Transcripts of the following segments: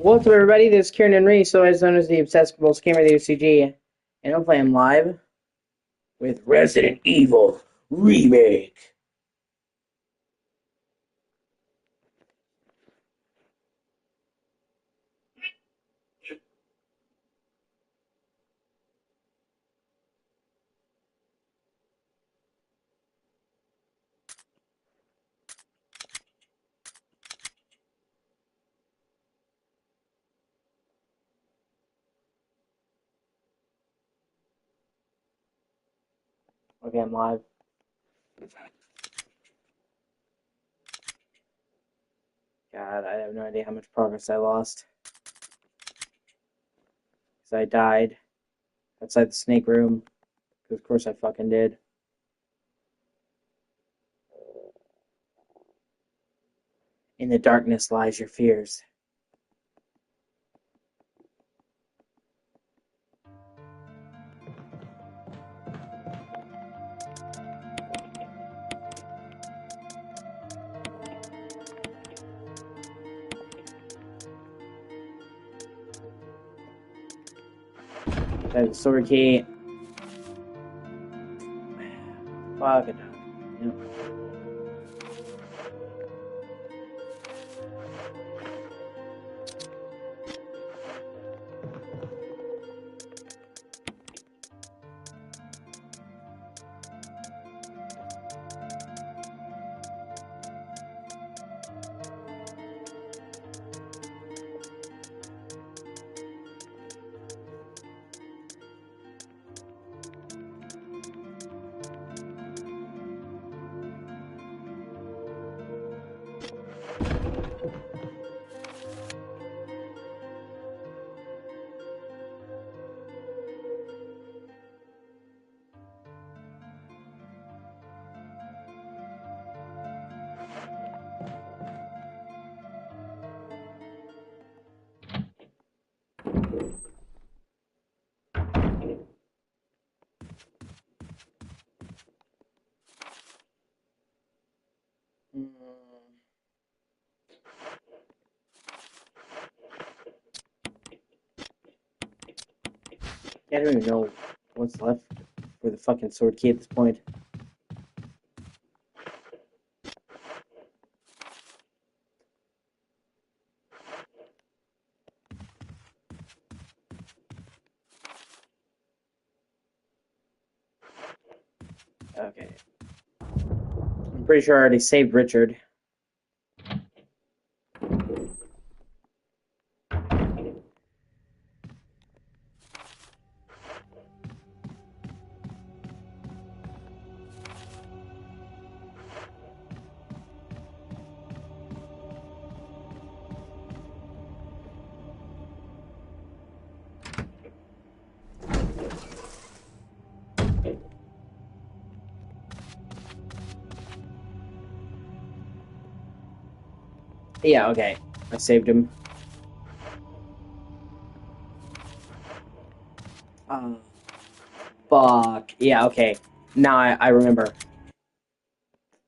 What's up, everybody? This is Kieran and Reese, otherwise known as the Obsessible Scammer of the O.C.G. And hopefully I'm live with Resident Evil Remake. Okay, I'm live. God, I have no idea how much progress I lost. Because I died outside the snake room. Because of course I fucking did. In the darkness lies your fears. I have the sword key. Fuck it. Yep. I don't even know what's left for the fucking sword key at this point. Okay. I'm pretty sure I already saved Richard. Yeah, okay. I saved him. Fuck. Yeah, okay. Now I remember.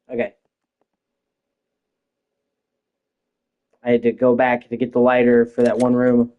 Okay. I had to go back to get the lighter for that one room.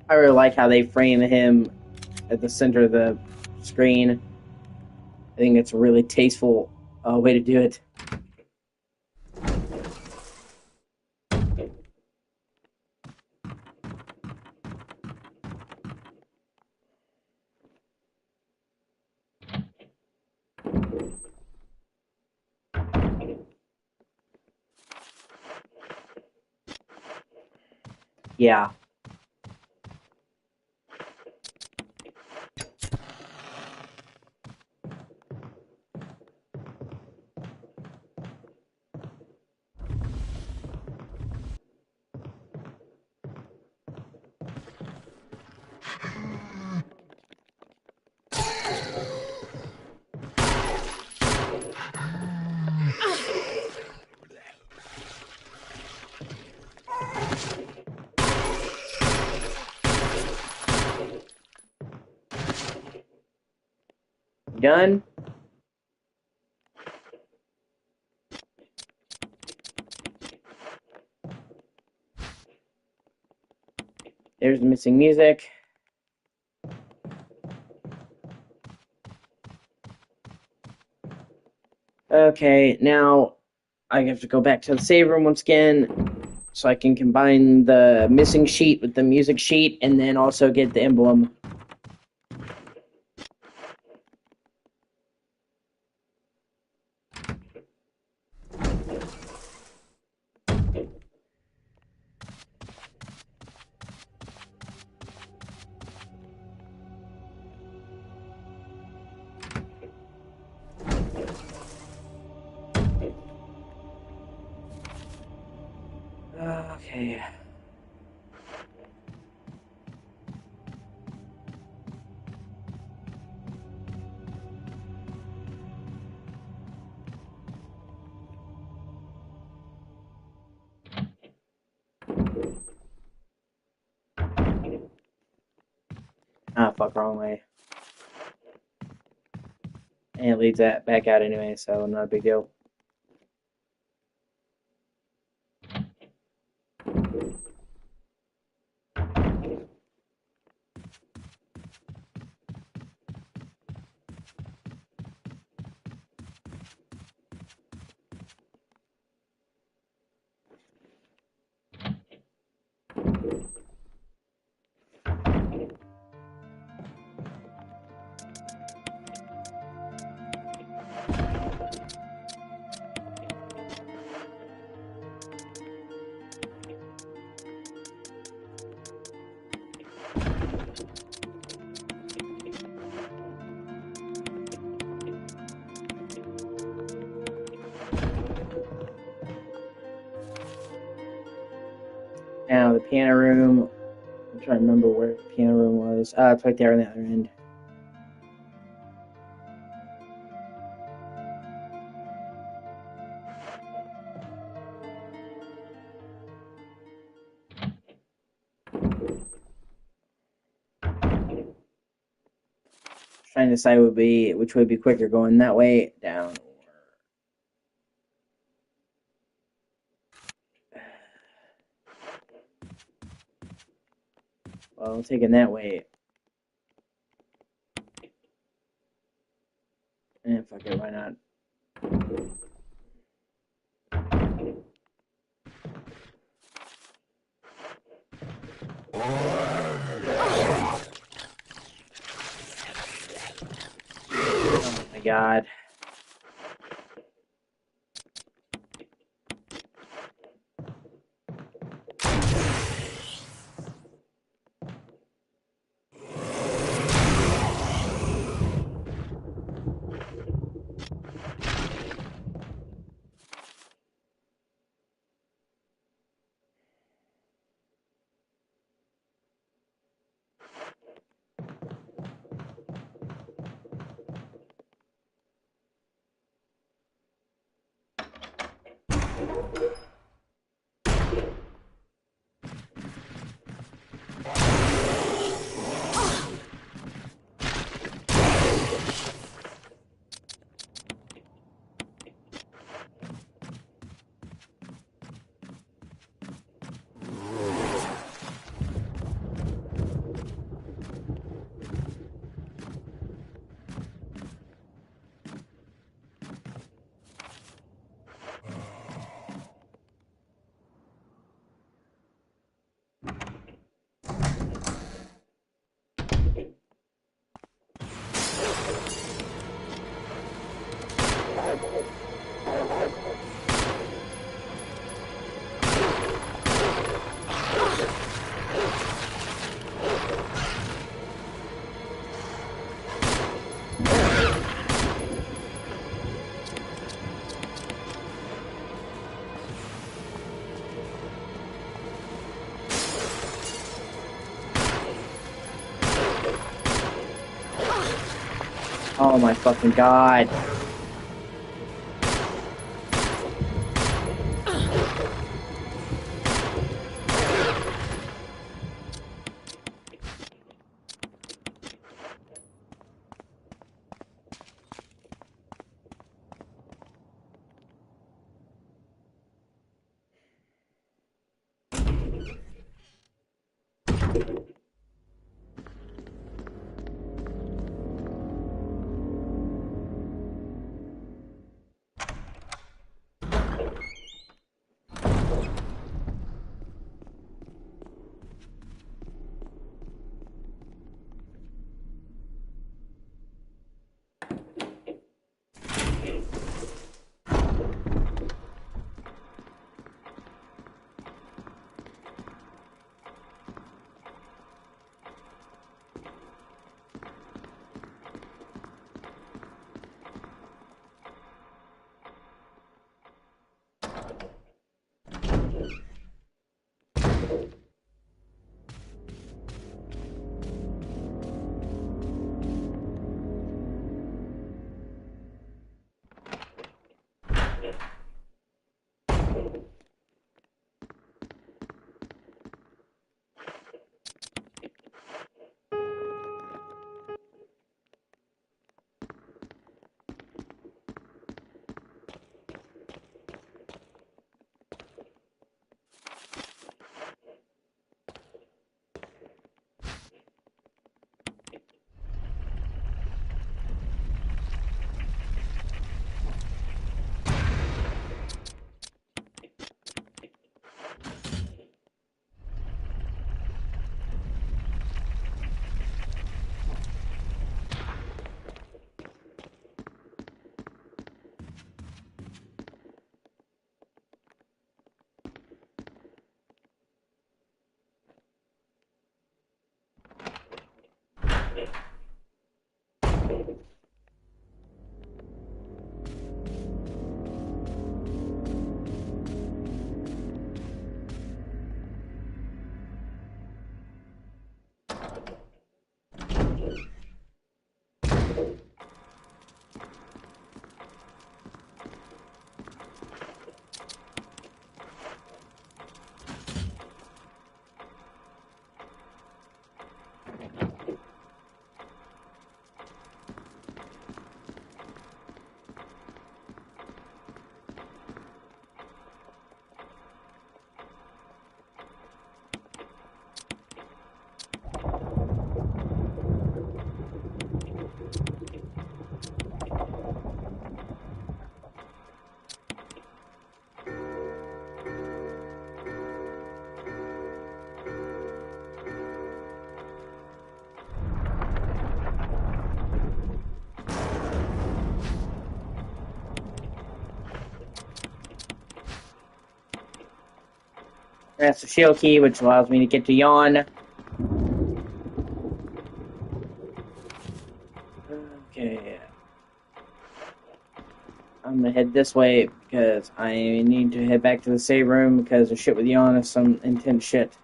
I really like how they frame him at the center of the screen. I think it's a really tasteful way to do it. Yeah. Done. There's the missing music. Okay, now I have to go back to the save room once again so I can combine the missing sheet with the music sheet and then also get the emblem. Okay. Ah, fuck, wrong way. And it leads that back out anyway, so not a big deal. Now, the piano room. I'm trying to remember where the piano room was. It's right there on the other end. Trying to decide which would be quicker, going that way, down. Well, taking that way. Fuck it, why not? Oh my god. Oh my fucking god. That's the shield key, which allows me to get to yawn. Okay. I'm gonna head this way because I need to head back to the save room because the shit with yawn is some intense shit.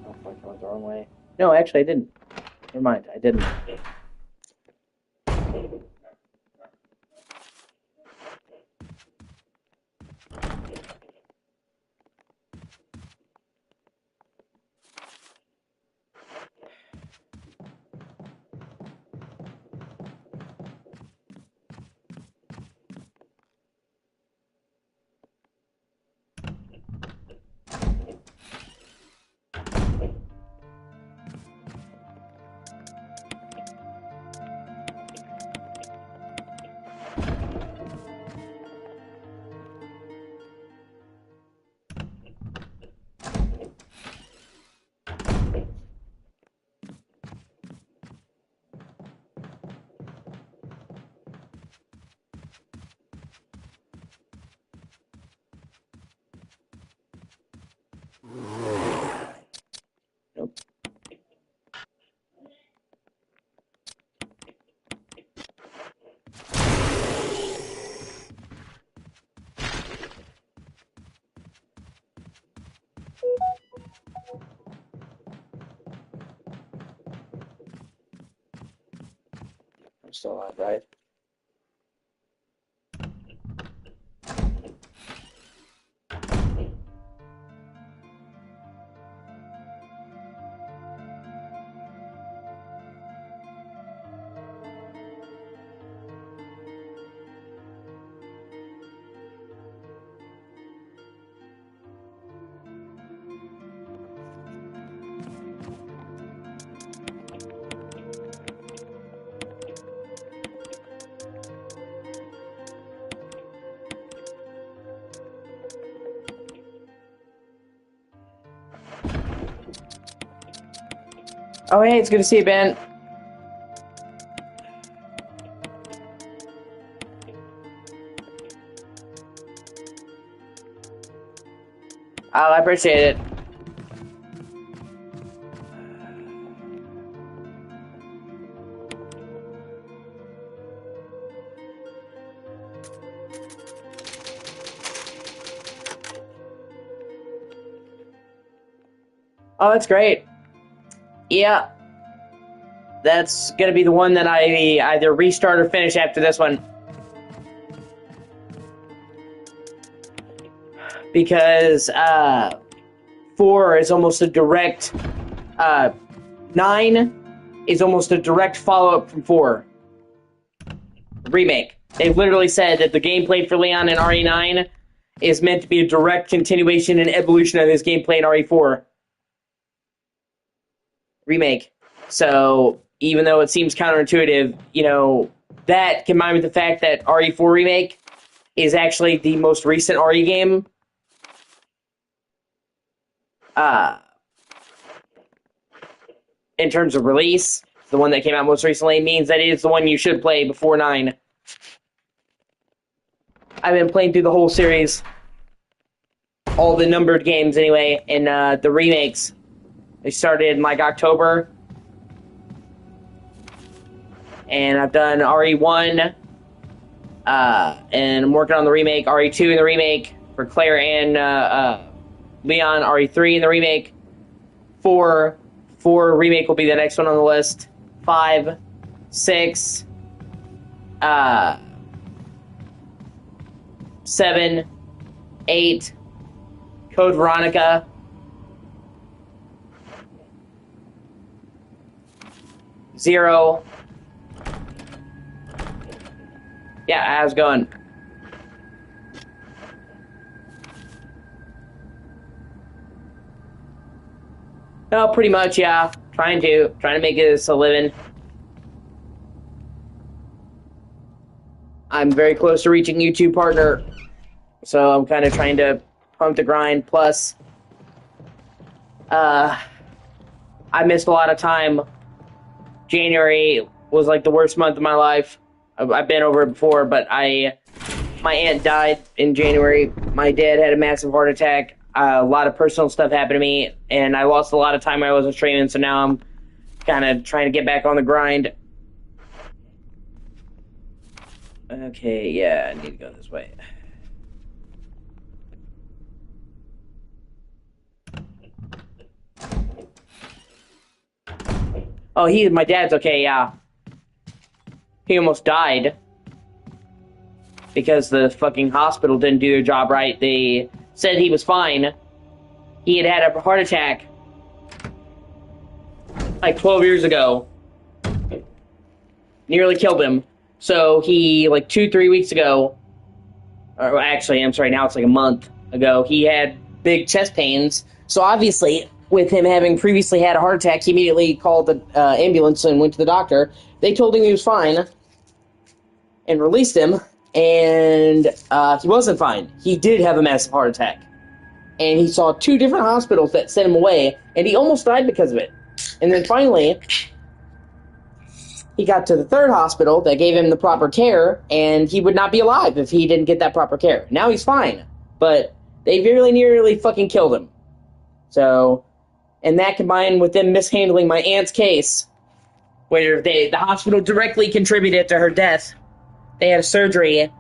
Oh fuck, I went the wrong way. No, actually I didn't. Never mind, I didn't. I'm still alive, right? Oh, hey, it's good to see you, Ben. Oh, I appreciate it. Oh, that's great. Yeah. That's going to be the one that I either restart or finish after this one. Because 4 is almost a direct... 9 is almost a direct follow-up from 4. Remake. They literally said that the gameplay for Leon in RE9 is meant to be a direct continuation and evolution of his gameplay in RE4. Remake. So, even though it seems counterintuitive, you know, that combined with the fact that RE4 Remake is actually the most recent RE game, in terms of release, the one that came out most recently, means that it is the one you should play before 9. I've been playing through the whole series, all the numbered games anyway, and the remakes. They started in like October, and I've done RE1, and I'm working on the remake, RE2 in the remake for Claire and Leon, RE3 in the remake, 4 remake will be the next one on the list, 5, 6, 7, 8, Code Veronica, 0. Yeah, how's it going? No, pretty much, yeah. Trying to make this a living. I'm very close to reaching YouTube partner, so I'm kind of trying to pump the grind. Plus, I missed a lot of time. January was like the worst month of my life. I've been over it before, but my aunt died in January. My dad had a massive heart attack. A lot of personal stuff happened to me, and I lost a lot of time when I wasn't streaming, so now I'm kind of trying to get back on the grind. Okay, yeah, I need to go this way. Oh, my dad's okay, yeah. He almost died because the fucking hospital didn't do their job right. They said he was fine. He had had a heart attack like 12 years ago. Nearly killed him. So he, like 2-3 weeks ago, or actually, I'm sorry, now it's like a month ago, he had big chest pains. So obviously, with him having previously had a heart attack, he immediately called the ambulance and went to the doctor. They told him he was fine and released him, and he wasn't fine. He did have a massive heart attack. And he saw 2 different hospitals that sent him away, and he almost died because of it. And then finally, he got to the 3rd hospital that gave him the proper care, and he would not be alive if he didn't get that proper care. Now he's fine, but they very nearly fucking killed him. So, and that combined with them mishandling my aunt's case, where the hospital directly contributed to her death. They had a surgery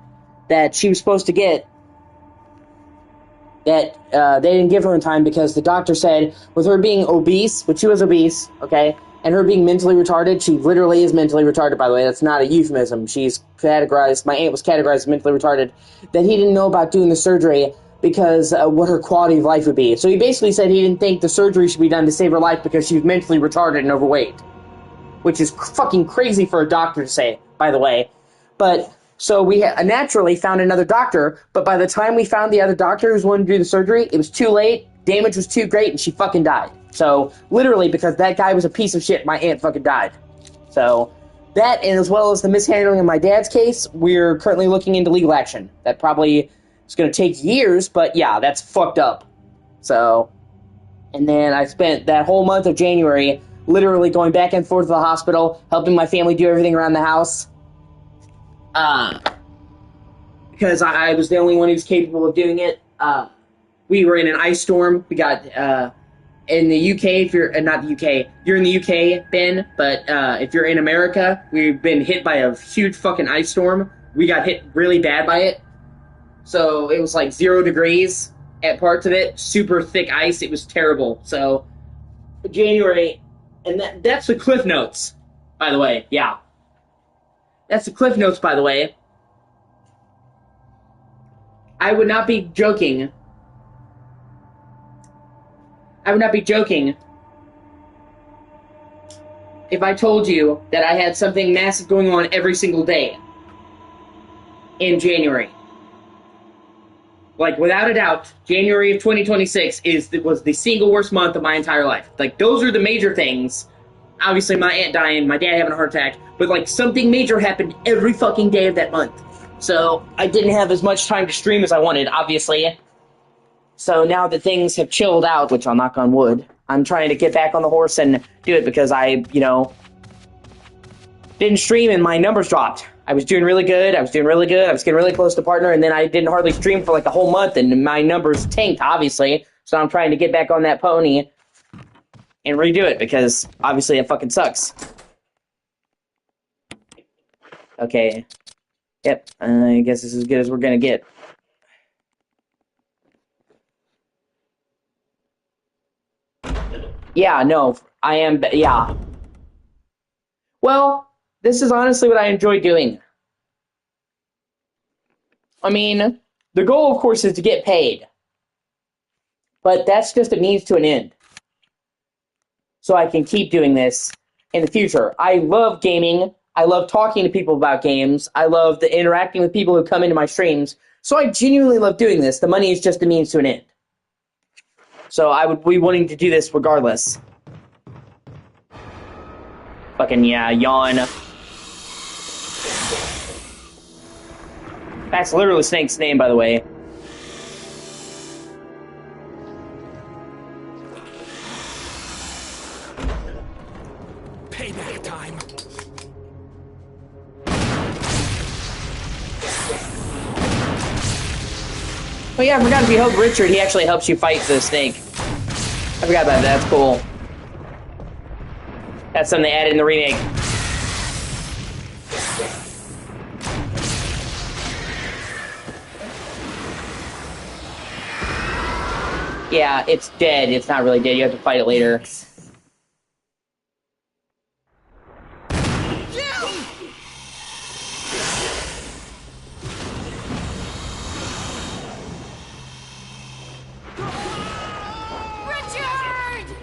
that she was supposed to get that they didn't give her in time because the doctor said with her being obese, which she was obese, okay, and her being mentally retarded, she literally is mentally retarded, by the way. That's not a euphemism. She's categorized, my aunt was categorized as mentally retarded, that he didn't know about doing the surgery because what her quality of life would be. So he basically said he didn't think the surgery should be done to save her life because she was mentally retarded and overweight. Which is fucking crazy for a doctor to say, by the way. But, so we naturally found another doctor, but by the time we found the other doctor who was wanting to do the surgery, it was too late, damage was too great, and she fucking died. So, literally, because that guy was a piece of shit, my aunt fucking died. So, that, and as well as the mishandling of my dad's case, we're currently looking into legal action. That probably is going to take years, but yeah, that's fucked up. So, and then I spent that whole month of January literally going back and forth to the hospital, helping my family do everything around the house. Because I was the only one who was capable of doing it. We were in an ice storm. We got, in the UK, if you're, not the UK, you're in the UK, Ben, but if you're in America, we've been hit by a huge fucking ice storm. We got hit really bad by it. So it was like 0 degrees at parts of it. Super thick ice. It was terrible. So, January... And that's the Cliff Notes, by the way. Yeah. That's the Cliff Notes, by the way. I would not be joking. I would not be joking if I told you that I had something massive going on every single day in January. Like, without a doubt, January of 2026 was the single worst month of my entire life. Like, those are the major things. Obviously, my aunt dying, my dad having a heart attack, but, like, something major happened every fucking day of that month. So, I didn't have as much time to stream as I wanted, obviously. So, now that things have chilled out, which I'll knock on wood, I'm trying to get back on the horse and do it because I, didn't stream and my numbers dropped. I was doing really good. I was getting really close to partner, and then I didn't hardly stream for like a whole month, and my numbers tanked, obviously. So I'm trying to get back on that pony and redo it, because obviously it fucking sucks. Okay. Yep, I guess this is as good as we're gonna get. Yeah, no, I am, yeah. Well, this is honestly what I enjoy doing. I mean, the goal, of course, is to get paid. But that's just a means to an end. So I can keep doing this in the future. I love gaming. I love talking to people about games. I love interacting with people who come into my streams. So I genuinely love doing this. The money is just a means to an end. So I would be wanting to do this regardless. Fucking yeah, yawn. That's literally Snake's name, by the way. Payback time. Oh yeah, I forgot if you help Richard, he actually helps you fight the snake. I forgot about that, that's cool. That's something they added in the remake. Yeah, it's dead. It's not really dead. You have to fight it later.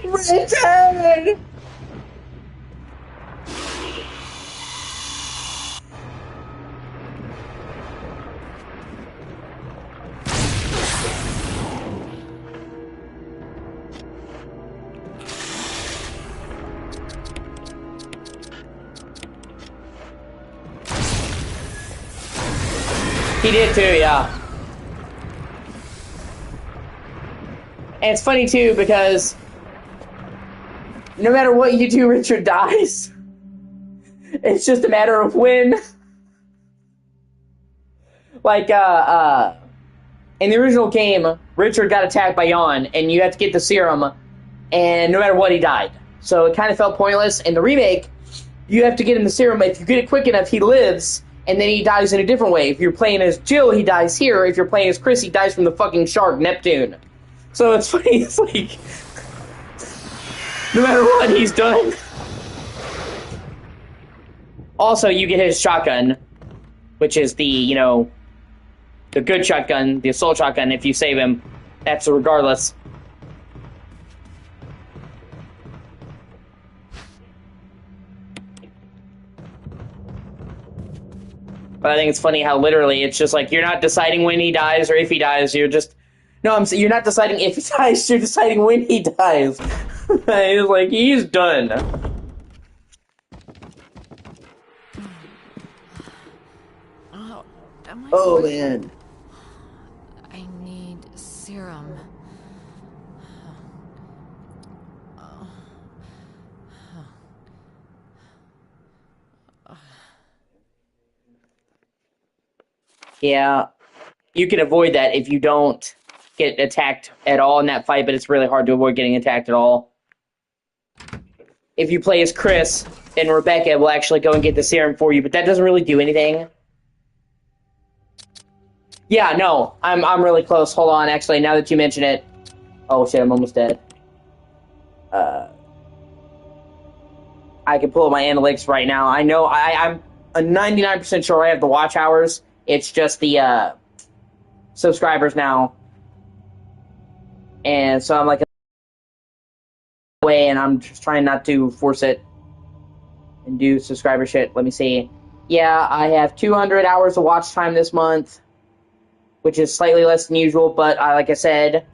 Richard! He did too, yeah. And it's funny too because no matter what you do, Richard dies. It's just a matter of when. Like, in the original game, Richard got attacked by Yawn, and you had to get the serum, and no matter what, he died. So it kind of felt pointless. In the remake, you have to get him the serum. If you get it quick enough, he lives, and then he dies in a different way. If you're playing as Jill, he dies here. If you're playing as Chris, he dies from the fucking shark, Neptune. So it's funny, it's like, no matter what, he's done. Also, you get his shotgun, which is the, you know, the good shotgun, the assault shotgun. If you save him, that's regardless. But I think it's funny how literally it's just like you're not deciding when he dies or if he dies. You're just you're not deciding if he dies. You're deciding when he dies. It's like he's done. Oh man. I need serum. Yeah, you can avoid that if you don't get attacked at all in that fight, but it's really hard to avoid getting attacked at all. If you play as Chris, then Rebecca will actually go and get the serum for you, but that doesn't really do anything. Yeah, no, I'm really close. Hold on, actually, now that you mention it. Oh shit, I'm almost dead. I can pull up my analytics right now. I know I'm 99% sure I have the watch hours. It's just the subscribers now. And so I'm like way, and I'm just trying not to force it and do subscriber shit. Let me see. Yeah, I have 200 hours of watch time this month, which is slightly less than usual, but like I said,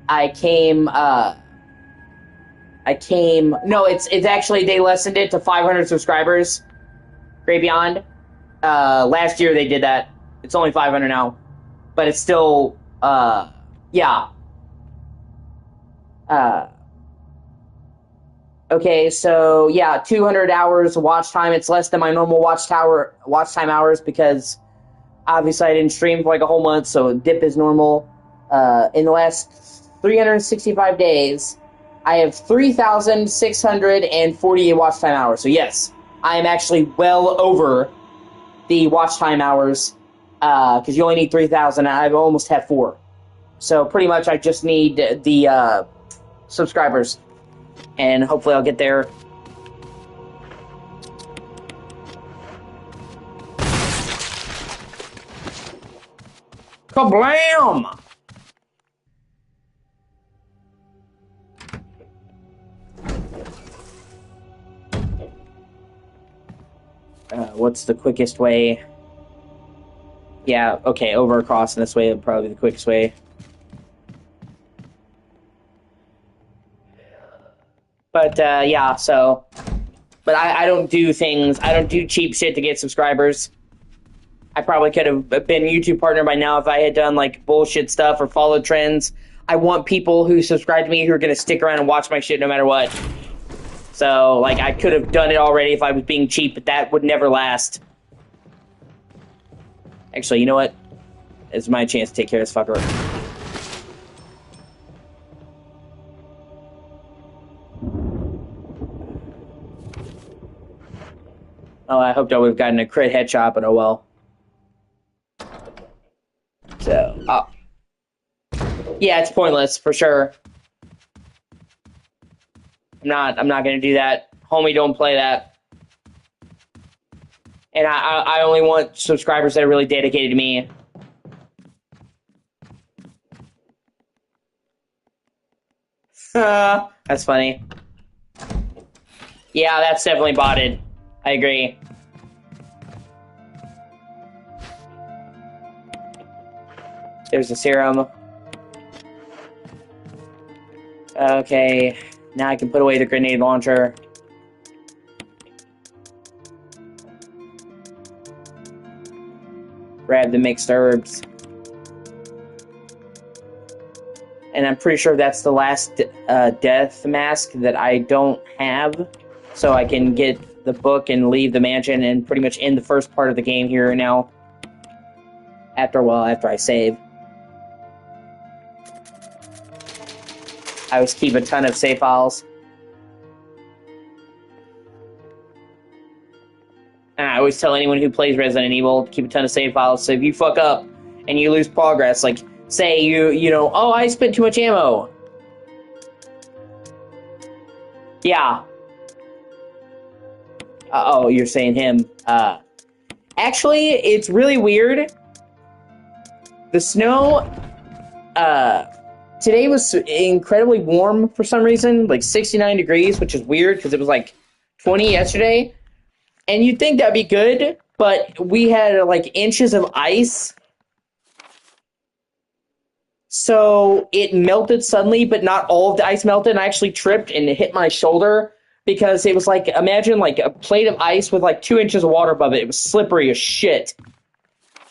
I came, no, it's actually, they lessened it to 500 subscribers, Great Beyond. Last year they did that. It's only 500 now, but it's still, yeah. Okay, so yeah, 200 hours of watch time. It's less than my normal watch time hours because obviously I didn't stream for like a whole month, so dip is normal. In the last 365 days, I have 3,648 watch time hours. So yes, I am actually well over the watch time hours because you only need 3,000. I almost have 4. So pretty much I just need the subscribers. And hopefully I'll get there. Kablam! What's the quickest way? Yeah, okay, over across in this way would probably be the quickest way. But, yeah, so... But I don't do things... I don't do cheap shit to get subscribers. I probably could have been a YouTube partner by now if I had done, like, bullshit stuff or followed trends. I want people who subscribe to me who are going to stick around and watch my shit no matter what. So, like, I could have done it already if I was being cheap, but that would never last. Actually, you know what? It's my chance to take care of this fucker. Oh, I hoped I would have gotten a crit headshot, but oh well. So, oh. Yeah, it's pointless, for sure. I'm not gonna do that. Homie, don't play that. And I only want subscribers that are really dedicated to me. That's funny. Yeah, that's definitely botted. I agree. There's a serum. Okay, now I can put away the grenade launcher. Grab the mixed herbs. And I'm pretty sure that's the last death mask that I don't have. So I can get the book and leave the mansion and pretty much end the first part of the game here now. After I save. I always keep a ton of save files. always tell anyone who plays Resident Evil to keep a ton of save files. So if you fuck up and you lose progress, like say you know, oh, I spent too much ammo. Yeah. Oh, you're saying him. Actually, it's really weird. The snow, today was incredibly warm for some reason, like 69 degrees, which is weird because it was like 20 yesterday. And you'd think that'd be good, but we had like inches of ice. So it melted suddenly, but not all of the ice melted. And I actually tripped and it hit my shoulder because it was like, imagine like a plate of ice with like 2 inches of water above it. It was slippery as shit.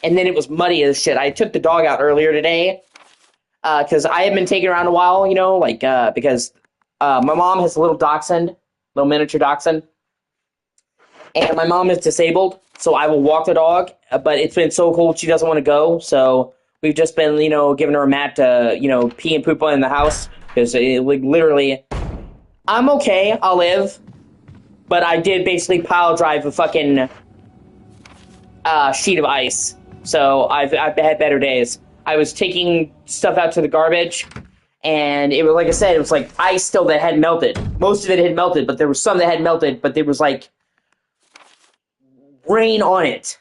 And then it was muddy as shit. I took the dog out earlier today because I had been taking her around a while, you know, like because my mom has a little dachshund, little miniature dachshund. And my mom is disabled, so I will walk the dog, but it's been so cold she doesn't want to go, so we've just been, you know, giving her a mat to, you know, pee and poop on in the house, because like, literally, I'm okay, I'll live, but I did basically pile drive a fucking sheet of ice, so I've had better days. I was taking stuff out to the garbage, and it was, like I said, it was like ice still that had melted. Most of it had melted, but there was some that had melted, but there was like rain on it.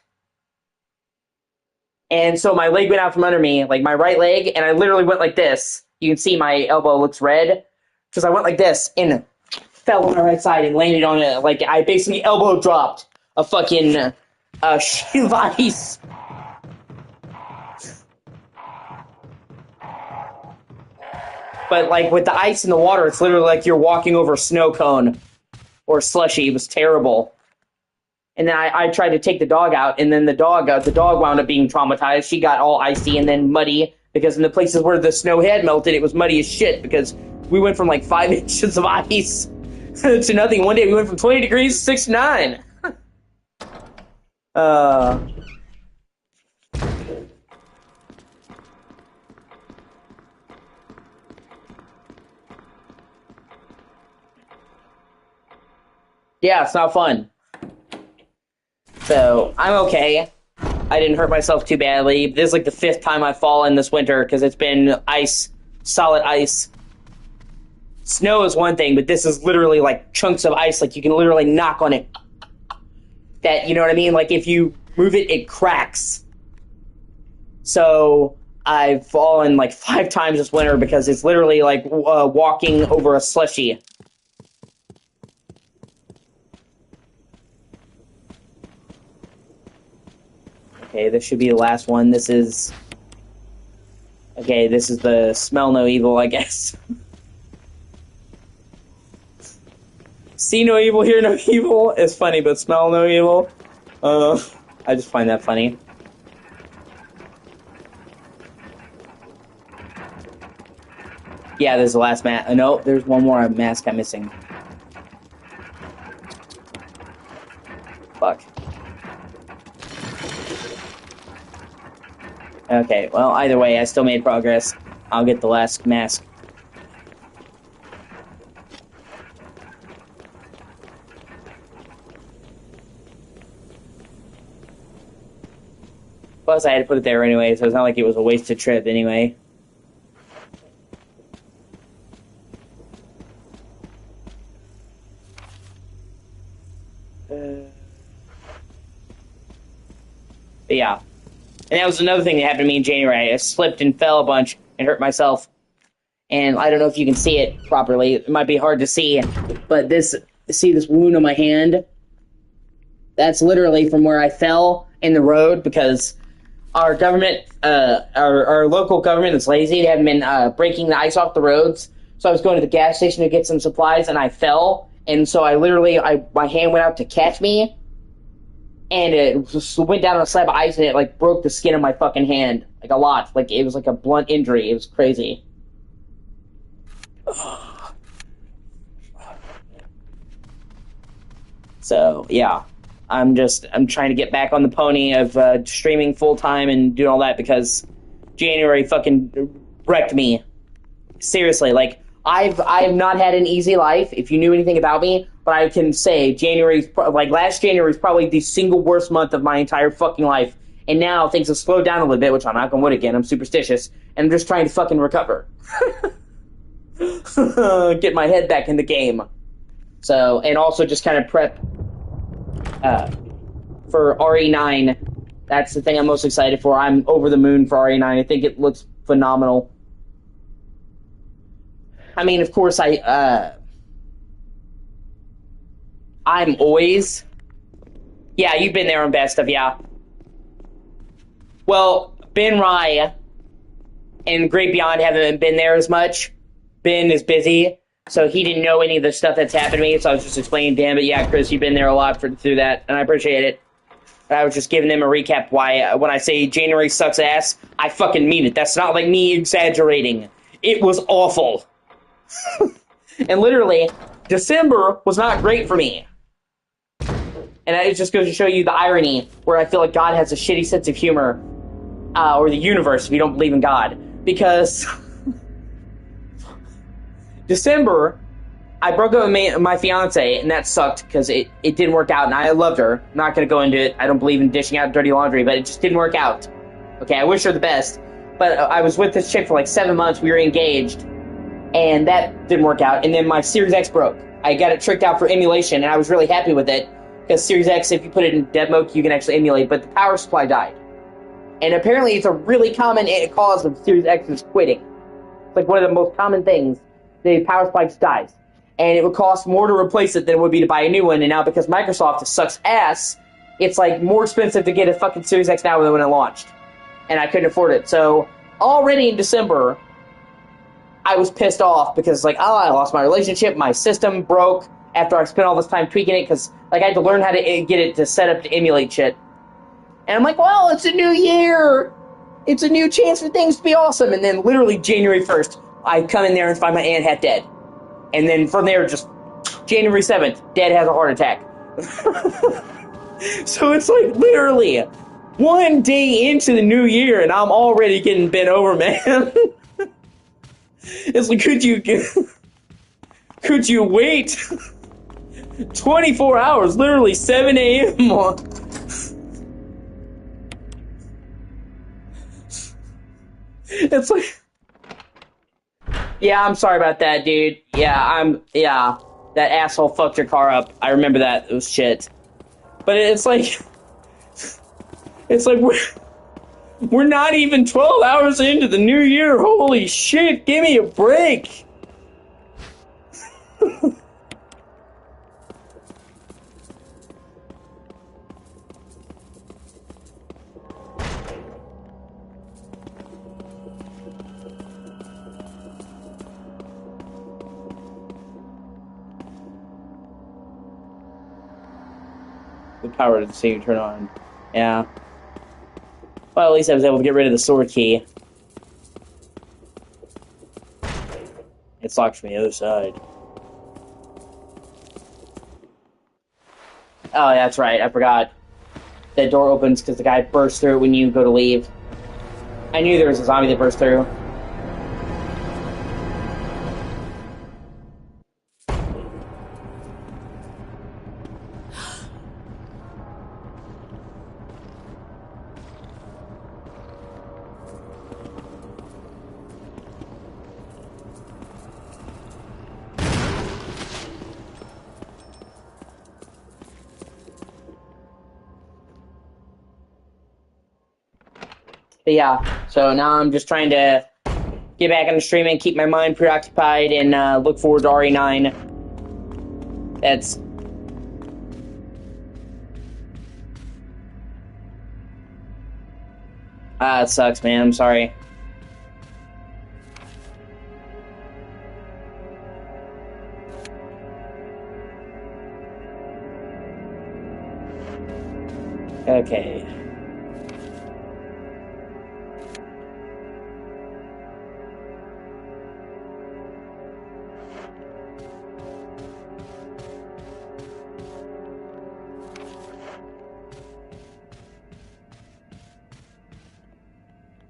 And so my leg went out from under me, like my right leg, and I literally went like this. You can see my elbow looks red, because I went like this, and fell on my right side and landed on it. Like, I basically elbow dropped a fucking sheet of ice. But, like, with the ice and the water, it's literally like you're walking over a snow cone or slushy. It was terrible. And then I tried to take the dog out, and then the dog wound up being traumatized. She got all icy and then muddy, because in the places where the snow had melted, it was muddy as shit, because we went from like 5 inches of ice to nothing. One day we went from 20 degrees to 69. Yeah, it's not fun. So, I'm okay. I didn't hurt myself too badly. This is like the 5th time I've fallen this winter, because it's been ice, solid ice. Snow is one thing, but this is literally like chunks of ice, like you can literally knock on it. That, you know what I mean? Like if you move it, it cracks. So, I've fallen like 5 times this winter, because it's literally like walking over a slushie. Okay, this should be the last one. This is... Okay, this is the smell no evil, I guess. See no evil, hear no evil. It's funny, but smell no evil. I just find that funny. Yeah, there's the last mask. No, there's one more mask I'm missing. Fuck. Okay, well, either way, I still made progress. I'll get the last mask. Plus, I had to put it there anyway, so it's not like it was a wasted trip anyway. But yeah. And that was another thing that happened to me in January. I slipped and fell a bunch and hurt myself. And I don't know if you can see it properly. It might be hard to see. But see this wound on my hand? That's literally from where I fell in the road, because our government, our local government is lazy. They haven't been breaking the ice off the roads. So I was going to the gas station to get some supplies, and I fell. And so my hand went out to catch me. And it just went down on a slab of ice, and it, like, broke the skin of my fucking hand. Like, a lot. Like, it was like a blunt injury. It was crazy. So, yeah. I'm trying to get back on the pony of streaming full-time and doing all that, because January fucking wrecked me. Seriously, like, I've not had an easy life, if you knew anything about me, but I can say last January is probably the single worst month of my entire fucking life. And now things have slowed down a little bit, which I'm not gonna wood again, I'm superstitious, and I'm just trying to fucking recover. Get my head back in the game. So, and also just kind of prep for RE9. That's the thing I'm most excited for. I'm over the moon for RE9. I think it looks phenomenal. I mean, of course, I'm always... Yeah, you've been there on Best Stuff, yeah. Well, Ben Rye and Great Beyond haven't been there as much. Ben is busy, so he didn't know any of the stuff that's happened to me, so I was just explaining to him, but yeah, Chris, you've been there a lot through that, and I appreciate it. I was just giving them a recap why, when I say January sucks ass, I fucking mean it. That's not like me exaggerating. It was awful. And literally, December was not great for me. And it just goes to show you the irony, where I feel like God has a shitty sense of humor, or the universe, if you don't believe in God. Because December, I broke up with my fiance, and that sucked, because it didn't work out, and I loved her. I'm not going to go into it. I don't believe in dishing out dirty laundry, but it just didn't work out. Okay, I wish her the best. But I was with this chick for like 7 months, we were engaged, and that didn't work out. And then my Series X broke. I got it tricked out for emulation, and I was really happy with it, because Series X, if you put it in dev mode, you can actually emulate, but the power supply died. And apparently it's a really common cause of Series X's quitting. It's like one of the most common things. The power supply just dies. And it would cost more to replace it than it would be to buy a new one, and now because Microsoft sucks ass, it's like more expensive to get a fucking Series X now than when it launched. And I couldn't afford it. So, already in December, I was pissed off because, like, oh, I lost my relationship, my system broke after I spent all this time tweaking it, because, like, I had to learn how to get it to set up to emulate shit. And I'm like, well, it's a new year! It's a new chance for things to be awesome! And then, literally, January 1st, I come in there and find my aunt had dead. And then from there, just January 7th, Dad has a heart attack. So it's like literally one day into the new year, and I'm already getting bent over, man. It's like, could you wait 24 hours, literally 7 a.m. It's like, yeah, I'm sorry about that, dude. Yeah, that asshole fucked your car up. I remember that. It was shit. But it's like we're not even 12 hours into the new year. Holy shit, give me a break. The power to see you turn on. Yeah. Well, at least I was able to get rid of the sword key. It's locked from the other side. Oh, yeah, that's right. I forgot. The door opens because the guy bursts through it when you go to leave. I knew there was a zombie that burst through. But yeah, so now I'm just trying to get back into streaming, keep my mind preoccupied, and look forward to RE9. That's... it sucks, man. I'm sorry. Okay.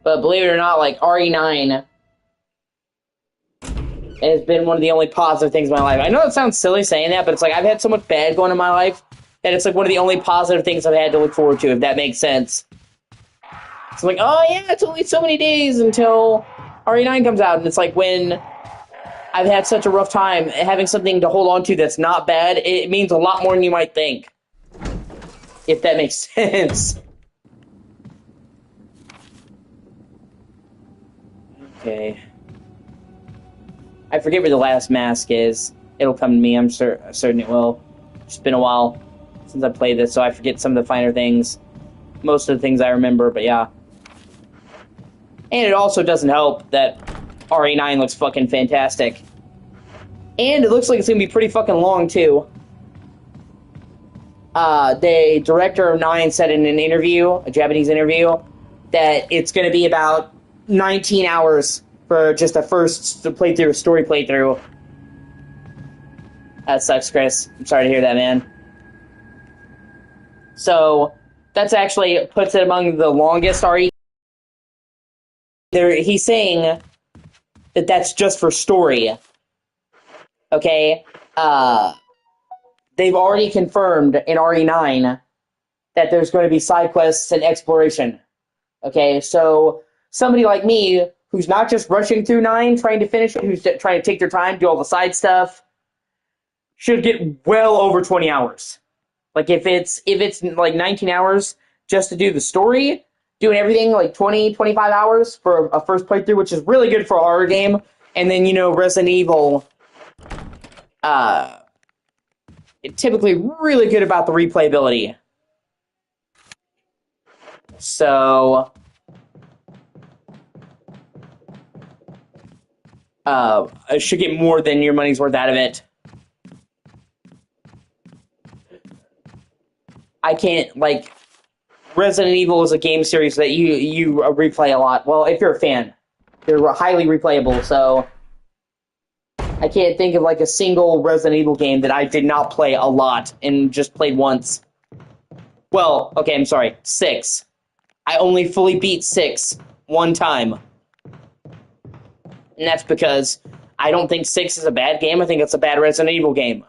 But believe it or not, like, RE9... It's been one of the only positive things in my life. I know it sounds silly saying that, but it's like I've had so much bad going in my life that it's like one of the only positive things I've had to look forward to, if that makes sense. It's like, oh yeah, it's only so many days until RE9 comes out, and it's like when I've had such a rough time, having something to hold on to that's not bad, it means a lot more than you might think. If that makes sense. Okay. I forget where the last mask is. It'll come to me, I'm certain it will. It's been a while since I played this, so I forget some of the finer things. Most of the things I remember, but yeah. And it also doesn't help that RE9 looks fucking fantastic. And it looks like it's gonna be pretty fucking long, too. The director of 9 said in an interview, a Japanese interview, that it's gonna be about 19 hours for just a first playthrough, story playthrough. That sucks, Chris. I'm sorry to hear that, man. So, that's actually puts it among the longest RE. He's saying that that's just for story. Okay? They've already confirmed in RE9 that there's going to be side quests and exploration. Okay? So, somebody like me, who's not just rushing through 9, trying to finish it, who's trying to take their time, do all the side stuff, should get well over 20 hours. Like, if it's like 19 hours just to do the story, doing everything like 20, 25 hours for a first playthrough, which is really good for a horror game. And then, Resident Evil, typically really good about the replayability. So, I should get more than your money's worth out of it. I can't, like, Resident Evil is a game series that you replay a lot. Well, if you're a fan, they're highly replayable, so I can't think of, like, a single Resident Evil game that I did not play a lot and just played once. Well, okay, I'm sorry, 6. I only fully beat 6 one time. And that's because I don't think 6 is a bad game. I think it's a bad Resident Evil game.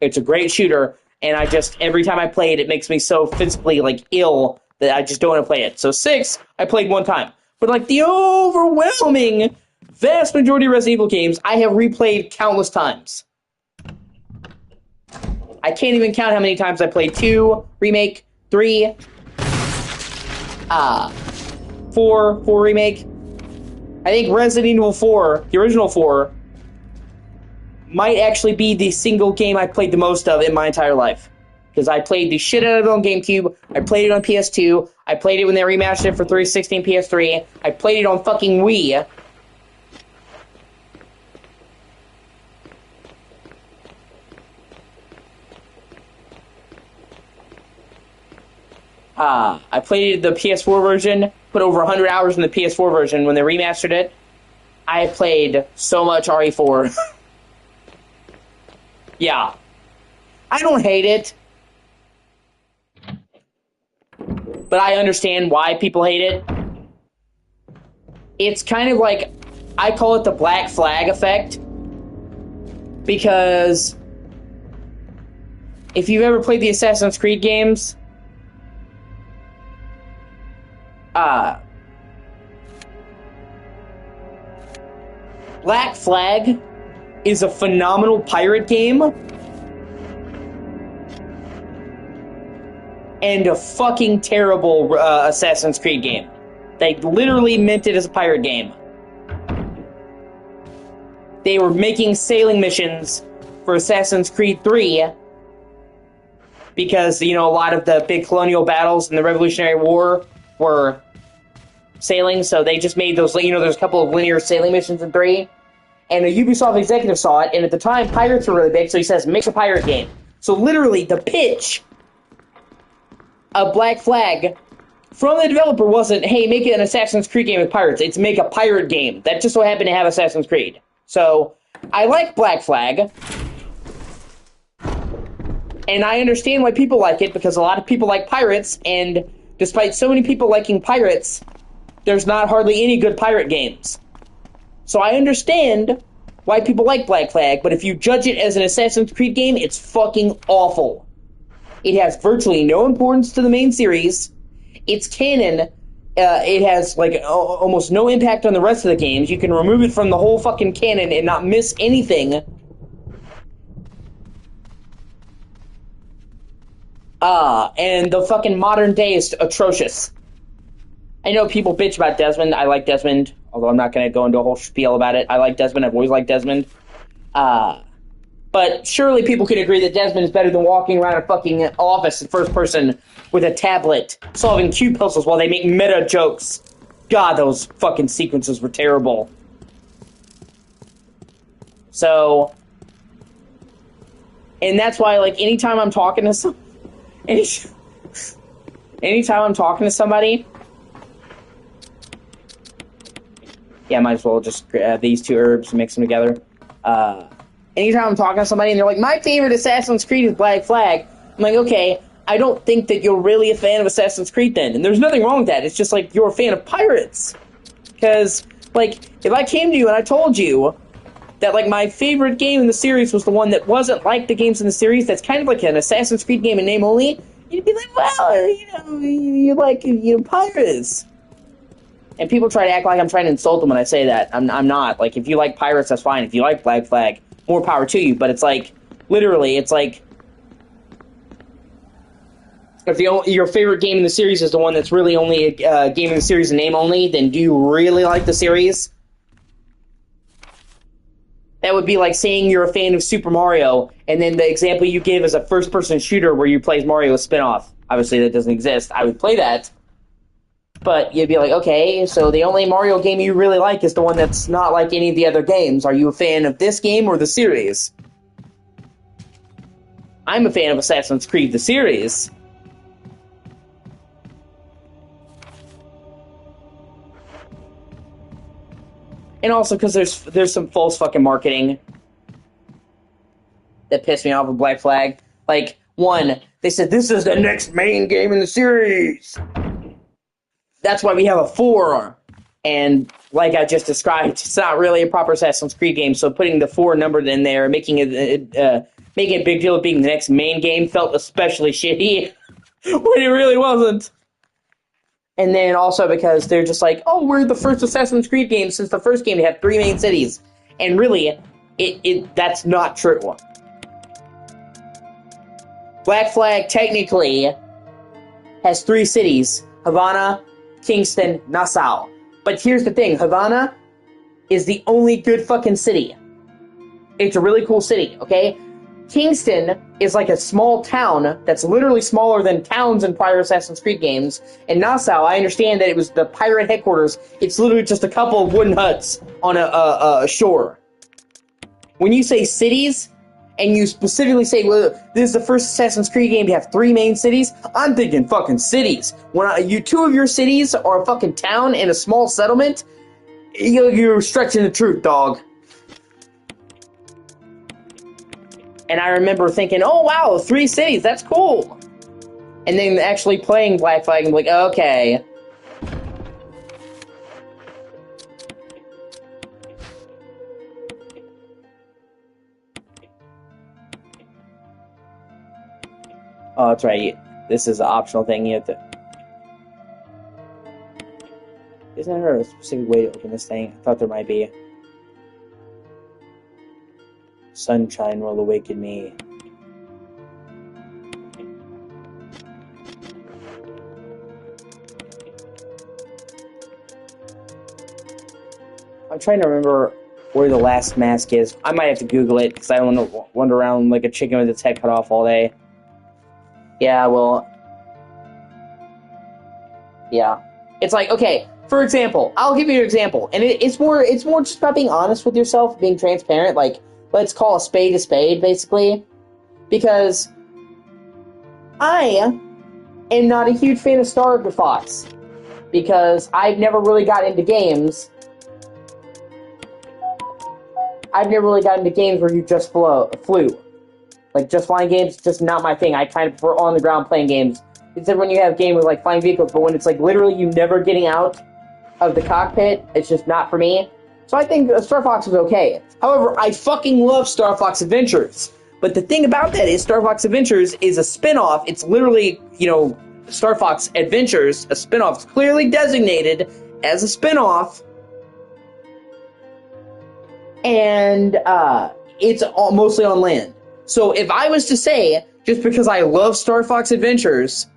It's a great shooter, and every time I play it, it makes me so physically, like, ill that I just don't want to play it. So 6, I played one time. But, like, the overwhelming vast majority of Resident Evil games, I have replayed countless times. I can't even count how many times I played 2, Remake, 3, 4 Remake. I think Resident Evil 4, the original 4, might actually be the single game I played the most of in my entire life. Because I played the shit out of it on GameCube, I played it on PS2, I played it when they remastered it for 360 and PS3, I played it on fucking Wii. I played the PS4 version, put over 100 hours in the PS4 version when they remastered it. I played so much RE4. Yeah. I don't hate it. But I understand why people hate it. It's kind of like, I call it the black flag effect. Because if you've ever played the Assassin's Creed games, Black Flag is a phenomenal pirate game and a fucking terrible Assassin's Creed game. They literally meant it as a pirate game. They were making sailing missions for Assassin's Creed 3 because, a lot of the big colonial battles in the Revolutionary War were sailing, so they just made those, there's a couple of linear sailing missions in 3, and a Ubisoft executive saw it, and at the time, pirates were really big, so he says, make a pirate game. So literally, the pitch of Black Flag from the developer wasn't, hey, make it an Assassin's Creed game with pirates, it's make a pirate game. That just so happened to have Assassin's Creed. So, I like Black Flag, and I understand why people like it, because a lot of people like pirates, and despite so many people liking pirates, there's not hardly any good pirate games. So I understand why people like Black Flag, but if you judge it as an Assassin's Creed game, it's fucking awful. It has virtually no importance to the main series. It's canon. It has like almost no impact on the rest of the games. You can remove it from the whole fucking canon and not miss anything. And the fucking modern day is atrocious. I know people bitch about Desmond. I like Desmond, although I'm not going to go into a whole spiel about it. I like Desmond. I've always liked Desmond. But surely people could agree that Desmond is better than walking around a fucking office in first person with a tablet, solving cube puzzles while they make meta jokes. God, those fucking sequences were terrible. So, and that's why, like, anytime I'm talking to somebody, yeah, might as well just grab these two herbs and mix them together. Anytime I'm talking to somebody and they're like, my favorite Assassin's Creed is Black Flag, I'm like, okay, I don't think that you're really a fan of Assassin's Creed then. And there's nothing wrong with that. It's just like you're a fan of pirates. Because, like, if I came to you and I told you that, like, my favorite game in the series was the one that wasn't like the games in the series, that's kind of like an Assassin's Creed game in name only, you'd be like, well, you like, pirates. And people try to act like I'm trying to insult them when I say that. I'm not. Like, if you like pirates, that's fine. If you like Black Flag, more power to you. But it's like, literally, it's like, if your favorite game in the series is the one that's really only a game in the series in name only, then do you really like the series? That would be like saying you're a fan of Super Mario, and then the example you give is a first-person shooter where you play Mario a spin-off. Obviously, that doesn't exist. I would play that. But you'd be like, okay, so the only Mario game you really like is the one that's not like any of the other games. Are you a fan of this game or the series? I'm a fan of Assassin's Creed, the series. And also because there's some false fucking marketing that pissed me off with Black Flag. Like, one, they said, this is the next main game in the series. That's why we have a 4. And like I just described, it's not really a proper Assassin's Creed game, so putting the 4 number in there, making it a big deal of being the next main game felt especially shitty when it really wasn't. And then also because they're just like, oh, we're the first Assassin's Creed game since the first game to have 3 main cities. And really, that's not true. Black Flag technically has 3 cities: Havana, Kingston, Nassau. But here's the thing, Havana is the only good fucking city. It's a really cool city, okay? Kingston is like a small town that's literally smaller than towns in prior Assassin's Creed games. And Nassau, I understand that it was the pirate headquarters. It's literally just a couple of wooden huts on a shore. When you say cities, and you specifically say, well, this is the first Assassin's Creed game to have 3 main cities, I'm thinking fucking cities. When 2 of your cities are a fucking town and a small settlement, you're stretching the truth, dog. And I remember thinking, oh wow, 3 cities, that's cool. And then actually playing Black Flag and like, okay. Oh, that's right. This is an optional thing. You have to. Isn't there a specific way to open this thing? I thought there might be. Sunshine will awaken me. I'm trying to remember where the last mask is. I might have to Google it because I don't want to wander around like a chicken with its head cut off all day. Yeah, well... Yeah. It's like, okay, for example, I'll give you an example. And it's more just about being honest with yourself, being transparent. Like, let's call a spade, basically. Because I am not a huge fan of Star Fox. Because I've never really got into games. I've never really got into games where you just flew. Like, just flying games, just not my thing. I kind of prefer on-the-ground playing games. Except when you have games with, like, flying vehicles, but when it's, like, literally you never getting out of the cockpit, it's just not for me. So I think Star Fox is okay. However, I fucking love Star Fox Adventures. But the thing about that is Star Fox Adventures is a spin-off. It's literally, Star Fox Adventures, a spin-off. It's clearly designated as a spin-off. And it's mostly on land. So if I was to say, just because I love Star Fox Adventures,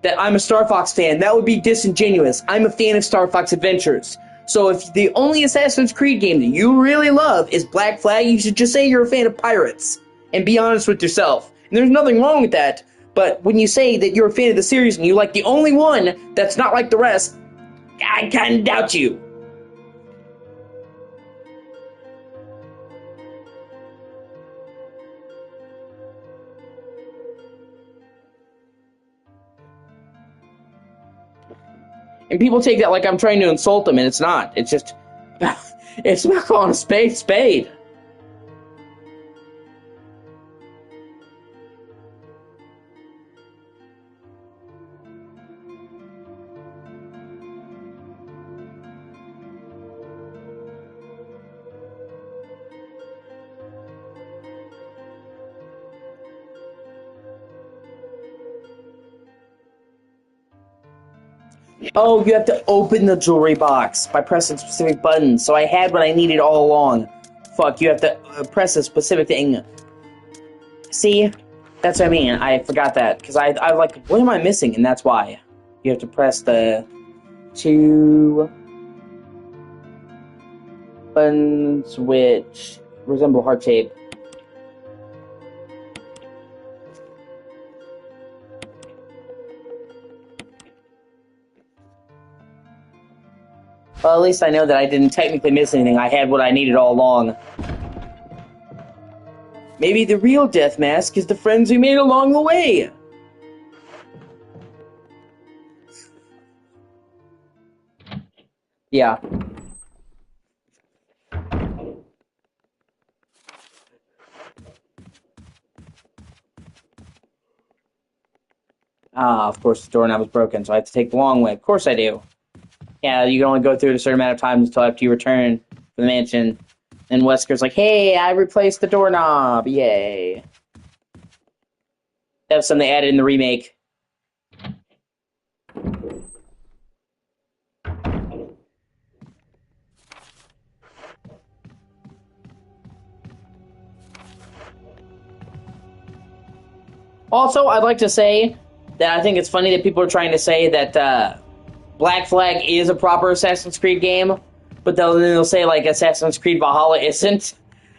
that I'm a Star Fox fan, that would be disingenuous. I'm a fan of Star Fox Adventures. So if the only Assassin's Creed game that you really love is Black Flag, you should just say you're a fan of pirates. And be honest with yourself. And there's nothing wrong with that. But when you say that you're a fan of the series and you like the only one that's not like the rest, I kind of doubt you. And people take that like I'm trying to insult them, and it's not. It's just, it's about calling a spade spade. Oh, you have to open the jewelry box by pressing specific buttons. So I had what I needed all along. Fuck, you have to press a specific thing. See? That's what I mean. I forgot that. Because I like, what am I missing? And that's why. You have to press the 2 buttons which resemble heart shape. Well, at least I know that I didn't technically miss anything. I had what I needed all along. Maybe the real death mask is the friends we made along the way. Yeah. Ah, of course the doorknob was broken, so I have to take the long way. Of course I do. Yeah, you can only go through it a certain amount of times until after you return to the mansion. And Wesker's like, hey, I replaced the doorknob. Yay. That was something they added in the remake. Also, I'd like to say that I think it's funny that people are trying to say that Black Flag is a proper Assassin's Creed game, but they'll say, like, Assassin's Creed Valhalla isn't.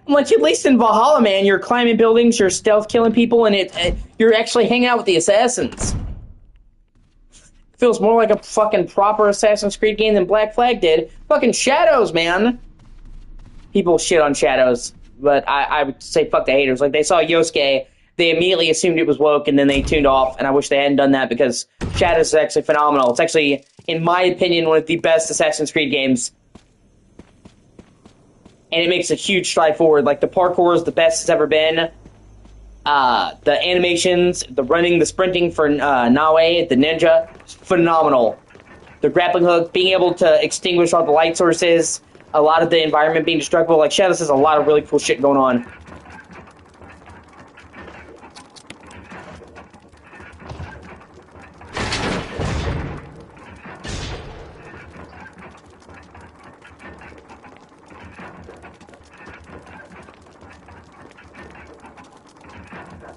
I'm like, at least in Valhalla, man, you're climbing buildings, you're stealth killing people, and you're actually hanging out with the assassins. It feels more like a fucking proper Assassin's Creed game than Black Flag did. Fucking Shadows, man. People shit on Shadows, but I would say fuck the haters. Like, they saw Yosuke, they immediately assumed it was woke, and then they tuned off, and I wish they hadn't done that, because Shadows is actually phenomenal. It's actually, in my opinion, one of the best Assassin's Creed games. And it makes a huge stride forward. Like, the parkour is the best it's ever been. The animations, the running, the sprinting for Nawe, the ninja, phenomenal. The grappling hook, being able to extinguish all the light sources, a lot of the environment being destructible. Like, Shadows has a lot of really cool shit going on.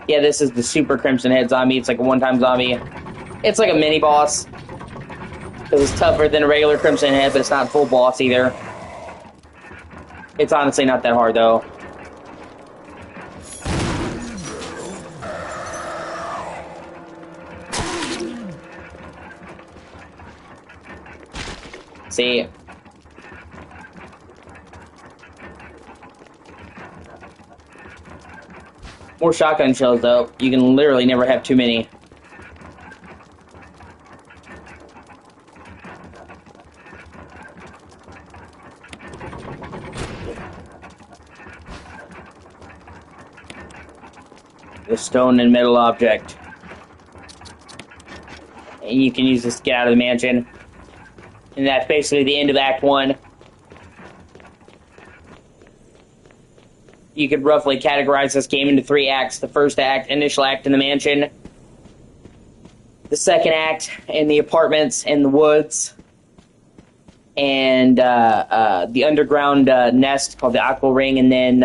Yeah, this is the Super Crimson Head zombie. It's like a one-time zombie. It's like a mini-boss. Because it's tougher than a regular Crimson Head, but it's not full boss either. It's honestly not that hard, though. See? More shotgun shells, though. You can literally never have too many. The stone and metal object. And you can use this to get out of the mansion. And that's basically the end of Act 1. you could roughly categorize this game into 3 acts. The first act, initial act in the mansion. The second act in the apartments in the woods. And the underground nest called the Aqua Ring. And then...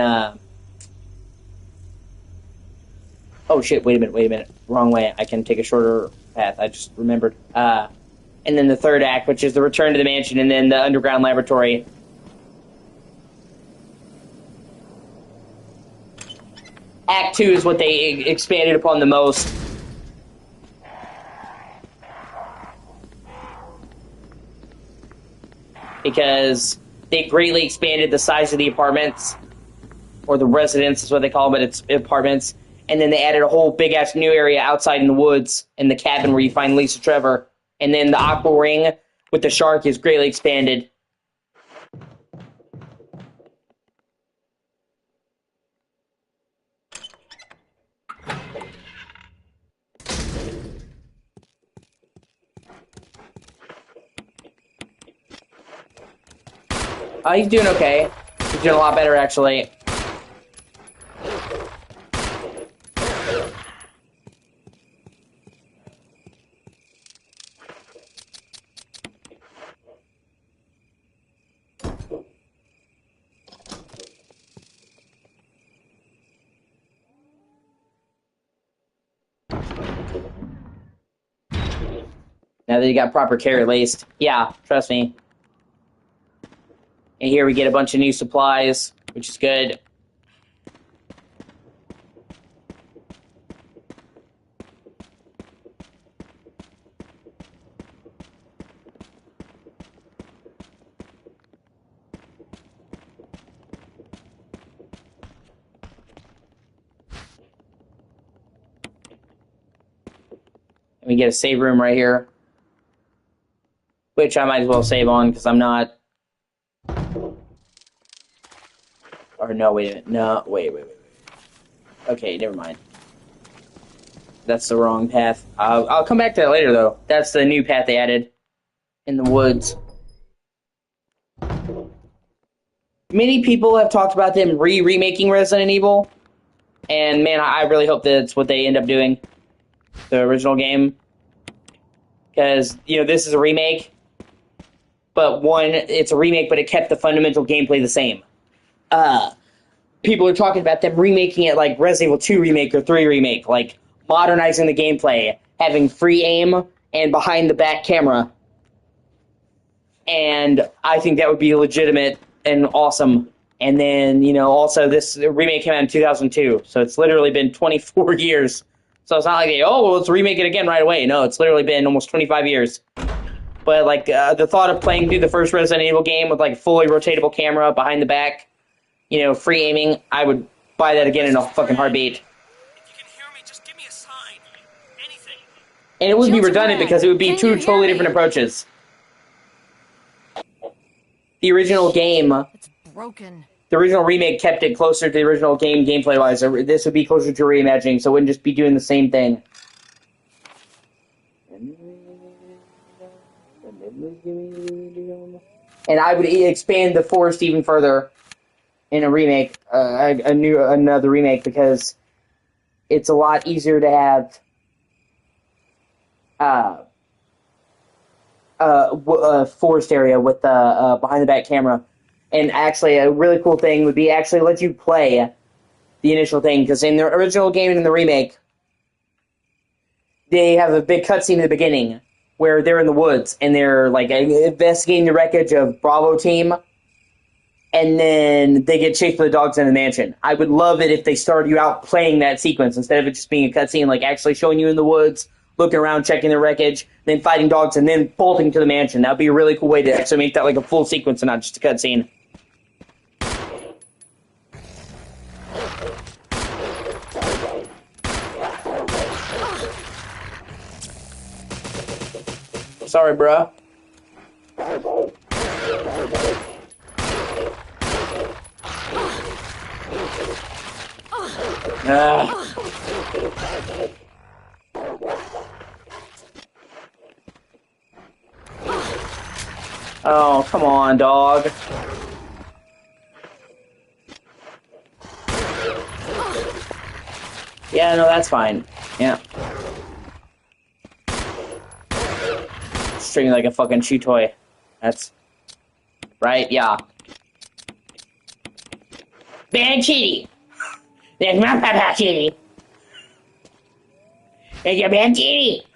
oh shit, wait a minute. Wrong way. I can take a shorter path. I just remembered. And then the third act, which is the return to the mansion, and then the underground laboratory. Act 2 is what they expanded upon the most. Because they greatly expanded the size of the apartments, or the residence is what they call them, but it's apartments. And then they added a whole big-ass new area outside in the woods, in the cabin where you find Lisa Trevor. And then the Aqua Ring with the shark is greatly expanded. He's doing okay. He's doing a lot better, actually. Now that you got proper care laced. Yeah, trust me. And here we get a bunch of new supplies, which is good. And we get a save room right here. Which I might as well save on, because I'm not... Or no, wait a minute. No, wait. Okay, never mind. That's the wrong path. I'll come back to that later, though. That's the new path they added. In the woods. Many people have talked about them remaking Resident Evil. And, man, I really hope that's what they end up doing. The original game. Because, you know, this is a remake. But one, it's a remake, but it kept the fundamental gameplay the same. People are talking about them remaking it like Resident Evil 2 remake or 3 remake, like modernizing the gameplay, having free aim and behind the back camera. And I think that would be legitimate and awesome. And then, you know, also this remake came out in 2002, so it's literally been 24 years. So it's not like, well, let's remake it again right away. No, it's literally been almost 25 years. But, like, the thought of playing through the first Resident Evil game with, like, fully rotatable camera behind the back, you know, free aiming, I would buy that again in a fucking heartbeat. If you can hear me, just give me a sign. Anything. And it would be Shields redundant red. because it would be Can two you hear totally me? different approaches. The original game, It's broken. the original remake kept it closer to the original game gameplay-wise. This would be closer to reimagining, so it wouldn't just be doing the same thing. And I would expand the forest even further in a remake, another remake, because it's a lot easier to have a forest area with the behind the back camera. And actually, a really cool thing would be actually let you play the initial thing, because in the original game and in the remake, they have a big cutscene in the beginning where they're in the woods and they're like investigating the wreckage of Bravo team, and then they get chased by the dogs in the mansion. I would love it if they started you out playing that sequence instead of it just being a cutscene, like actually showing you in the woods, looking around, checking the wreckage, then fighting dogs, and then bolting to the mansion. That would be a really cool way to actually make that like a full sequence and not just a cutscene. Sorry, bruh. Oh, come on, dog. Yeah, no, that's fine. Yeah. String like a fucking chew toy. That's... Right? Yeah. Bad kitty! That's my papa kitty! That's your bad kitty!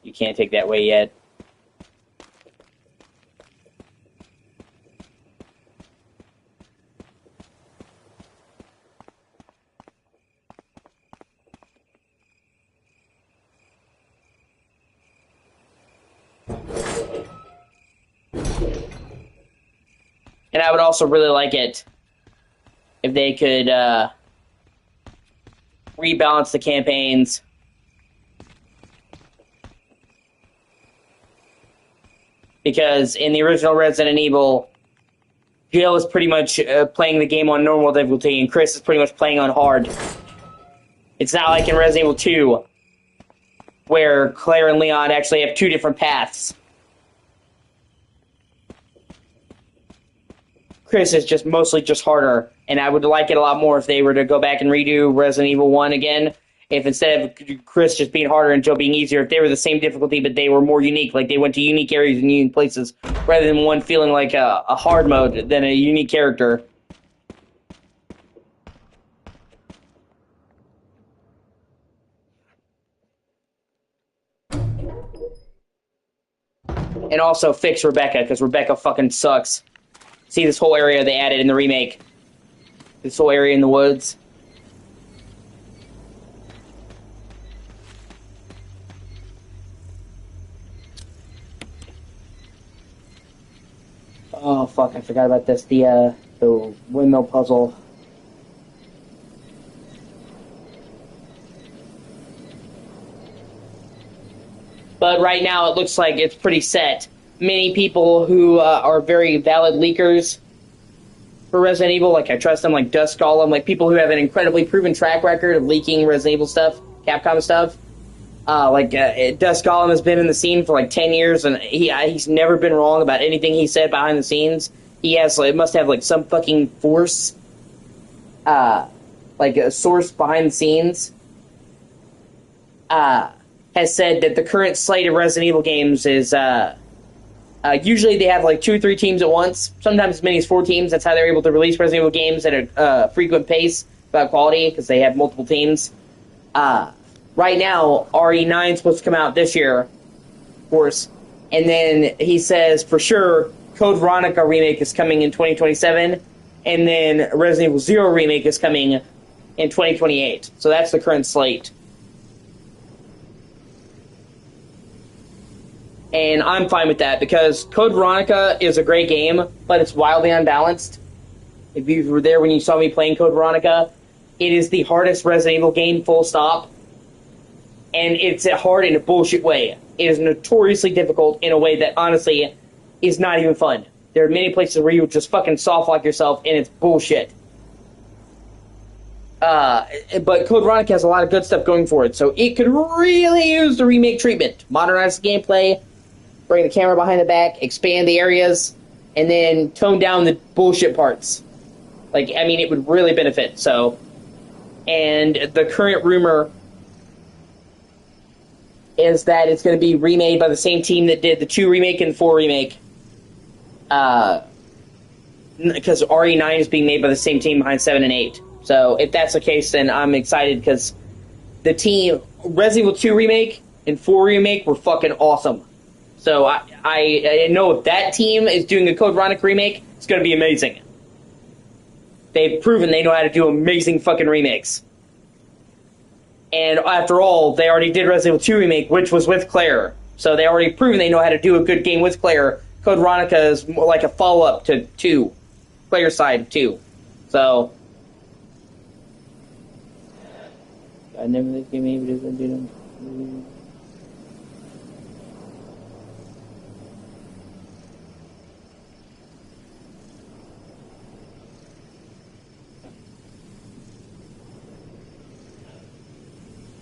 You can't take that way yet. And I would also really like it if they could rebalance the campaigns. Because in the original Resident Evil, Jill is pretty much playing the game on normal difficulty, and Chris is pretty much playing on hard. It's not like in Resident Evil 2, where Claire and Leon actually have two different paths. Chris is just mostly just harder, and I would like it a lot more if they were to go back and redo Resident Evil 1 again. If instead of Chris just being harder and Jill being easier, if they were the same difficulty but they were more unique, like they went to unique areas and unique places, rather than one feeling like a hard mode than a unique character. And also fix Rebecca, because Rebecca fucking sucks. See this whole area they added in the remake? This whole area in the woods? Oh fuck, I forgot about this. The windmill puzzle. But right now it looks like it's pretty set. Many people who are very valid leakers for Resident Evil, like I trust them, like Dust Golem, like people who have an incredibly proven track record of leaking Resident Evil stuff, Capcom stuff. Dust Golem has been in the scene for like 10 years, and he's never been wrong about anything he said behind the scenes. He has, like, must have like some fucking force, like a source behind the scenes. Has said that the current slate of Resident Evil games is usually they have like 2 or 3 teams at once, sometimes as many as 4 teams. That's how they're able to release Resident Evil games at a frequent pace about quality, because they have multiple teams. Right now, RE9 is supposed to come out this year, of course. And then he says, for sure, Code Veronica remake is coming in 2027. And then Resident Evil 0 remake is coming in 2028. So that's the current slate. And I'm fine with that, because Code Veronica is a great game, but it's wildly unbalanced. If you were there when you saw me playing Code Veronica, it is the hardest Resident Evil game, full stop. And it's hard in a bullshit way. It is notoriously difficult in a way that, honestly, is not even fun. There are many places where you just fucking soft-lock yourself, and it's bullshit. But Code Veronica has a lot of good stuff going for it, so it could really use the remake treatment. Modernize the gameplay, bring the camera behind the back, expand the areas, and then tone down the bullshit parts. Like, I mean, it would really benefit, so... And the current rumor is that it's going to be remade by the same team that did the 2 remake and 4 remake. Because RE9 is being made by the same team behind 7 and 8. So if that's the case, then I'm excited, because the team, Resident Evil 2 remake and 4 remake were fucking awesome. So I know if that team is doing a Code Veronica remake, it's going to be amazing. They've proven they know how to do amazing fucking remakes. And after all, they already did Resident Evil 2 remake, which was with Claire. So they already proven they know how to do a good game with Claire. Code Veronica is more like a follow-up to 2. Claire's side of 2. So... I never think you maybe doesn't do them.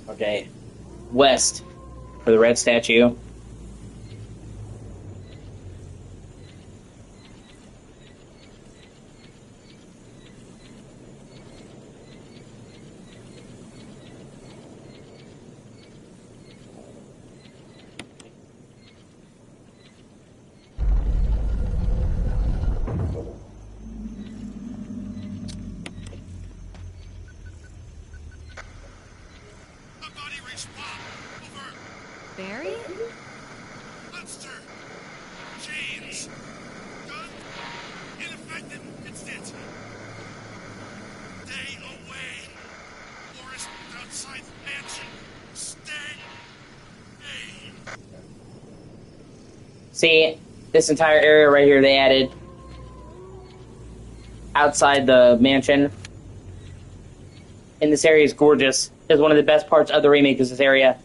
Okay. West for the red statue. Barry? Monster! Chains! Gun! Ineffective! Instant! Stay away! Forest outside mansion! Stay! Hey! See, this entire area right here they added outside the mansion. And this area is gorgeous. It's one of the best parts of the remake is this area.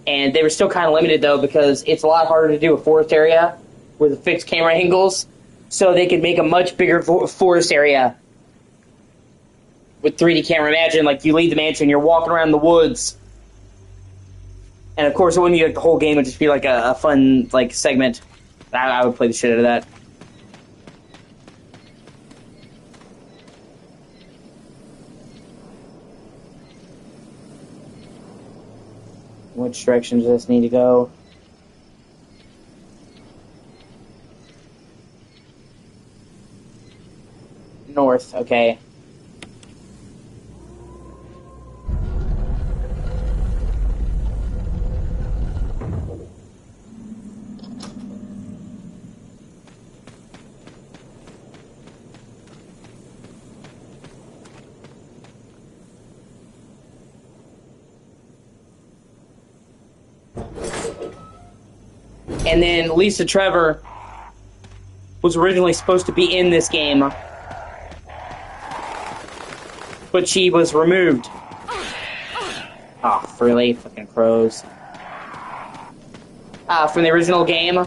And they were still kind of limited, though, because it's a lot harder to do a forest area with fixed camera angles. So they could make a much bigger forest area with 3D camera. Imagine, like, you leave the mansion, you're walking around the woods. And, of course, it wouldn't be like the whole game. It would just be like a fun, like, segment. I would play the shit out of that. Which direction does this need to go? North, okay. And then Lisa Trevor was originally supposed to be in this game, but she was removed. Oh, really? Fucking crows. From the original game.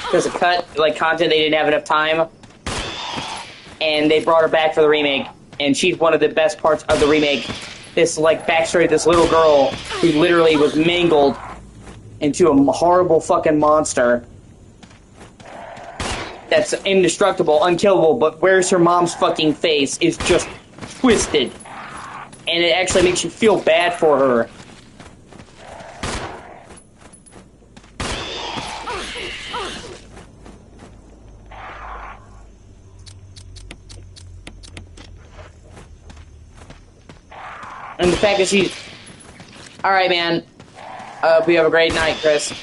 Because of content, they didn't have enough time. And they brought her back for the remake. And she's one of the best parts of the remake. This, like, backstory of this little girl who literally was mangled into a horrible fucking monster that's indestructible, unkillable, but where's her mom's fucking face is just twisted. And it actually makes you feel bad for her. And the fact that she... Alright, man. I hope you have a great night, Chris.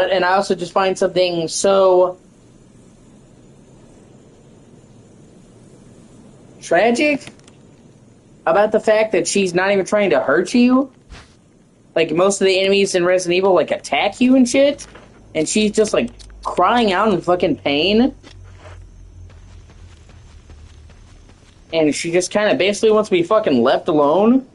And I also just find something so tragic about the fact that she's not even trying to hurt you. Like, most of the enemies in Resident Evil, like, attack you and shit. And she's just, like, crying out in fucking pain. And she just kind of basically wants to be fucking left alone.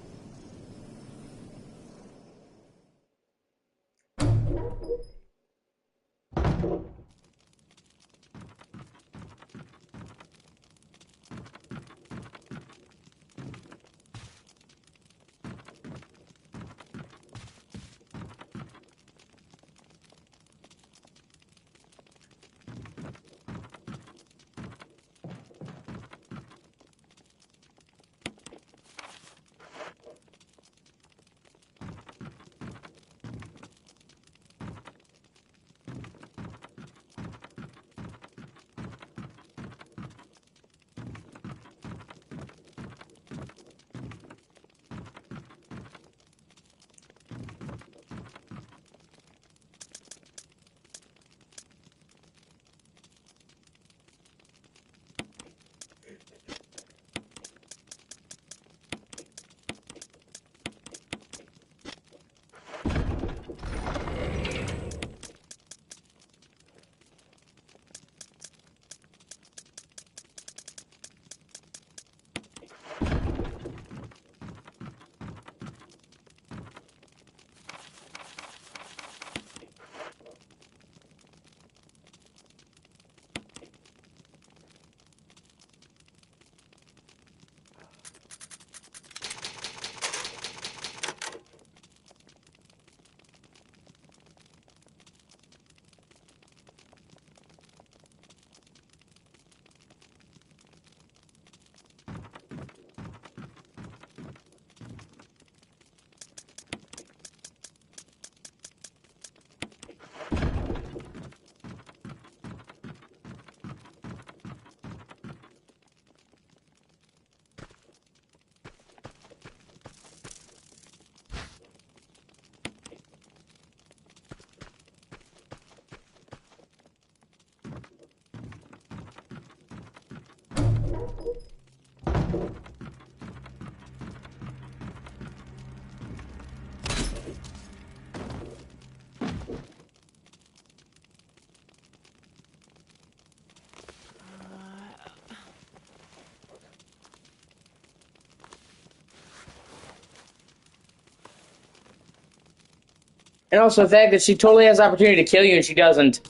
And also the fact that she totally has the opportunity to kill you and she doesn't.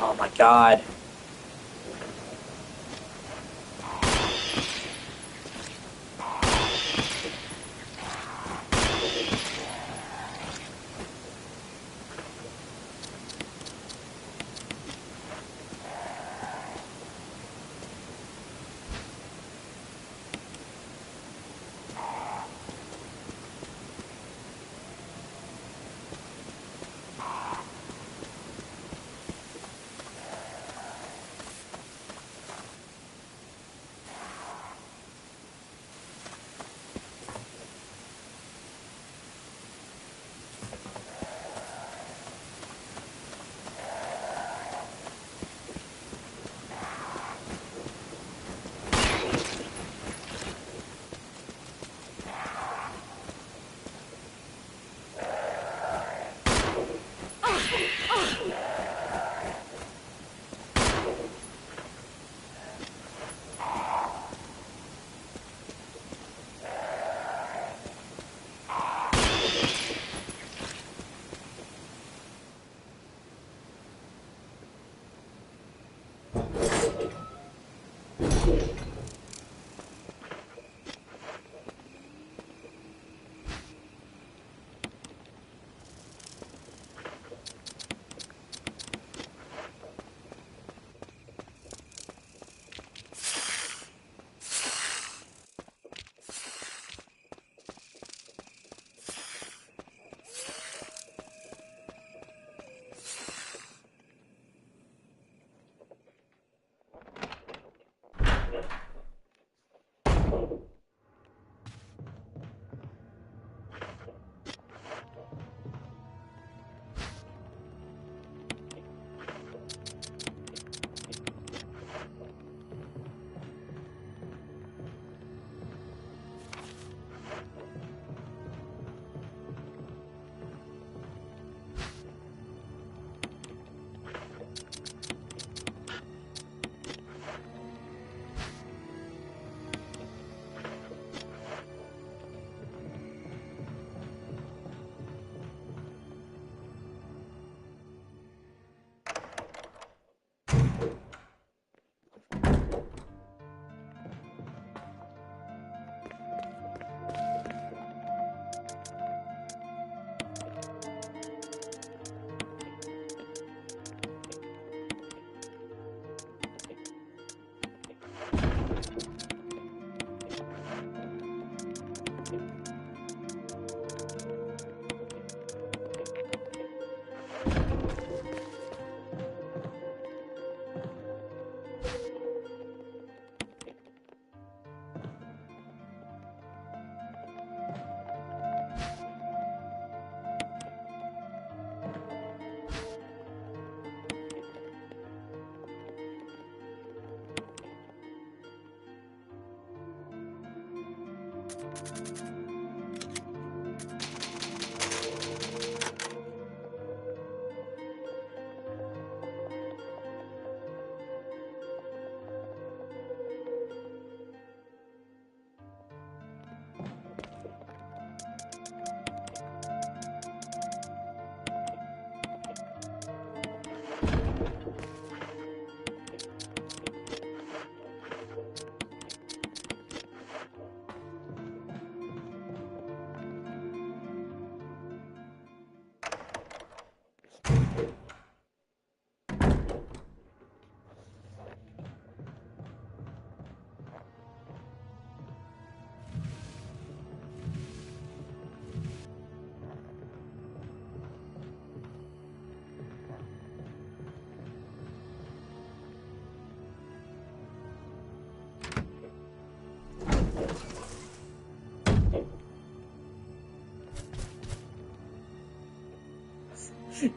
Oh my god.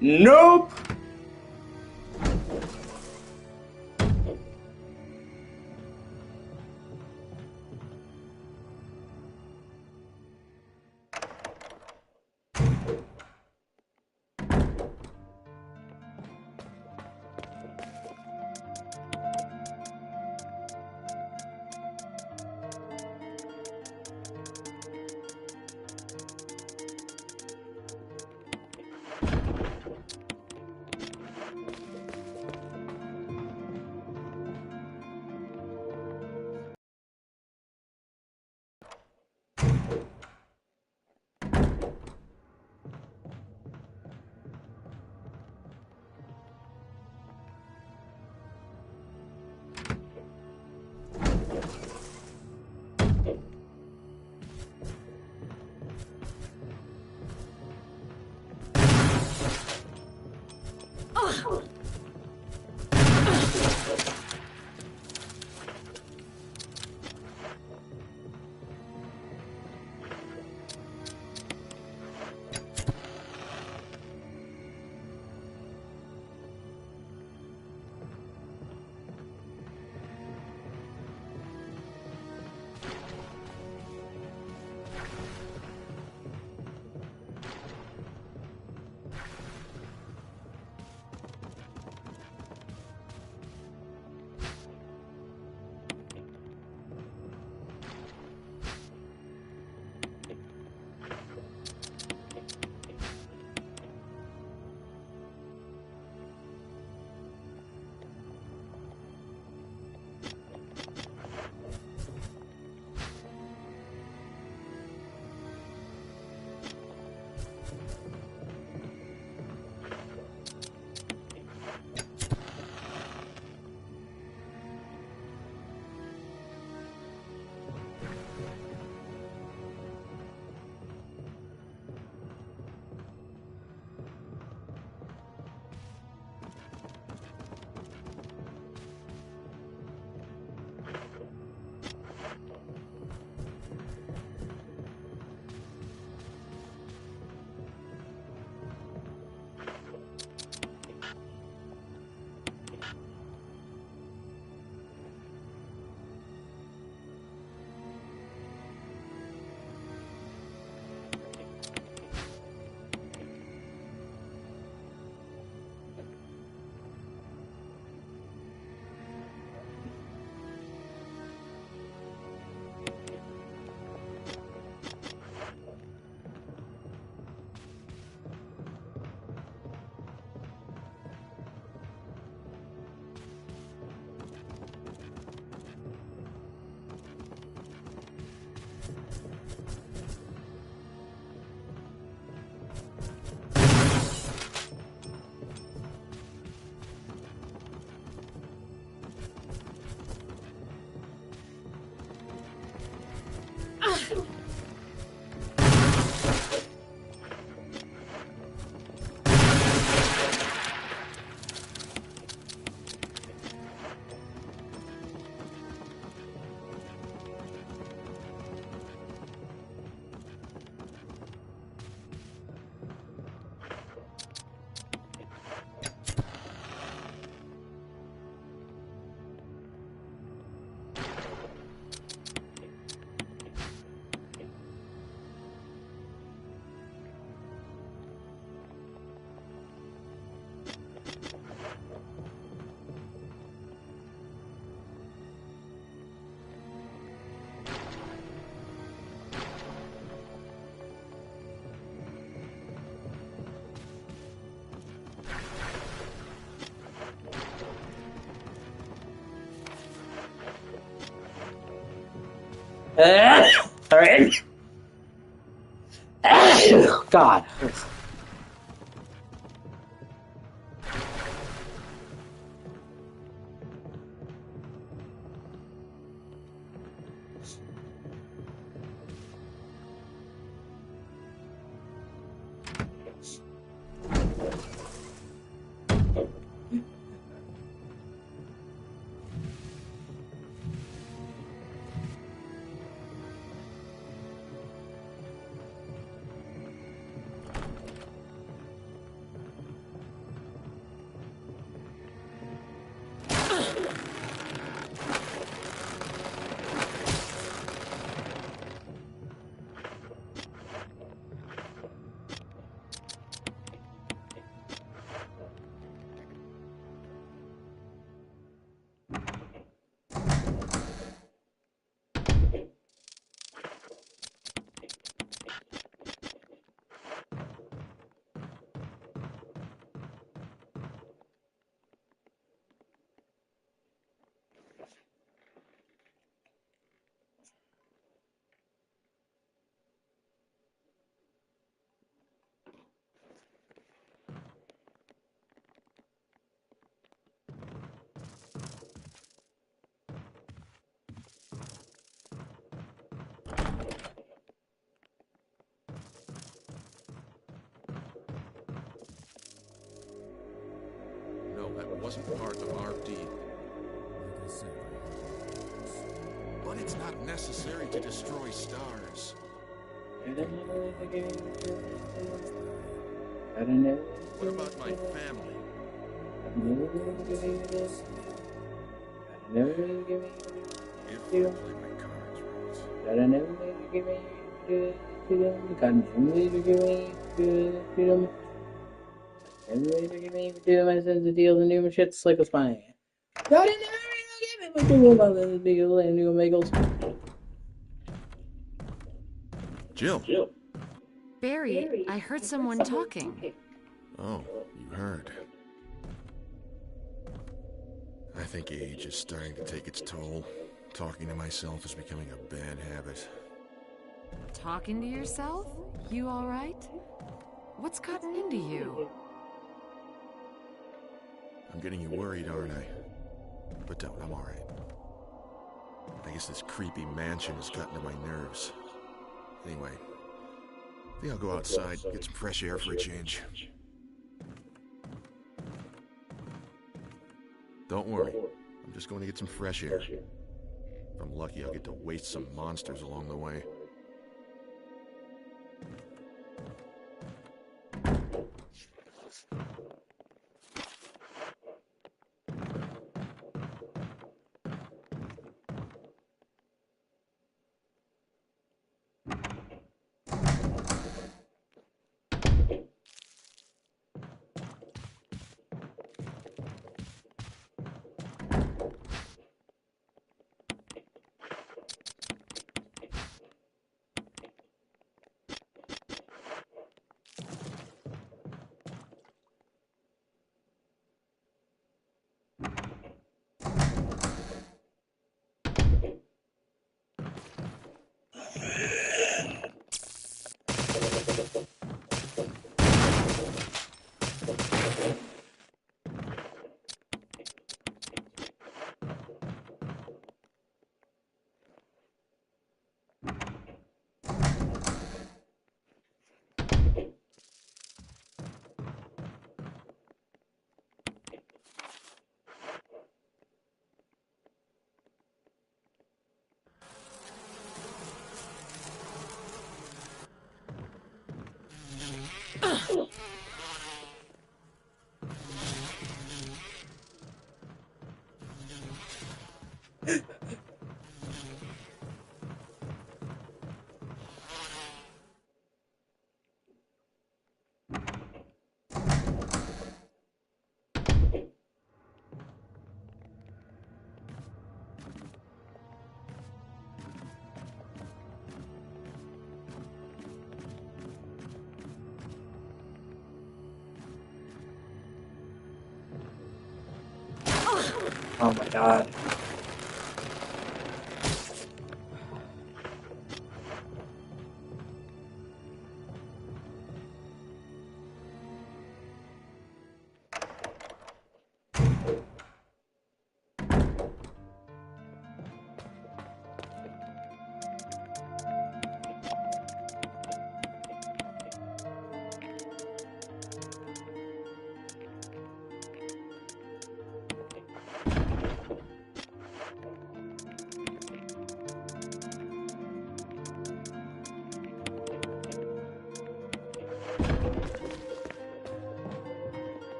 Nope. All right. God. No, that wasn't part of our deal. But it's not necessary to destroy stars. What about my family? If I play my cards my sense of deals and new shit slick with mine. Jill. Barry, I heard someone talking. Oh, you heard. I think age is starting to take its toll. Talking to myself is becoming a bad habit. Talking to yourself? You all right? What's gotten into you? I'm getting you worried, aren't I? But don't, I'm alright. I guess this creepy mansion has gotten to my nerves. Anyway, I think I'll go outside, get some fresh air for a change. Don't worry, I'm just going to get some fresh air. If I'm lucky, I'll get to waste some monsters along the way. Oh my god.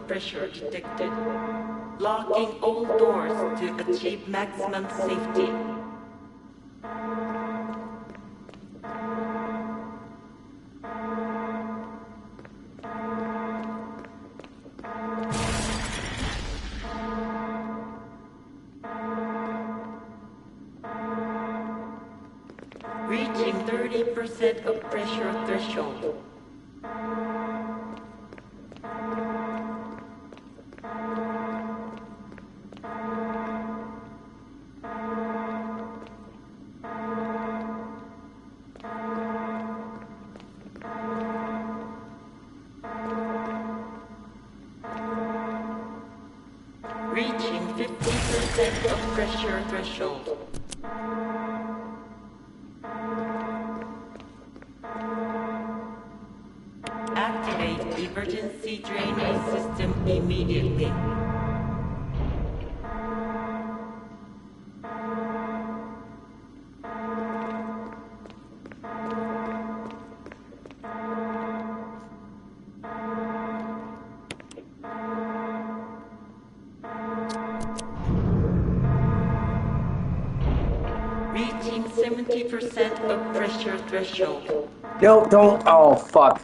of pressure detected. Locking all doors to achieve maximum safety. Reaching 30% of pressure threshold. Reaching 50% of pressure threshold. Activate emergency drainage system immediately. Reaching 70% of pressure threshold. No, don't. Oh, fuck.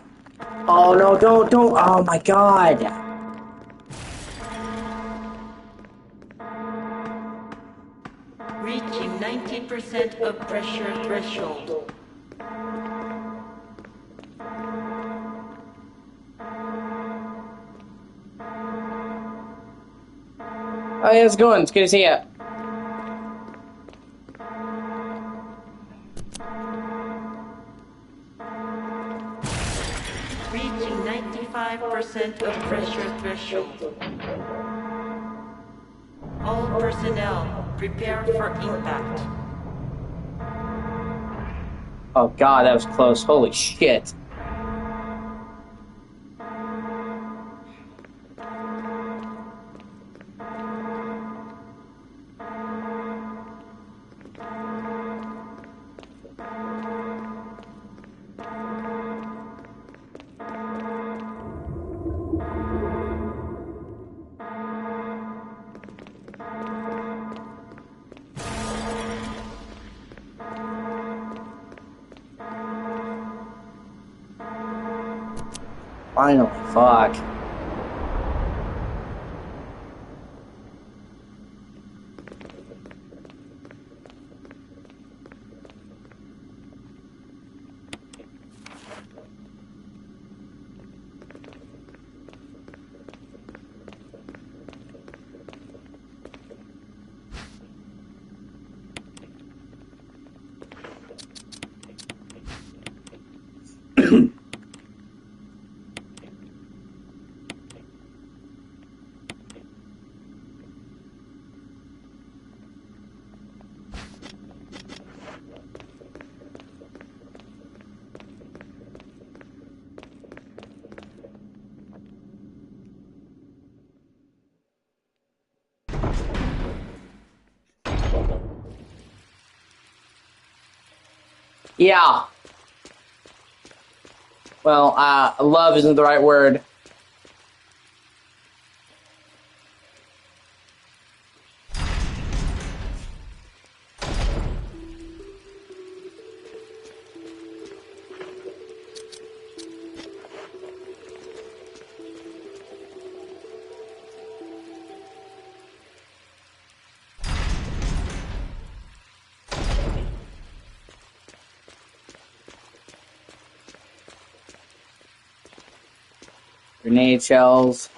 Oh, no, don't. Oh, my God. Reaching 90% of pressure threshold. Oh, yeah, how's it going? It's good to see you. Reaching 95% of pressure threshold. All personnel, prepare for impact. Oh, God, that was close. Holy shit. Finally, fuck. Yeah. Well, love isn't the right word. Grenade shells.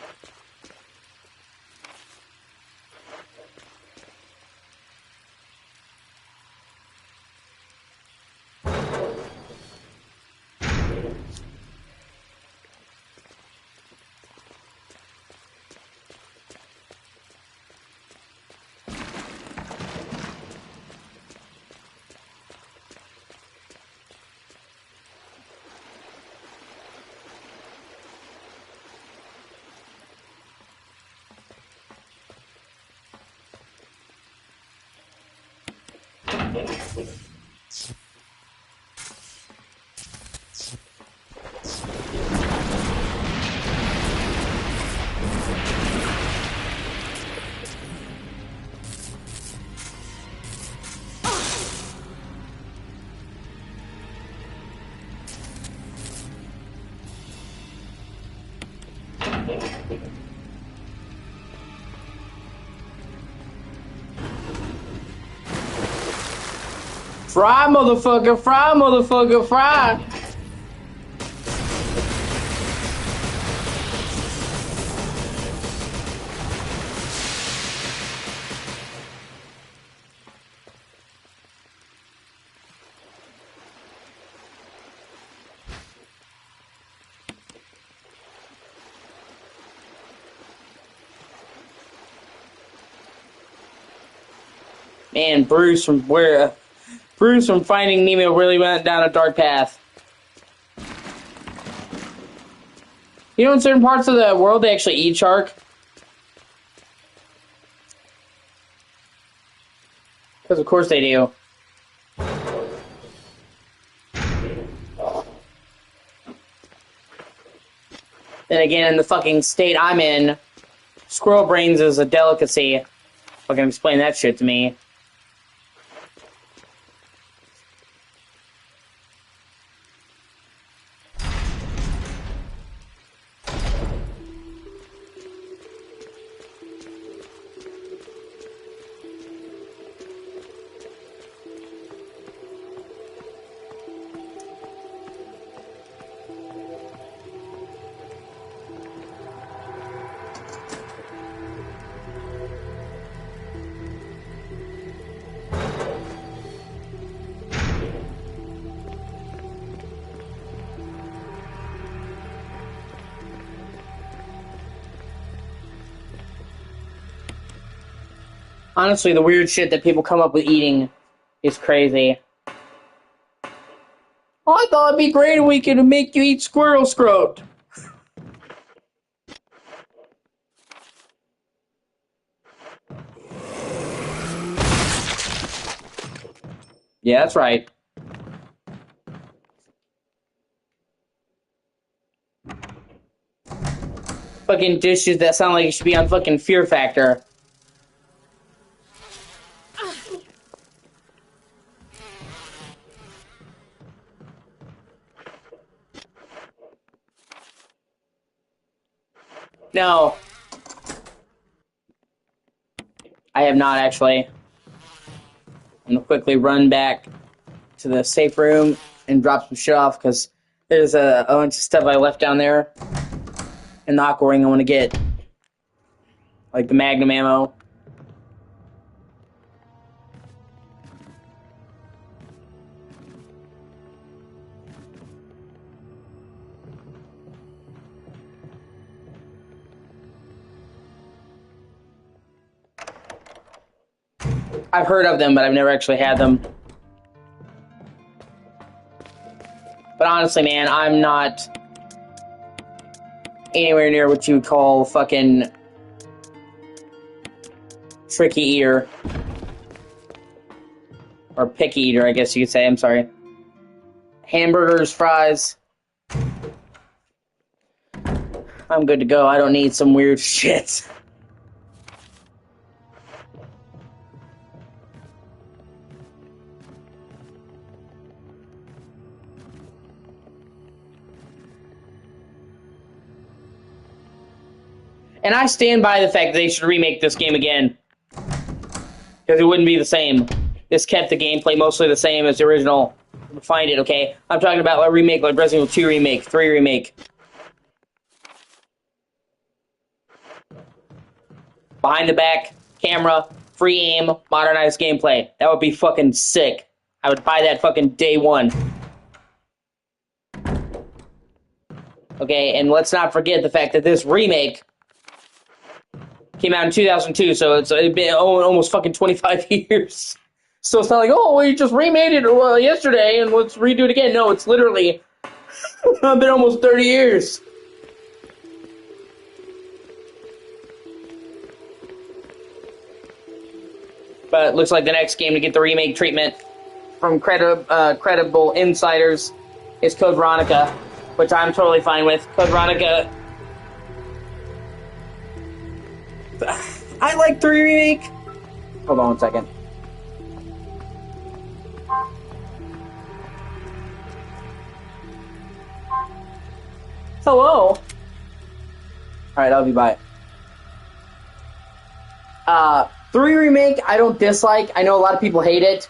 Fry, motherfucker! Fry, motherfucker! Fry! Man, Bruce from Finding Nemo really went down a dark path. You know, in certain parts of the world, they actually eat shark. Because of course they do. Then again, in the fucking state I'm in, squirrel brains is a delicacy. Fucking explain that shit to me. Honestly, the weird shit that people come up with eating is crazy. Oh, I thought it'd be great if we could make you eat squirrel scrot. Yeah, that's right. Fucking dishes that sound like it should be on fucking Fear Factor. No. I have not, actually. I'm gonna quickly run back to the safe room and drop some shit off, because there's a bunch of stuff I left down there. In the aqua ring I want to get. Like the magnum ammo. I've heard of them, but I've never actually had them. But honestly, man, I'm not anywhere near what you would call fucking tricky eater. Or picky eater, I guess you could say. I'm sorry. Hamburgers, fries. I'm good to go. I don't need some weird shit. And I stand by the fact that they should remake this game again. Because it wouldn't be the same. This kept the gameplay mostly the same as the original. Find it, okay? I'm talking about a remake like Resident Evil 2 remake, 3 remake. Behind the back, camera, free aim, modernized gameplay. That would be fucking sick. I would buy that fucking day one. Okay, and let's not forget the fact that this remake came out in 2002, so it's been almost fucking 25 years. So it's not like, oh, we just remade it yesterday and let's redo it again. No, it's literally been almost 30 years. But it looks like the next game to get the remake treatment from credible insiders is Code Veronica, which I'm totally fine with. Code Veronica, I like 3 remake. Hold on one second. Hello. All right, I'll be bye. 3 remake, I don't dislike. I know a lot of people hate it.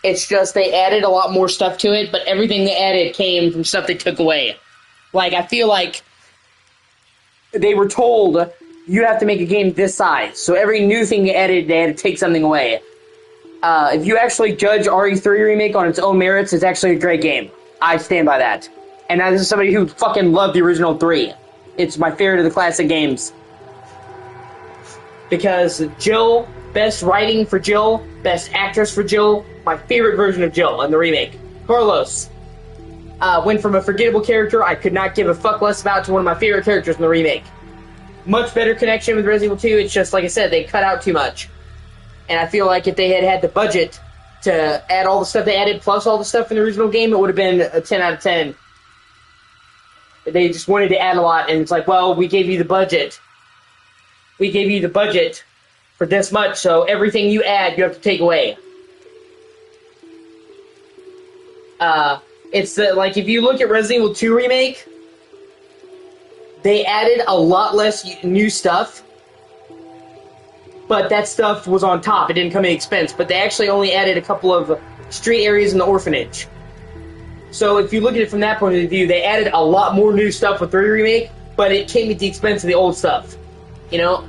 It's just they added a lot more stuff to it, but everything they added came from stuff they took away. Like, I feel like they were told you have to make a game this size, so every new thing they had to take something away. If you actually judge RE3 Remake on its own merits, it's actually a great game. I stand by that. And this is somebody who fucking loved the original 3. It's my favorite of the classic games. Because Jill, best writing for Jill, best actress for Jill, my favorite version of Jill in the remake. Carlos went from a forgettable character I could not give a fuck less about to one of my favorite characters in the remake. Much better connection with Resident Evil 2, it's just, like I said, they cut out too much. And I feel like if they had had the budget to add all the stuff they added plus all the stuff in the original game, it would have been a 10 out of 10. They just wanted to add a lot, and it's like, well, we gave you the budget. We gave you the budget for this much, so everything you add, you have to take away. It's like, if you look at Resident Evil 2 Remake, they added a lot less new stuff, but that stuff was on top. It didn't come at expense, but they actually only added a couple of street areas in the orphanage. So if you look at it from that point of view, they added a lot more new stuff with 3 Remake, but it came at the expense of the old stuff. You know,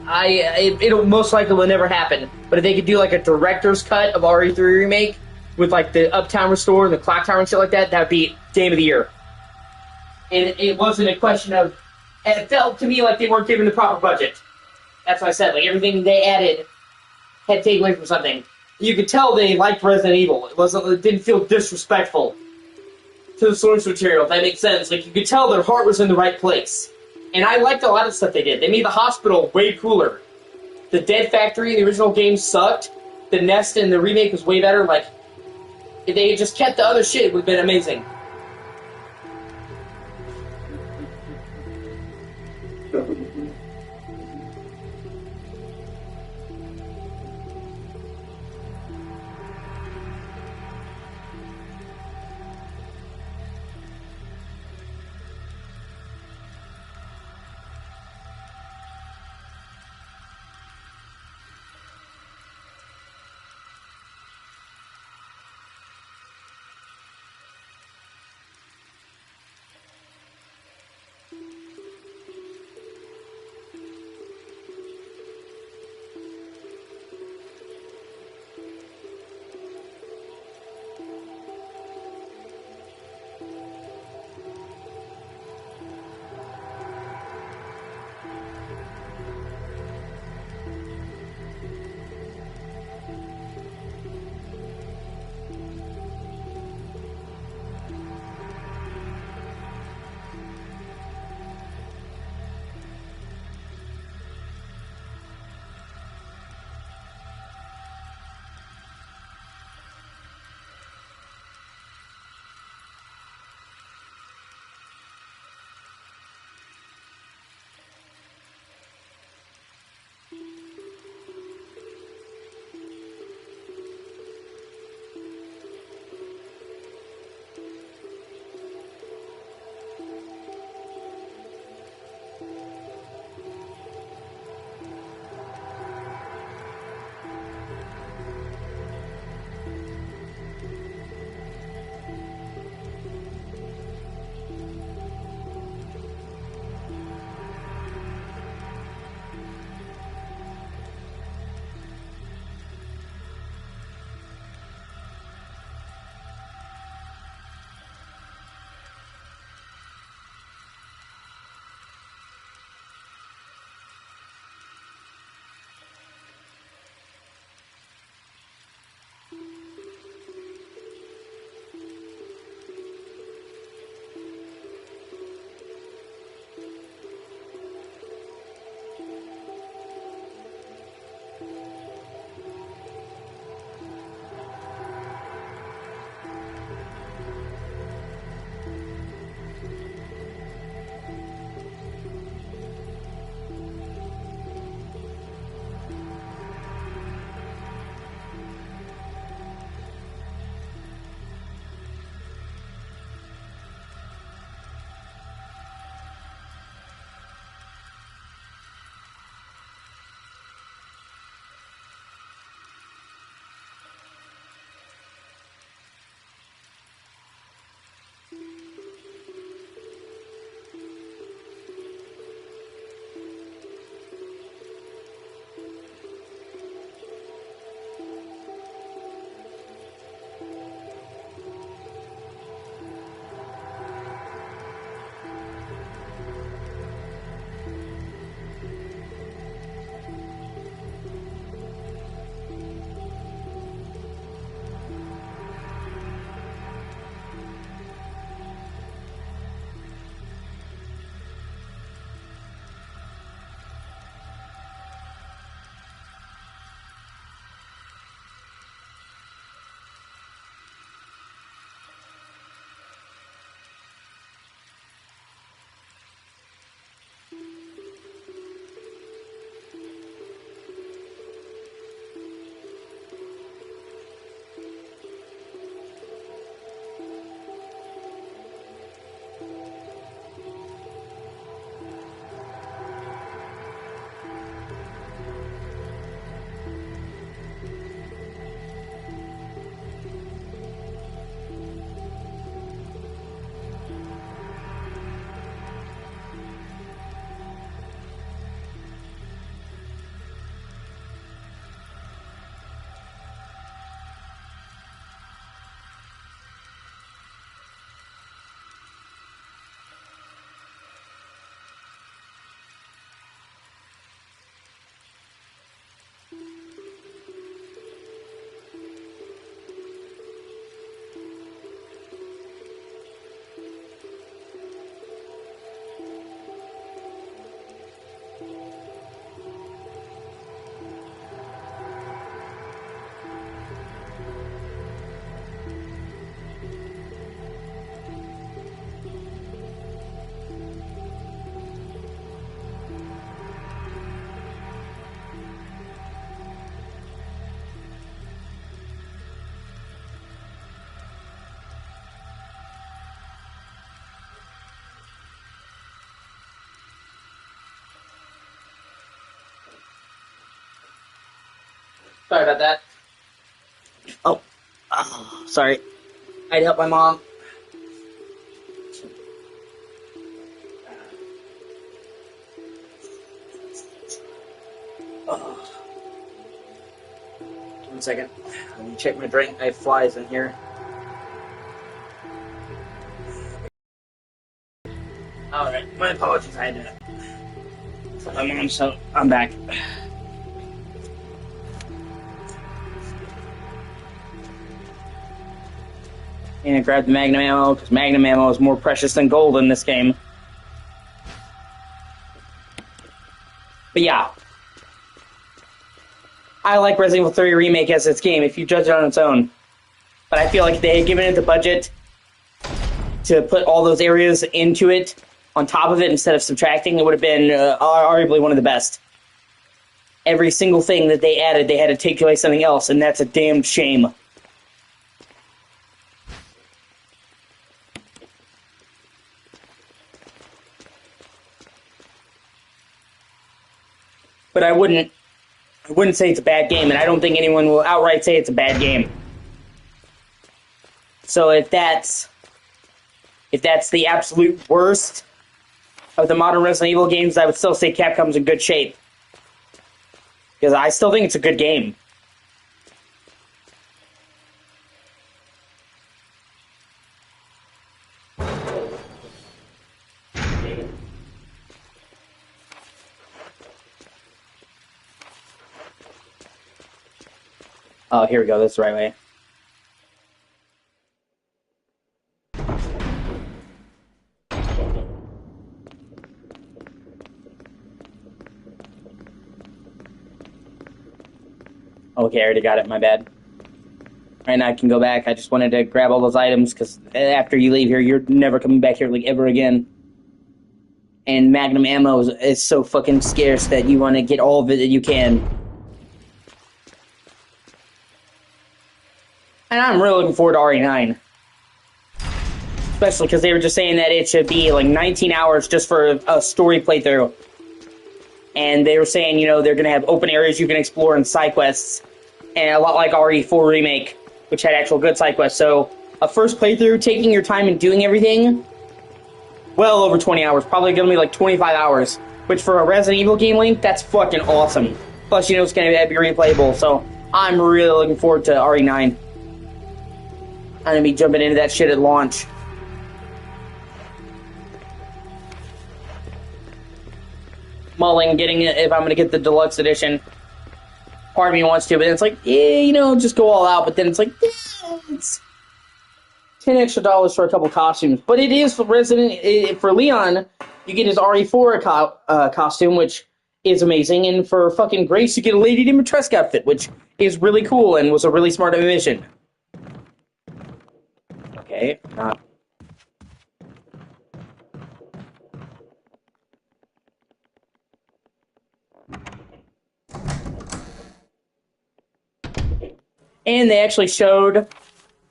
it'll most likely will never happen. But if they could do like a director's cut of RE3 Remake with like the Uptown Restore and the Clock Tower and shit like that, that'd be game of the year. And it wasn't a question of. It felt to me like they weren't given the proper budget. That's what I said. Like everything they added had to take away from something. You could tell they liked Resident Evil. It didn't feel disrespectful to the source material. If that makes sense. Like you could tell their heart was in the right place. And I liked a lot of the stuff they did. They made the hospital way cooler. The Dead Factory in the original game sucked. The Nest in the remake was way better. Like, if they had just kept the other shit, it would have been amazing. Sorry about that. Oh, sorry. I had to help my mom. Oh. 1 second. Let me check my drink. I have flies in here. Alright, my apologies. I had to help my mom, so I'm back. And I grabbed the Magnum ammo, because Magnum ammo is more precious than gold in this game. But yeah. I like Resident Evil 3 Remake as its game, if you judge it on its own. But I feel like if they had given it the budget to put all those areas into it, on top of it, instead of subtracting, it would have been arguably one of the best. Every single thing that they added, they had to take away something else, and that's a damn shame. But I wouldn't say it's a bad game, and I don't think anyone will outright say it's a bad game. So if that's the absolute worst of the modern Resident Evil games, I would still say Capcom's in good shape. Because I still think it's a good game. Oh, here we go. That's the right way. Okay, I already got it. My bad. Right now I can go back. I just wanted to grab all those items, because after you leave here, you're never coming back here, like, ever again. And Magnum ammo is so fucking scarce that you want to get all of it that you can. And I'm really looking forward to RE9. Especially because they were just saying that it should be like 19 hours just for a story playthrough. And they were saying, you know, they're going to have open areas you can explore and side quests. And a lot like RE4 Remake, which had actual good side quests. So, a first playthrough, taking your time and doing everything, well over 20 hours. Probably going to be like 25 hours. Which for a Resident Evil game, Link, that's fucking awesome. Plus, you know, it's going to be replayable. So, I'm really looking forward to RE9. I'm going to be jumping into that shit at launch. Mulling getting it if I'm going to get the deluxe edition. Part of me wants to, but then it's like, yeah, you know, just go all out. But then it's like, yeah, it's $10 extra for a couple costumes. But it is for for Leon, you get his RE4 costume, which is amazing. And for fucking Grace, you get a Lady Dimitrescu outfit, which is really cool and was a really smart omission. Okay, and they actually showed,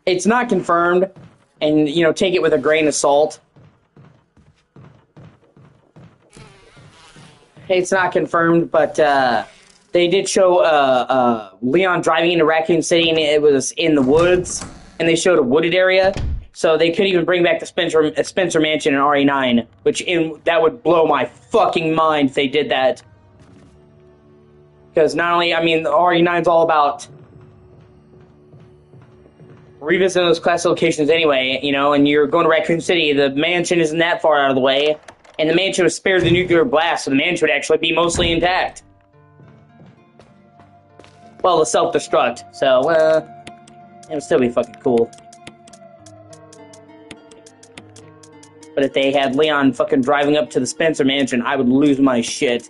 it's not confirmed, and, you know, take it with a grain of salt. It's not confirmed, but they did show Leon driving into Raccoon City, and it was in the woods, and they showed a wooded area, so they could even bring back the Spencer Mansion in RE9, that would blow my fucking mind if they did that. Because not only, I mean, the RE9's all about revisiting those classic locations anyway, you know, and you're going to Raccoon City, the mansion isn't that far out of the way, and the mansion was spared the nuclear blast, so the mansion would actually be mostly intact. Well, the self-destruct, so, it would still be fucking cool. But if they had Leon fucking driving up to the Spencer Mansion, I would lose my shit.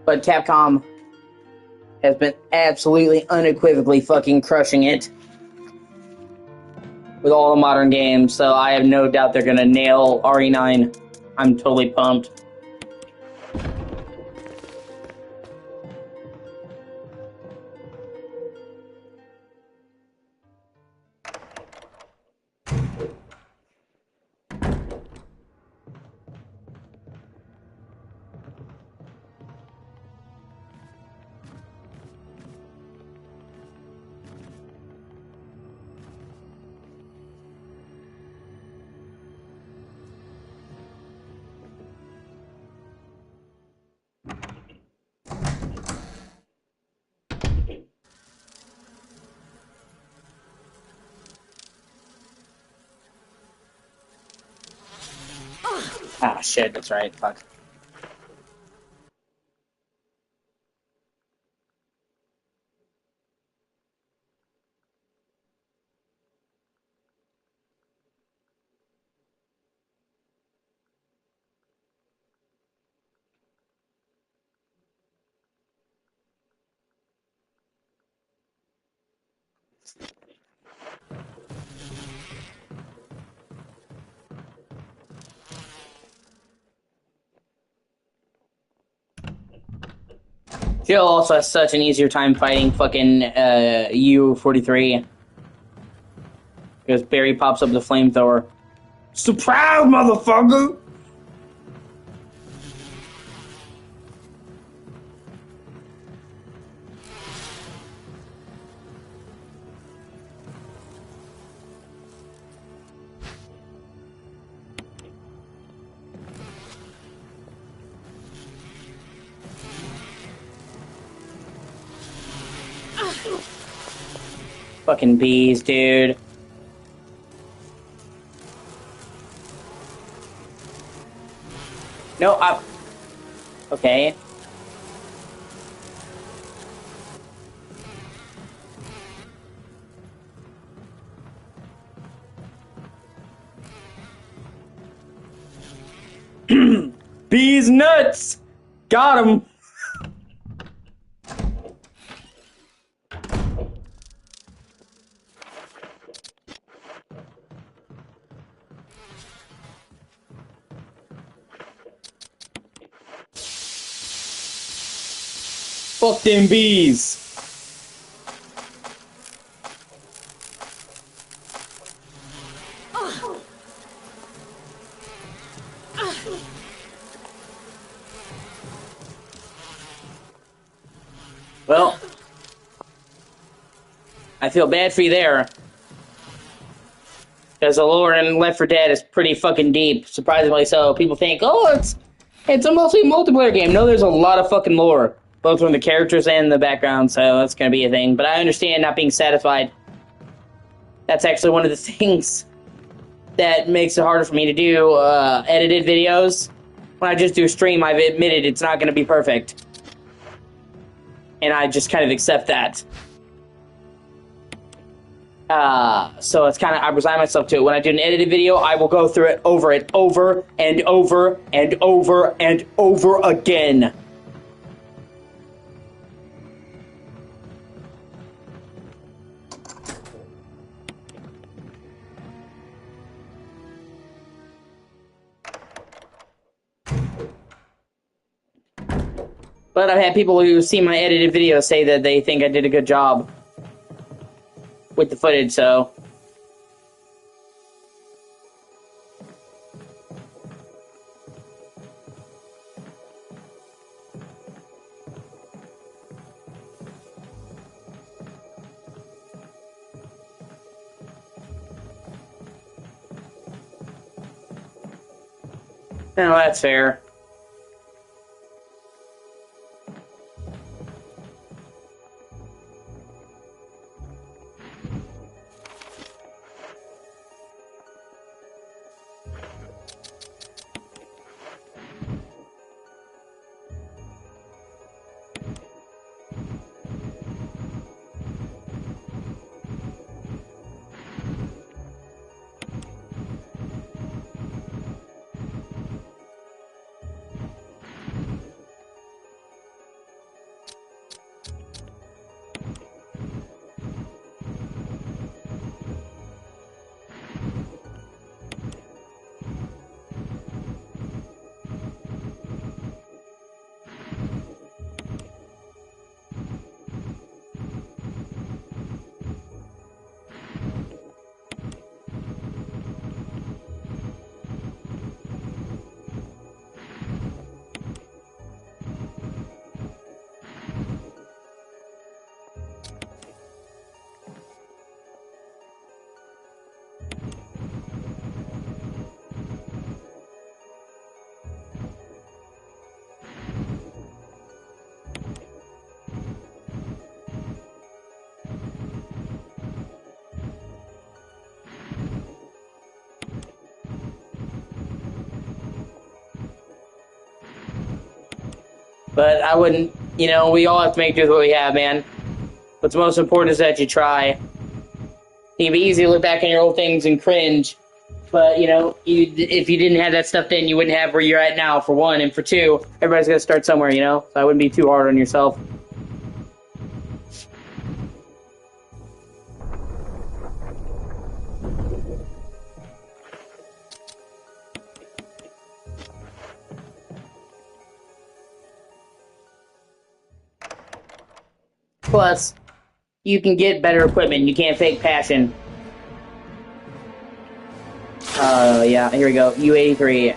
But Capcom has been absolutely unequivocally fucking crushing it. with all the modern games, so I have no doubt they're gonna nail RE9. I'm totally pumped. Ah, shit, that's right. Fuck. Jill also has such an easier time fighting fucking U-43. Because Barry pops up the flamethrower. Surprise, motherfucker! Fucking bees, dude. No, okay. Bees nuts! Got him! Fuck them bees! Well, I feel bad for you there. Because the lore in Left 4 Dead is pretty fucking deep, surprisingly so. People think, oh, it's a mostly multiplayer game. No, there's a lot of fucking lore, both from the characters and the background, so that's gonna be a thing. But I understand not being satisfied. That's actually one of the things that makes it harder for me to do edited videos. When I just do a stream, I've admitted it's not gonna be perfect. And I just kind of accept that. So it's kind of, I resign myself to it. When I do an edited video, I will go through it over and over and over and over and over again. But I've had people who see my edited video say that they think I did a good job with the footage, so... No, that's fair. But I wouldn't, you know, we all have to make do with what we have, man. What's most important is that you try. It can be easy to look back on your old things and cringe, but, you know, if you didn't have that stuff then, you wouldn't have where you're at now, for one, and for two, everybody's got to start somewhere, you know? So I wouldn't be too hard on yourself. Plus, you can get better equipment. You can't fake passion. Yeah, here we go. U-83.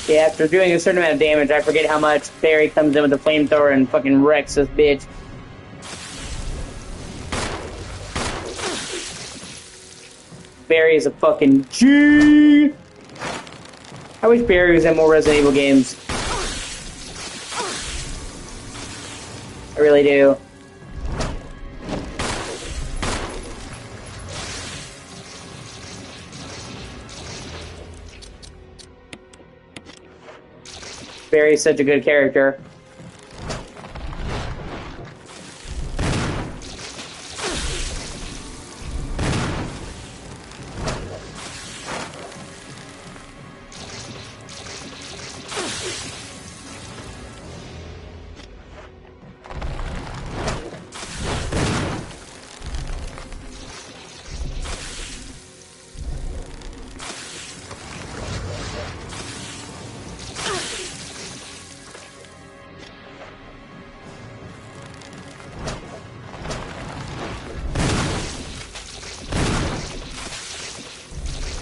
Yeah, after doing a certain amount of damage, I forget how much. Barry comes in with a flamethrower and fucking wrecks this bitch. Barry is a fucking G. I wish Barry was in more Resident Evil games. I really do. Barry's such a good character.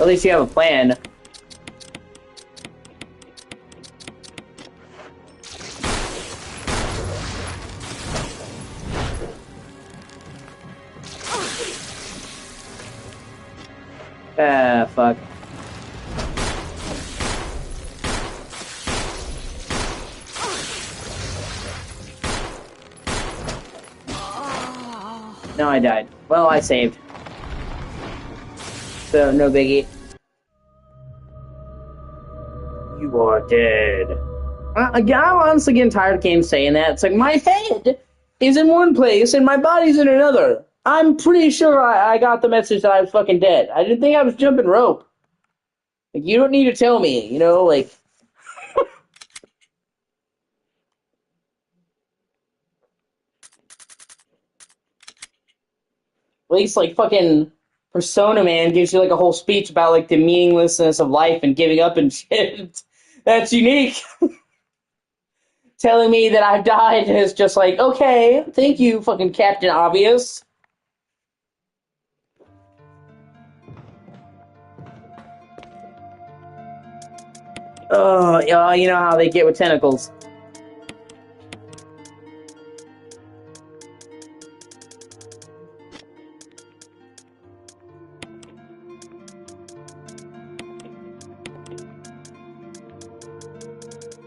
At least you have a plan. Ah, fuck. No, I died. Well, I saved. So, no biggie. You are dead. I'm honestly getting tired of games saying that. It's like, my head is in one place and my body's in another. I'm pretty sure I got the message that I was fucking dead. I didn't think I was jumping rope. Like, you don't need to tell me, you know, like... At least, like, fucking Persona, man, gives you, like, a whole speech about, like, the meaninglessness of life and giving up and shit. That's unique. Telling me that I've died is just like, okay, thank you, fucking Captain Obvious. Oh, yeah, you know how they get with tentacles.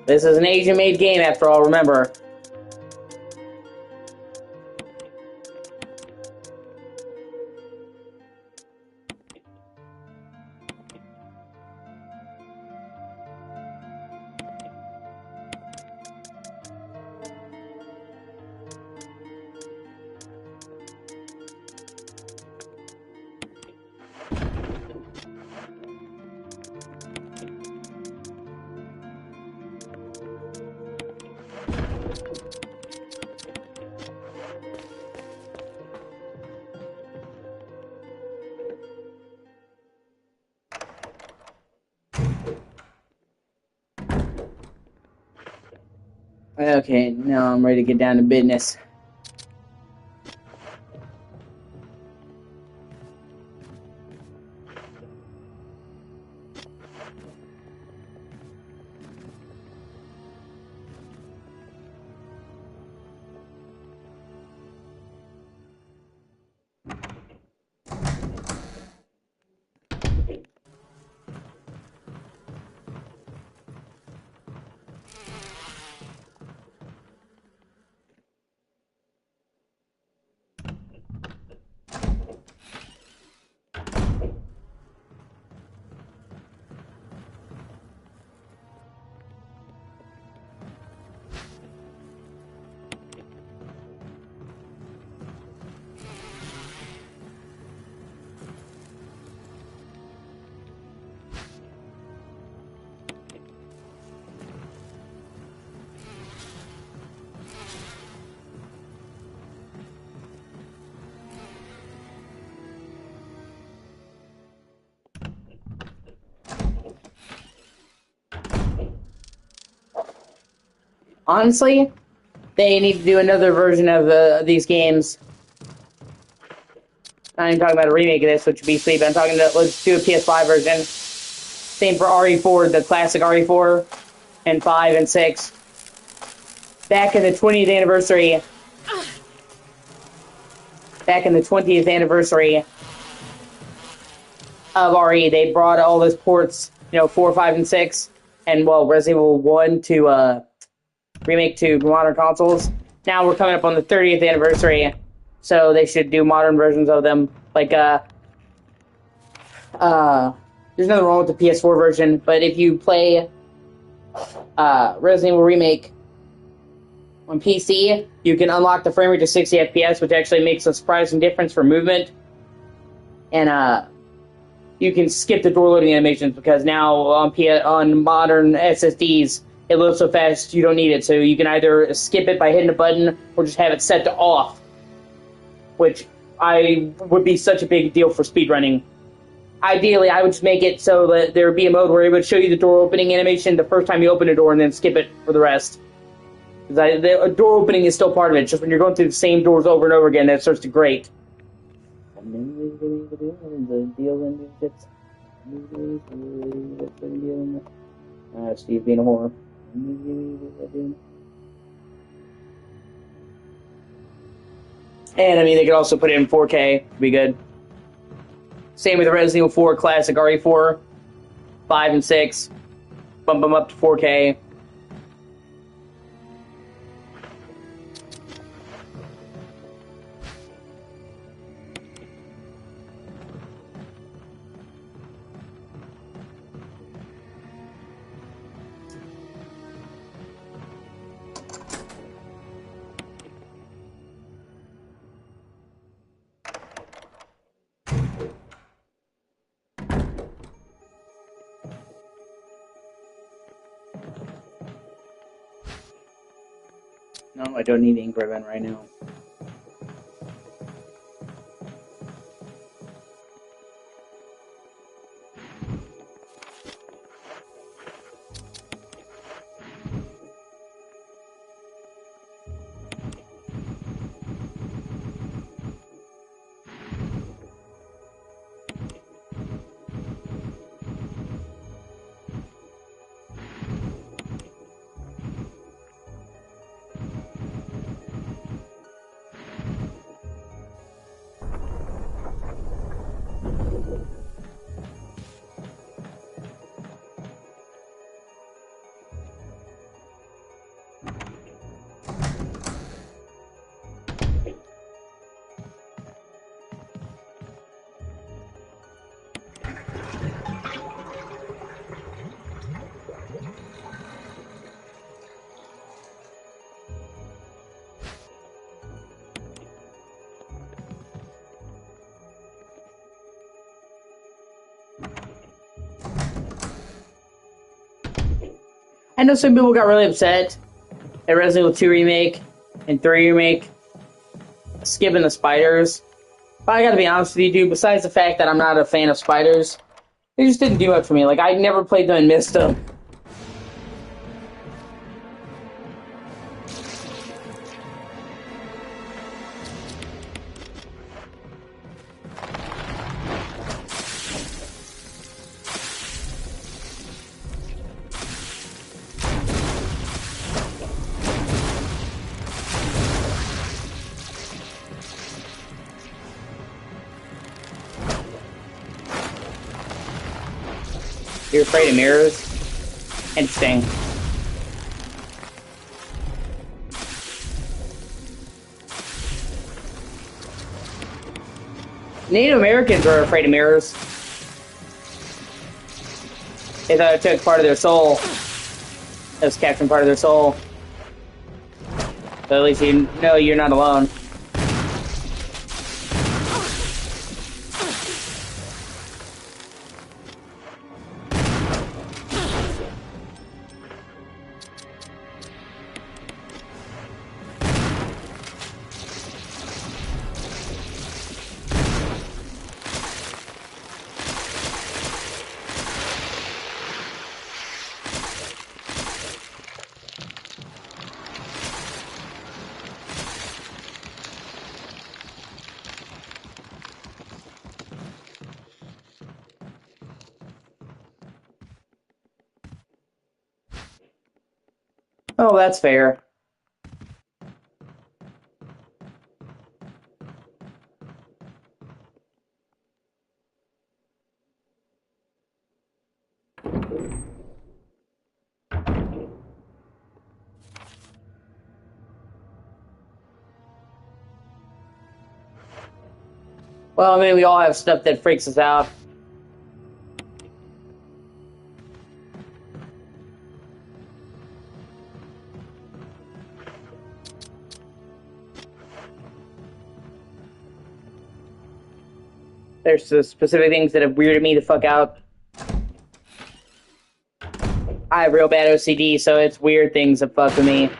This is an Asian-made game, after all, remember. Okay, now I'm ready to get down to business. Honestly, they need to do another version of these games. I'm not even talking about a remake of this, which would be sweet, but I'm talking about, let's do a PS5 version. Same for RE4, the classic RE4, and 5 and 6. Back in the 20th anniversary, of RE, they brought all those ports, 4, 5, and 6, and, well, Resident Evil 1 to remake to modern consoles. Now we're coming up on the 30th anniversary, so they should do modern versions of them. Like, there's nothing wrong with the PS4 version, but if you play Resident Evil Remake on PC, you can unlock the frame rate to 60 FPS, which actually makes a surprising difference for movement. And you can skip the door loading animations because now on modern SSDs, it loads so fast you don't need it. So you can either skip it by hitting a button or just have it set to off, which would be such a big deal for speedrunning. Ideally, I would just make it so that there would be a mode where it would show you the door opening animation the first time you open a door and then skip it for the rest. The door opening is still part of it. Just when you're going through the same doors over and over again, that starts to grate. Steve being a whore. And I mean, they could also put it in 4K. Be good. Same with the Resident Evil 4 Classic RE4, 5 and 6. Bump them up to 4K. No, I don't need ink ribbon right now. I know some people got really upset at Resident Evil 2 Remake and 3 Remake skipping the spiders. But I gotta be honest with you, dude, besides the fact that I'm not a fan of spiders, they just didn't do much for me. Like, I never played them and missed them. You're afraid of mirrors? Interesting. Native Americans are afraid of mirrors. They thought it took part of their soul. It was capturing part of their soul. So at least you know you're not alone. Oh, that's fair. Well, I mean, we all have stuff that freaks us out. There's specific things that have weirded me the fuck out. I have real bad OCD, so it's weird things that fuck with me.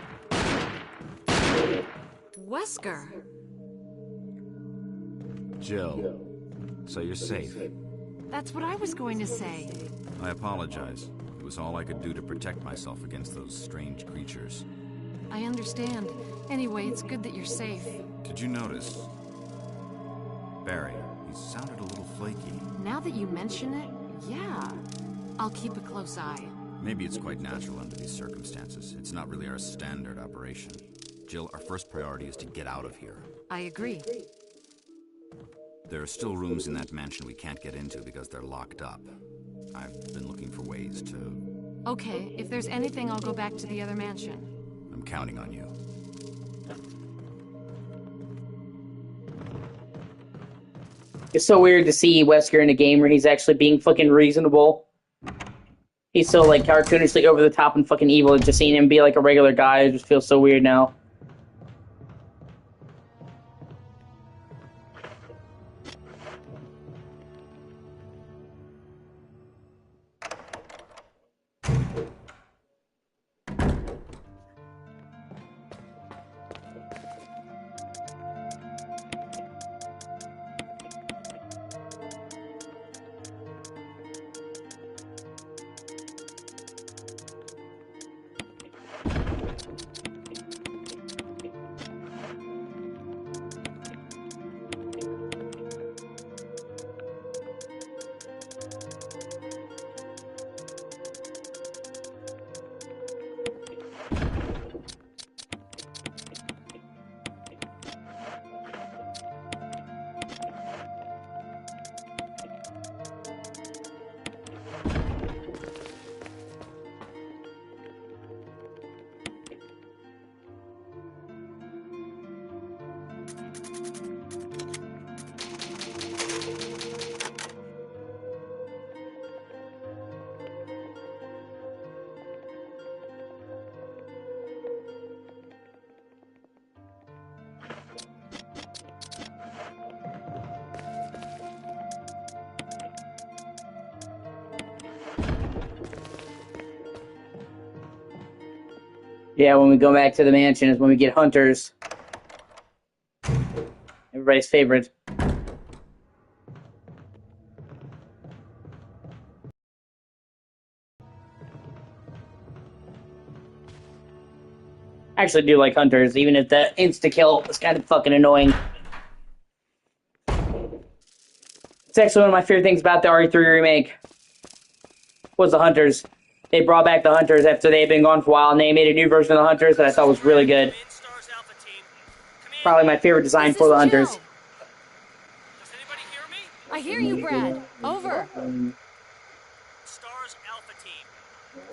Wesker. Jill, so you're safe. That's what I was going to say. I apologize. It was all I could do to protect myself against those strange creatures. I understand. Anyway, it's good that you're safe. Did you notice? Barry, he sounded a little flaky. Now that you mention it, yeah. I'll keep a close eye. Maybe it's quite natural under these circumstances. It's not really our standard operation. Jill, our first priority is to get out of here. I agree. There are still rooms in that mansion we can't get into because they're locked up. I've been looking for ways to... Okay, if there's anything, I'll go back to the other mansion. I'm counting on you. It's so weird to see Wesker in a game where he's actually being fucking reasonable. He's so, like, cartoonishly over the top and fucking evil. Just seeing him be, like, a regular guy just feels so weird now. Yeah, when we go back to the mansion is when we get hunters. Everybody's favorite. I actually do like hunters, even if the insta-kill is kind of fucking annoying. It's actually one of my favorite things about the RE3 remake. Was the hunters. They brought back the hunters after they had been gone for a while, and they made a new version of the hunters that I thought was really good. Stars Alpha Team. Come in. Probably my favorite design for the hunters. Does anybody hear me? I hear you, Brad. Over. Stars Alpha Team.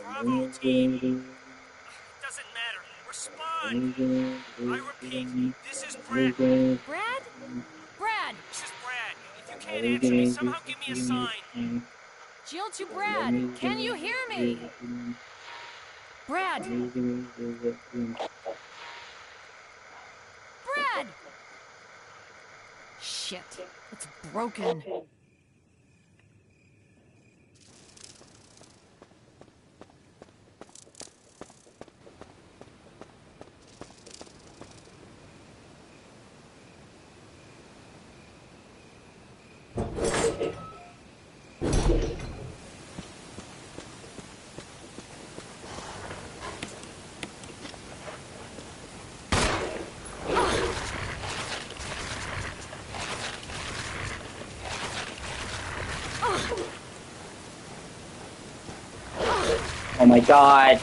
Bravo Team. Doesn't matter. Respond. I repeat, this is Brad. Brad? Brad! This is Brad. If you can't answer me, somehow give me a sign. Jill to Brad. Can you hear me? Brad! Brad! Shit. It's broken. Oh my god.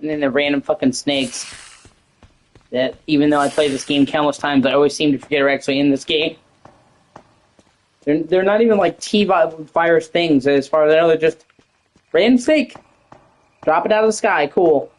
and then the random fucking snakes. That even though I played this game countless times, I always seem to forget are actually in this game. They're not even like T-virus things as far as I know. They're just random snake. Drop it out of the sky. Cool.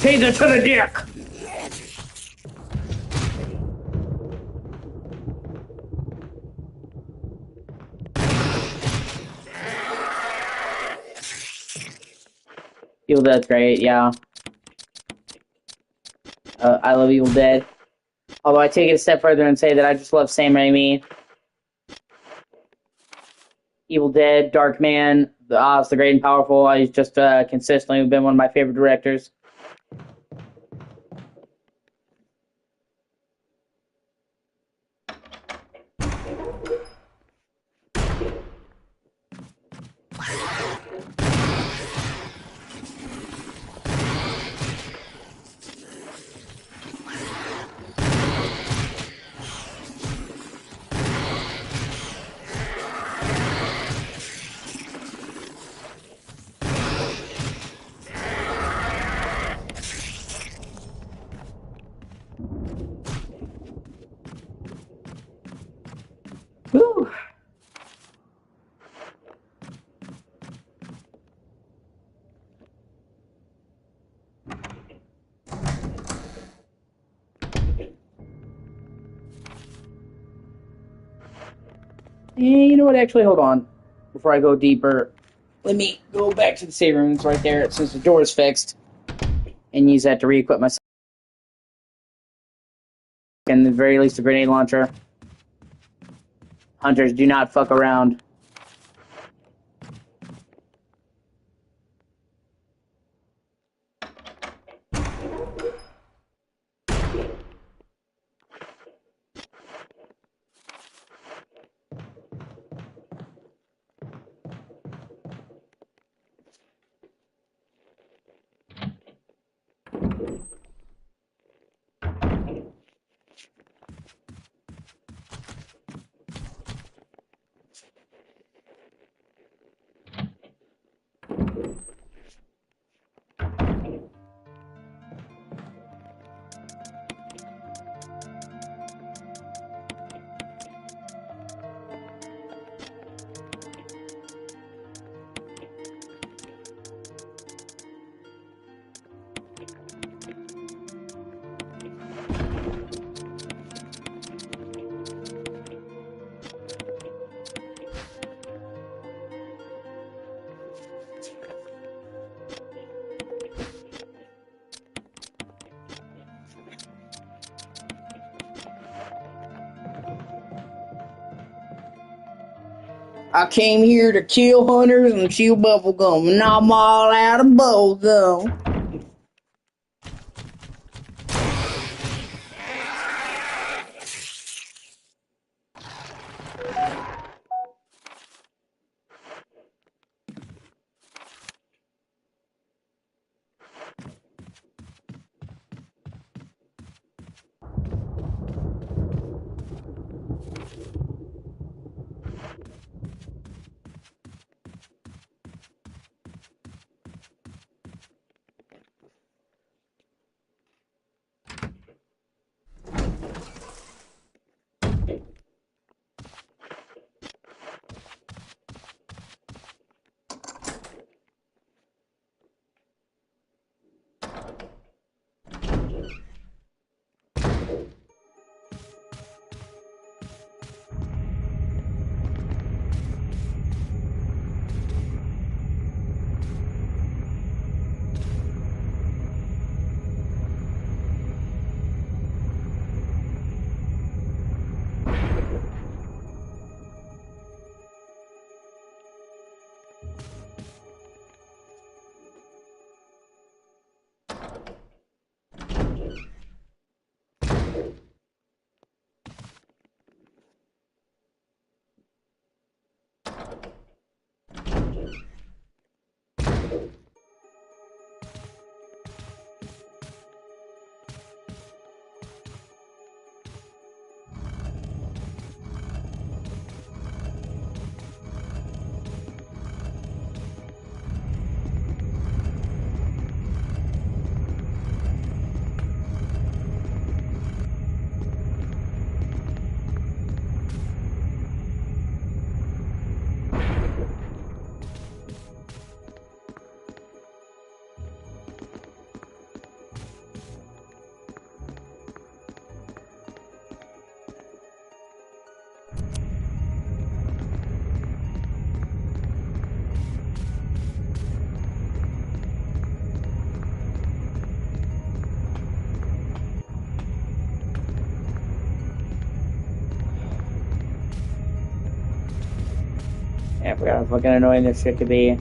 Taser to the dick! Evil Dead's great, yeah. I love Evil Dead. Although I take it a step further and say that I just love Sam Raimi. Evil Dead, Darkman, the Oz, the Great and Powerful. He's just consistently been one of my favorite directors. Whew. You know what? Actually, hold on. Before I go deeper, let me go back to the save room. It's right there since the door is fixed. And use that to re-equip myself. And at the very least, a grenade launcher. Hunters, do not fuck around. I came here to kill hunters and chew bubblegum, and I'm all out of bubblegum. Yeah, I forgot how fucking annoying this shit could be.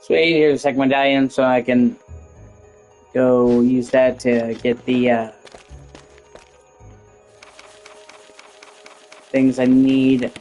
Sweet, here's the second medallion, so I can go use that to get the things I need.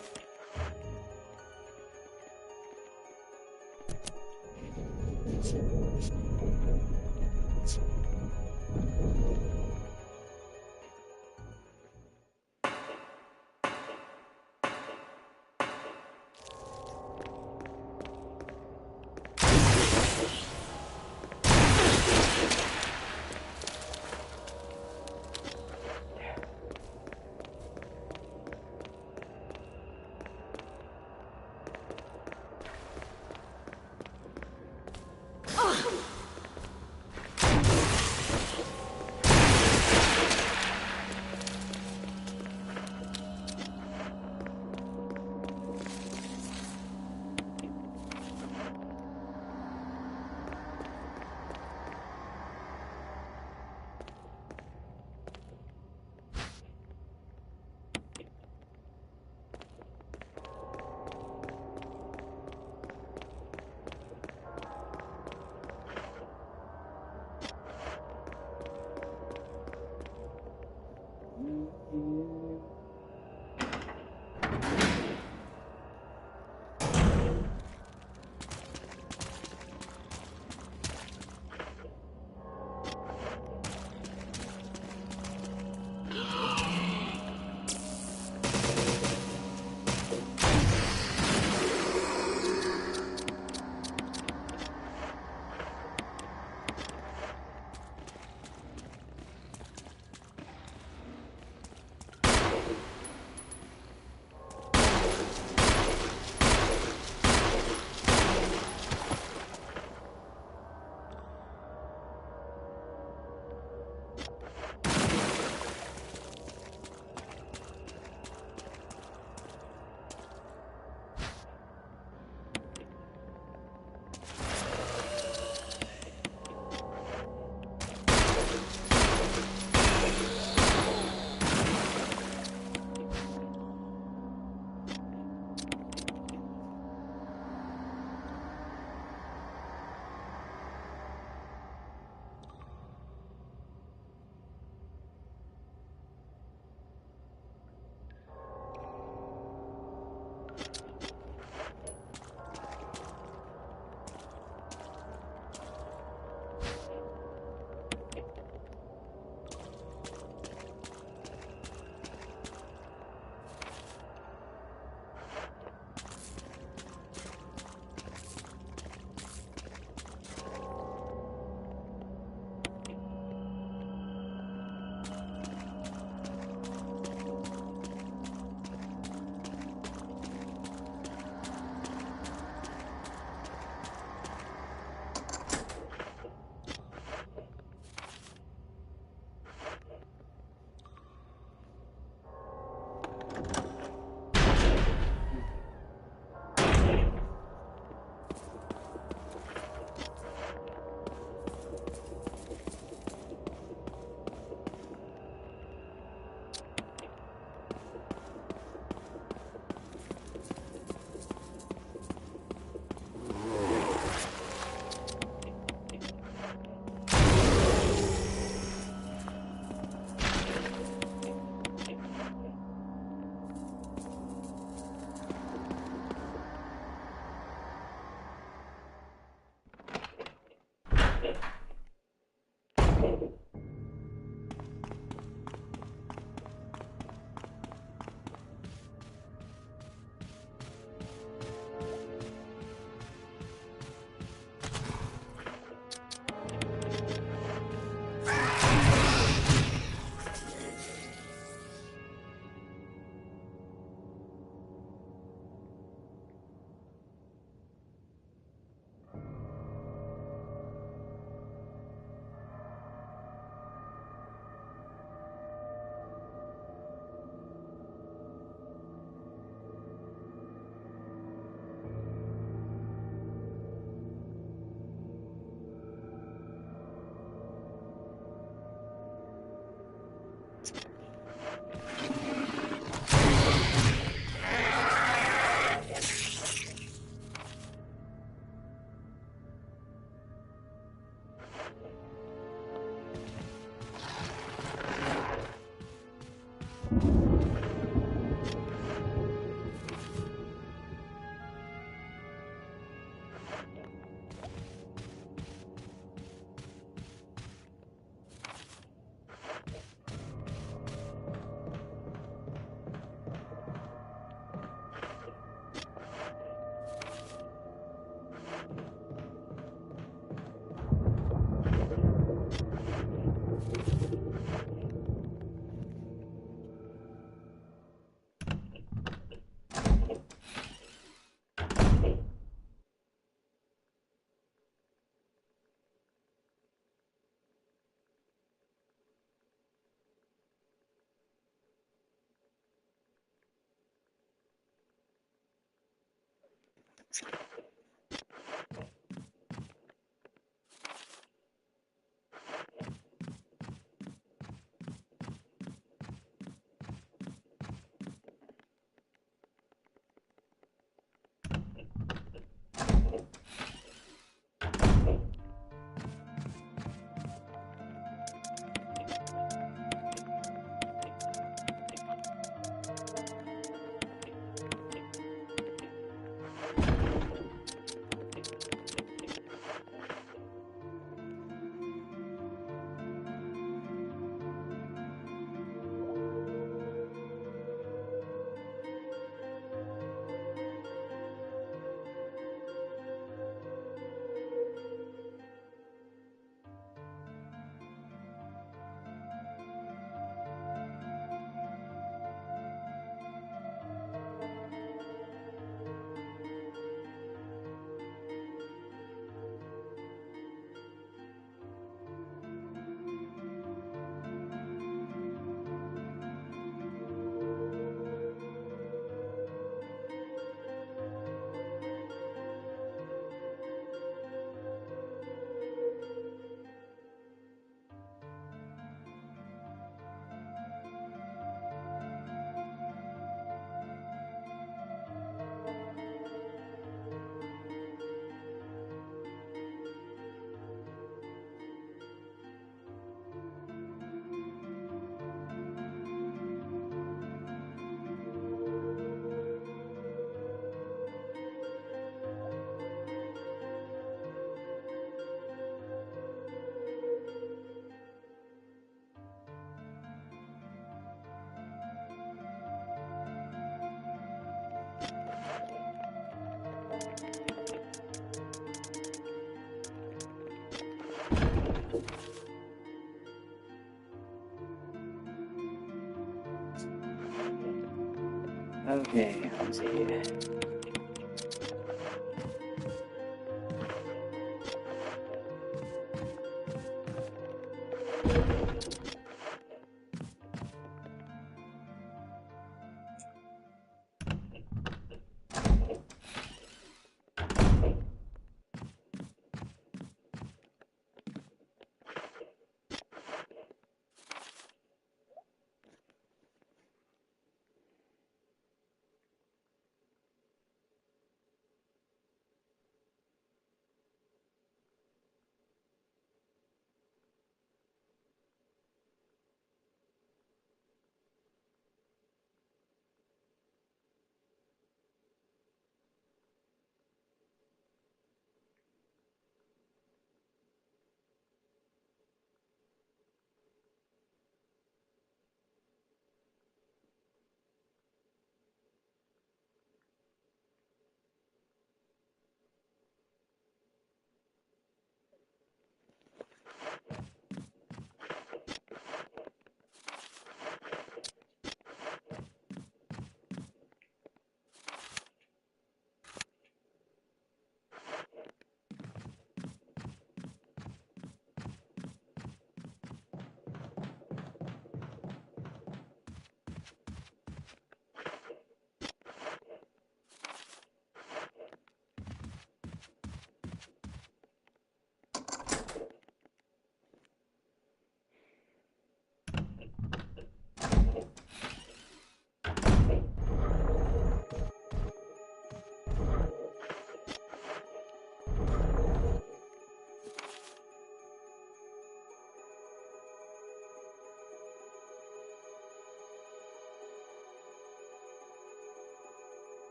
Okay, let's see.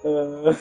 Uh,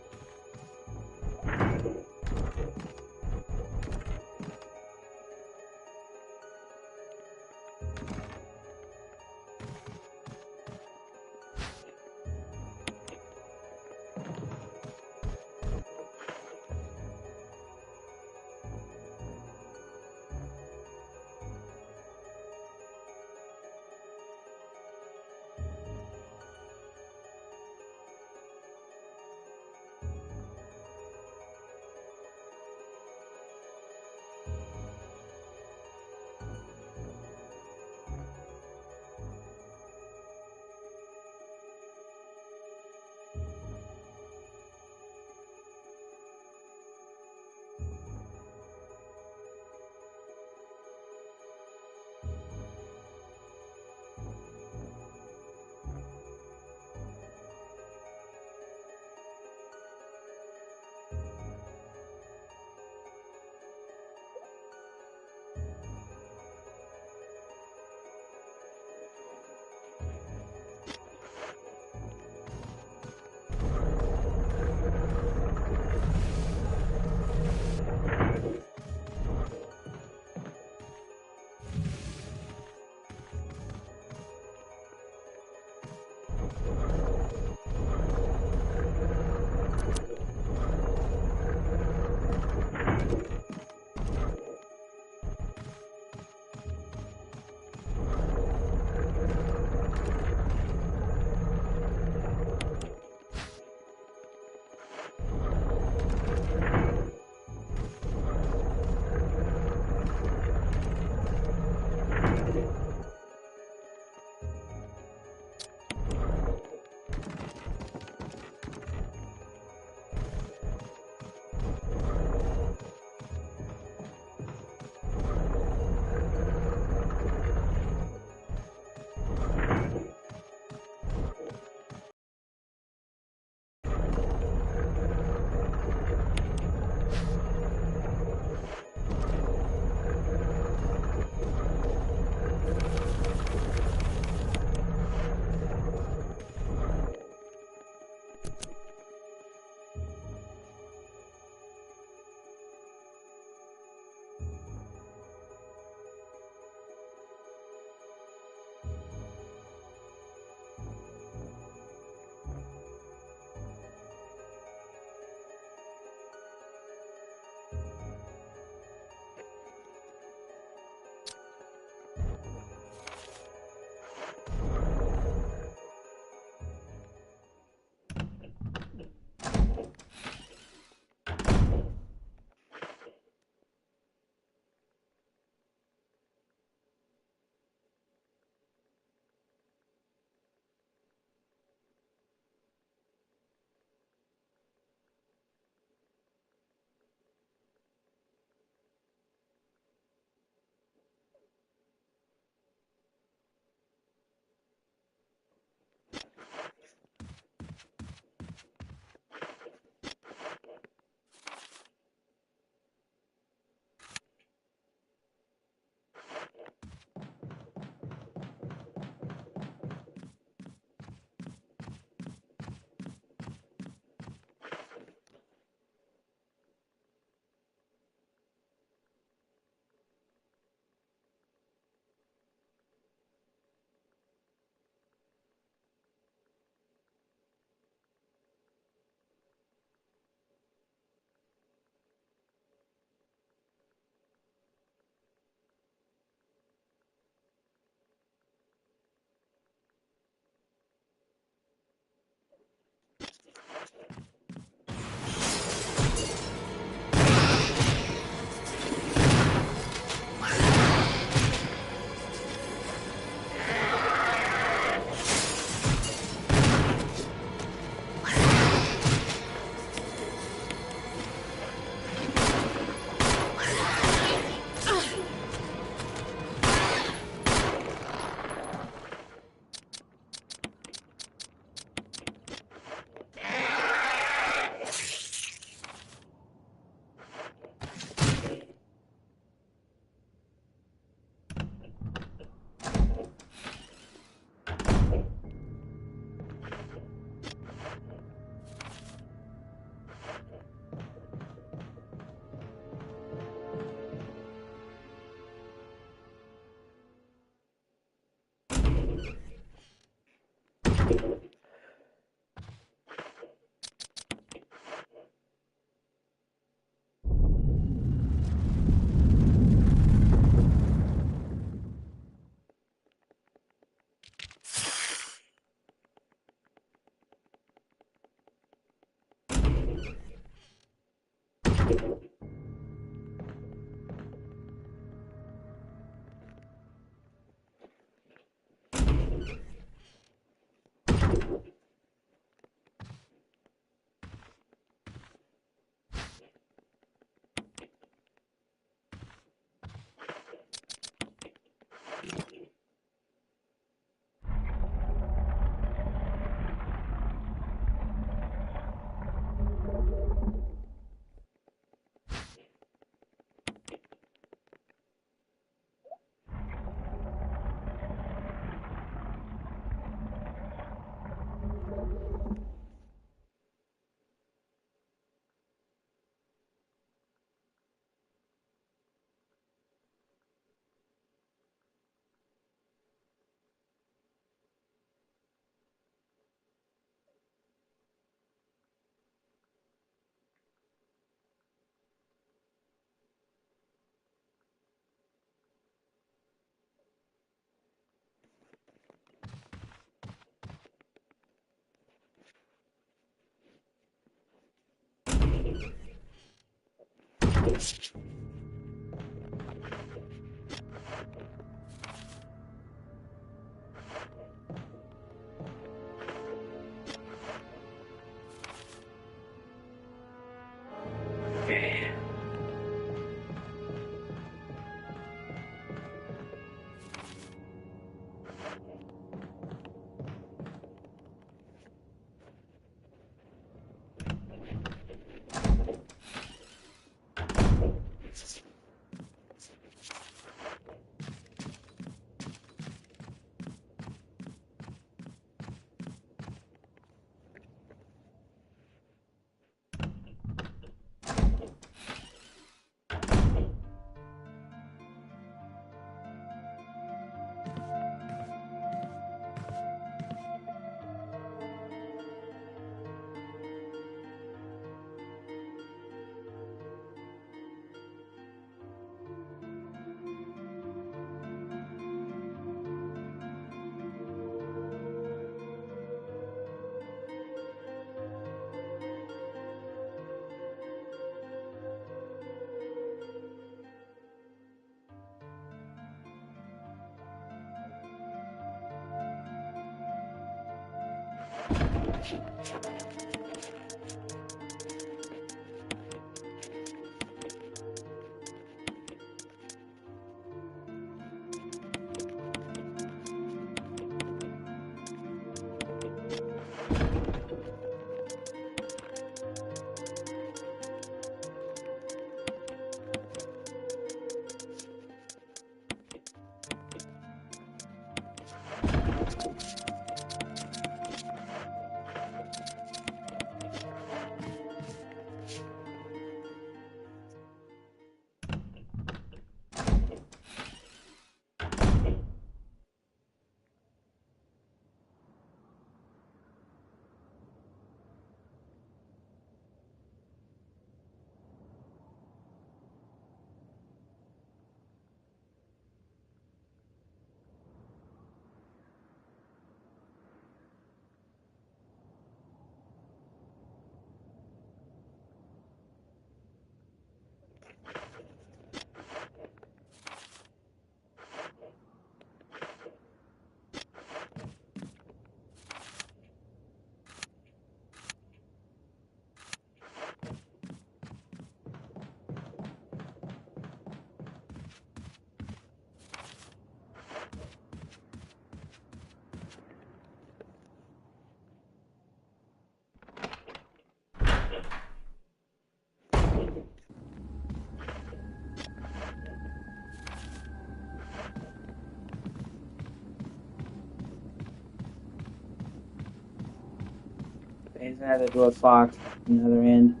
He's gonna have the door locked on the other end.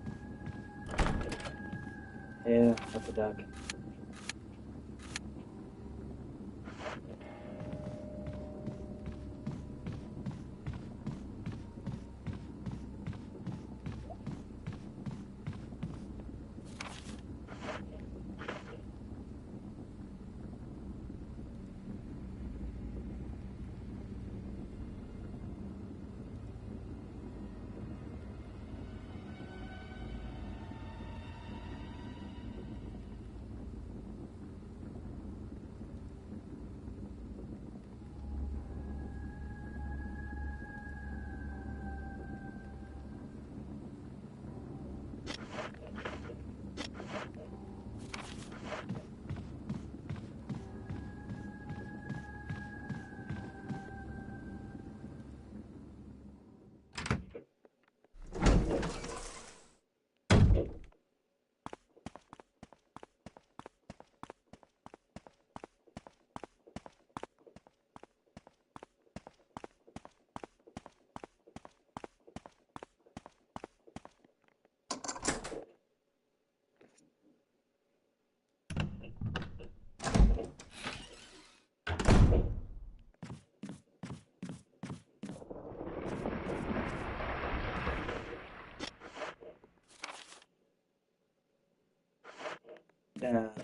Yeah, what the duck.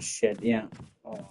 Shit, yeah. Hold on.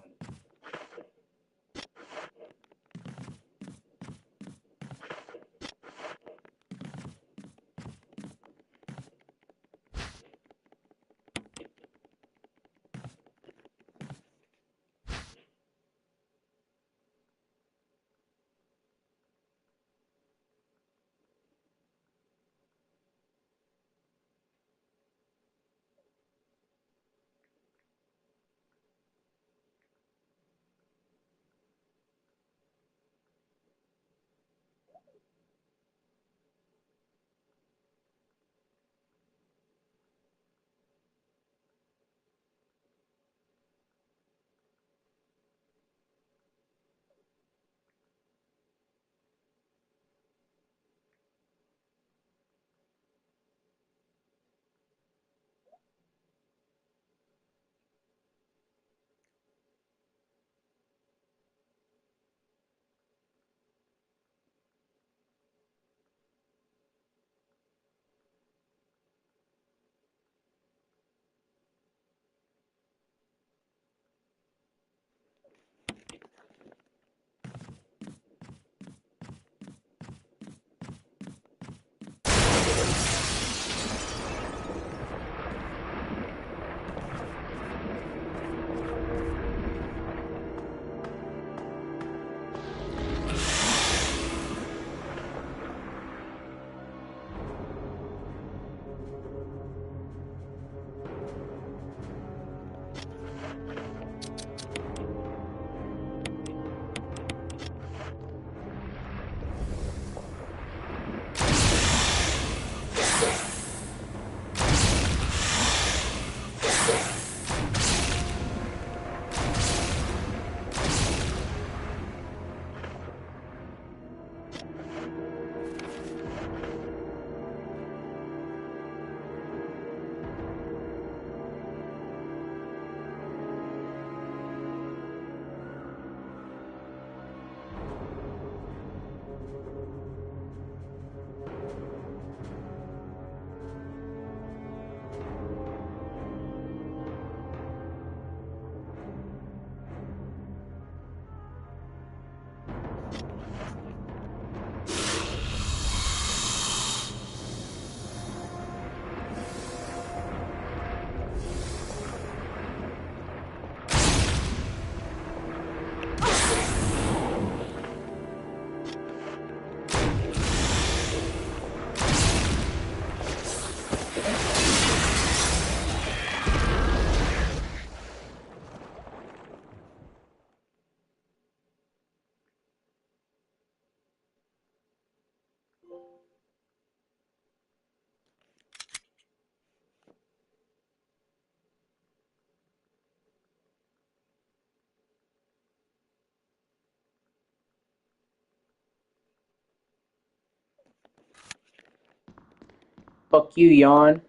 Fuck you, yawn.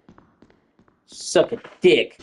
Suck a dick.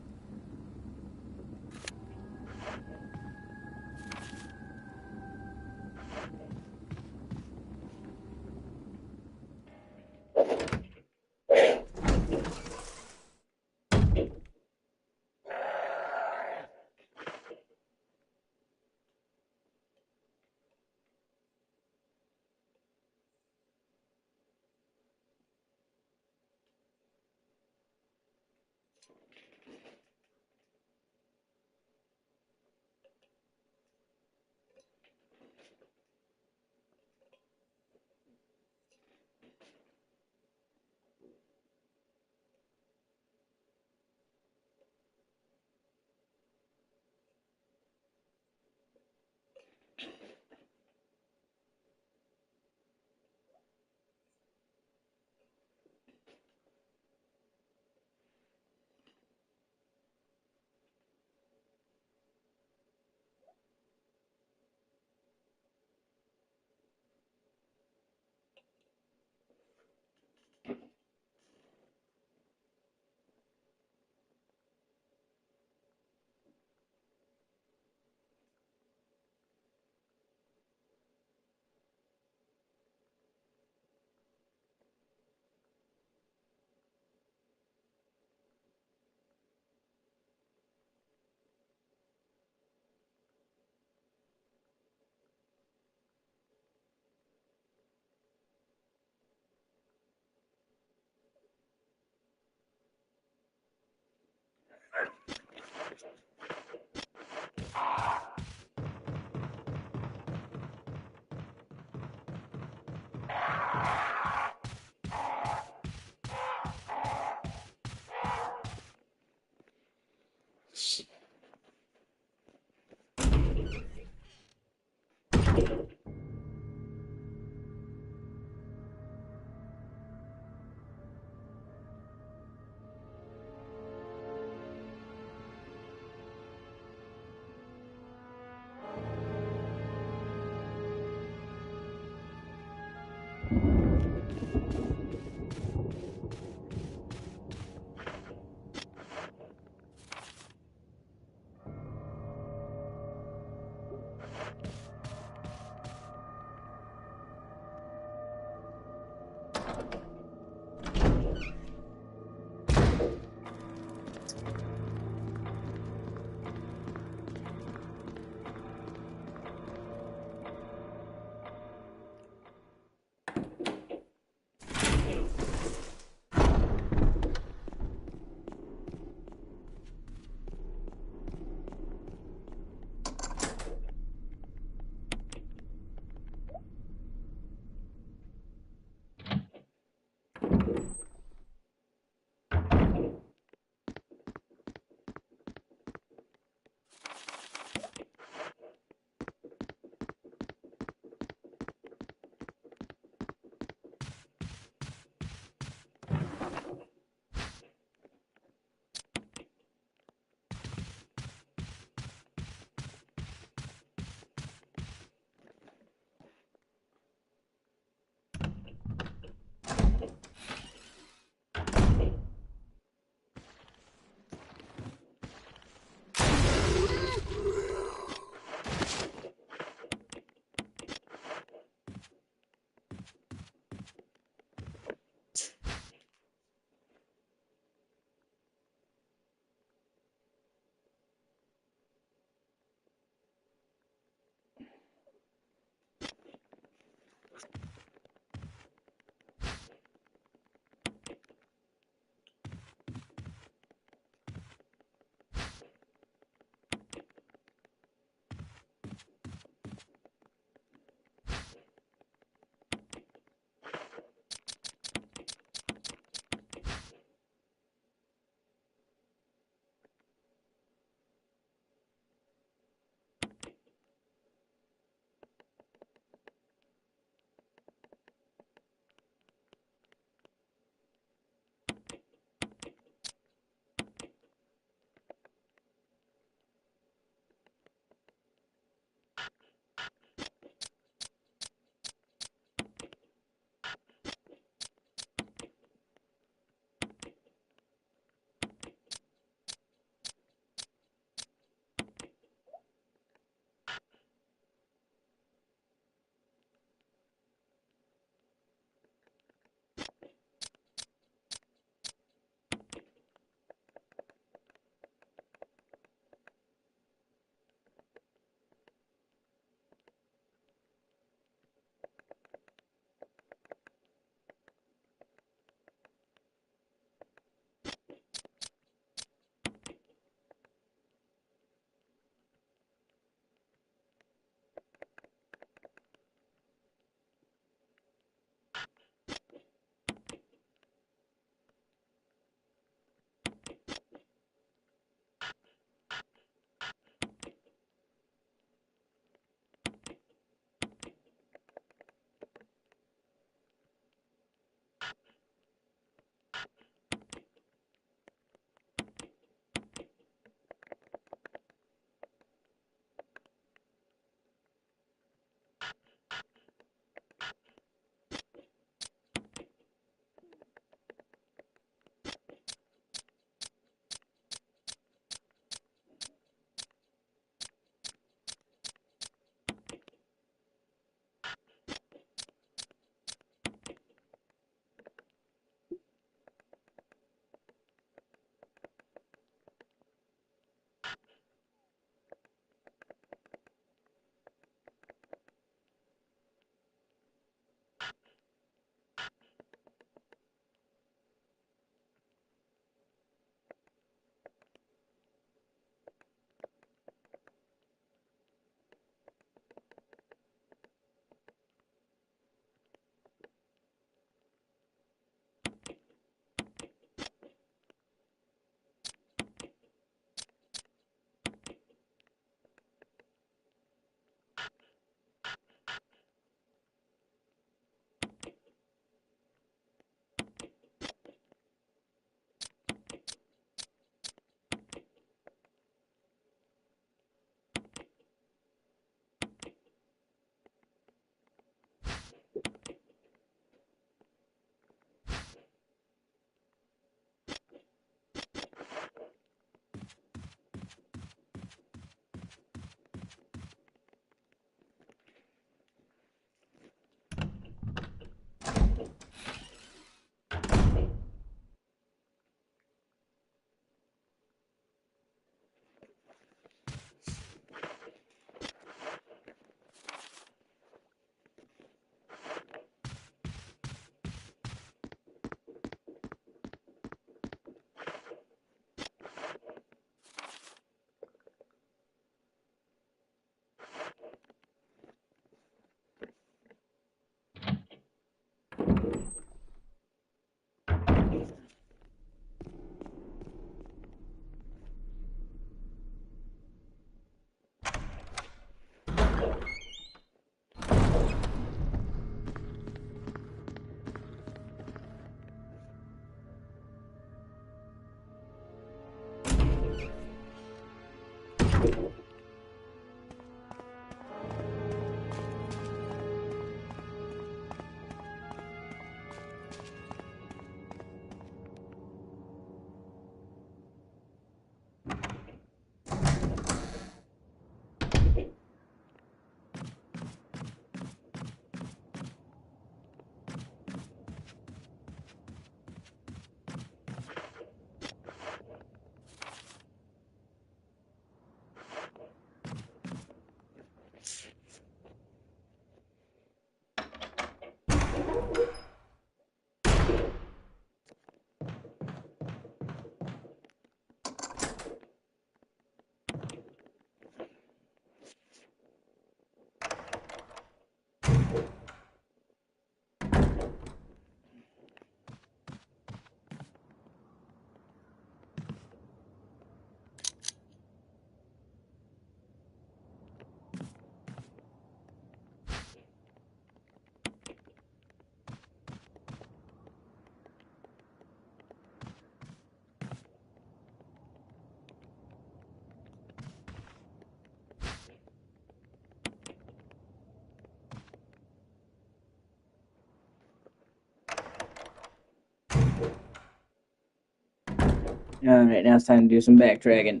Alright, now it's time to do some backtracking.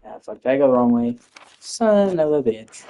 Ah, fuck, did I go the wrong way? Son of a bitch.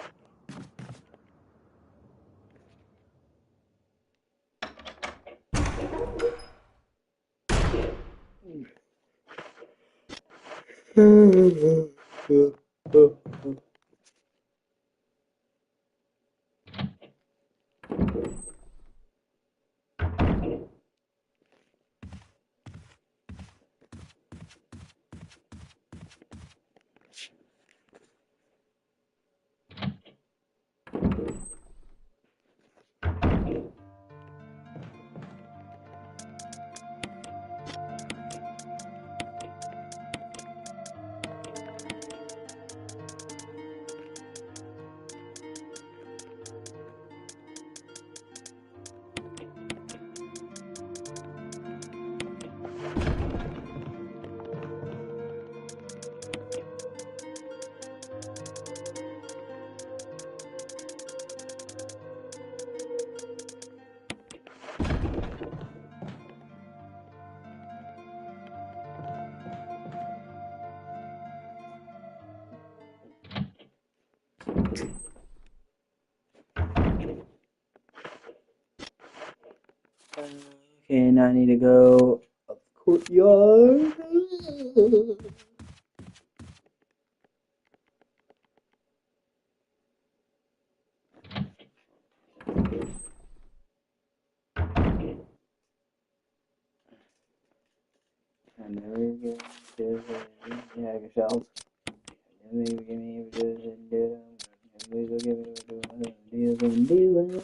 Okay, now I need to go up the courtyard. I never get to the shells. Never give me a good and do. Please will give me a good and do.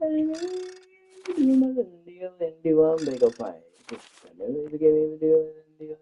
And do big ol' fight. Never give me a good and do.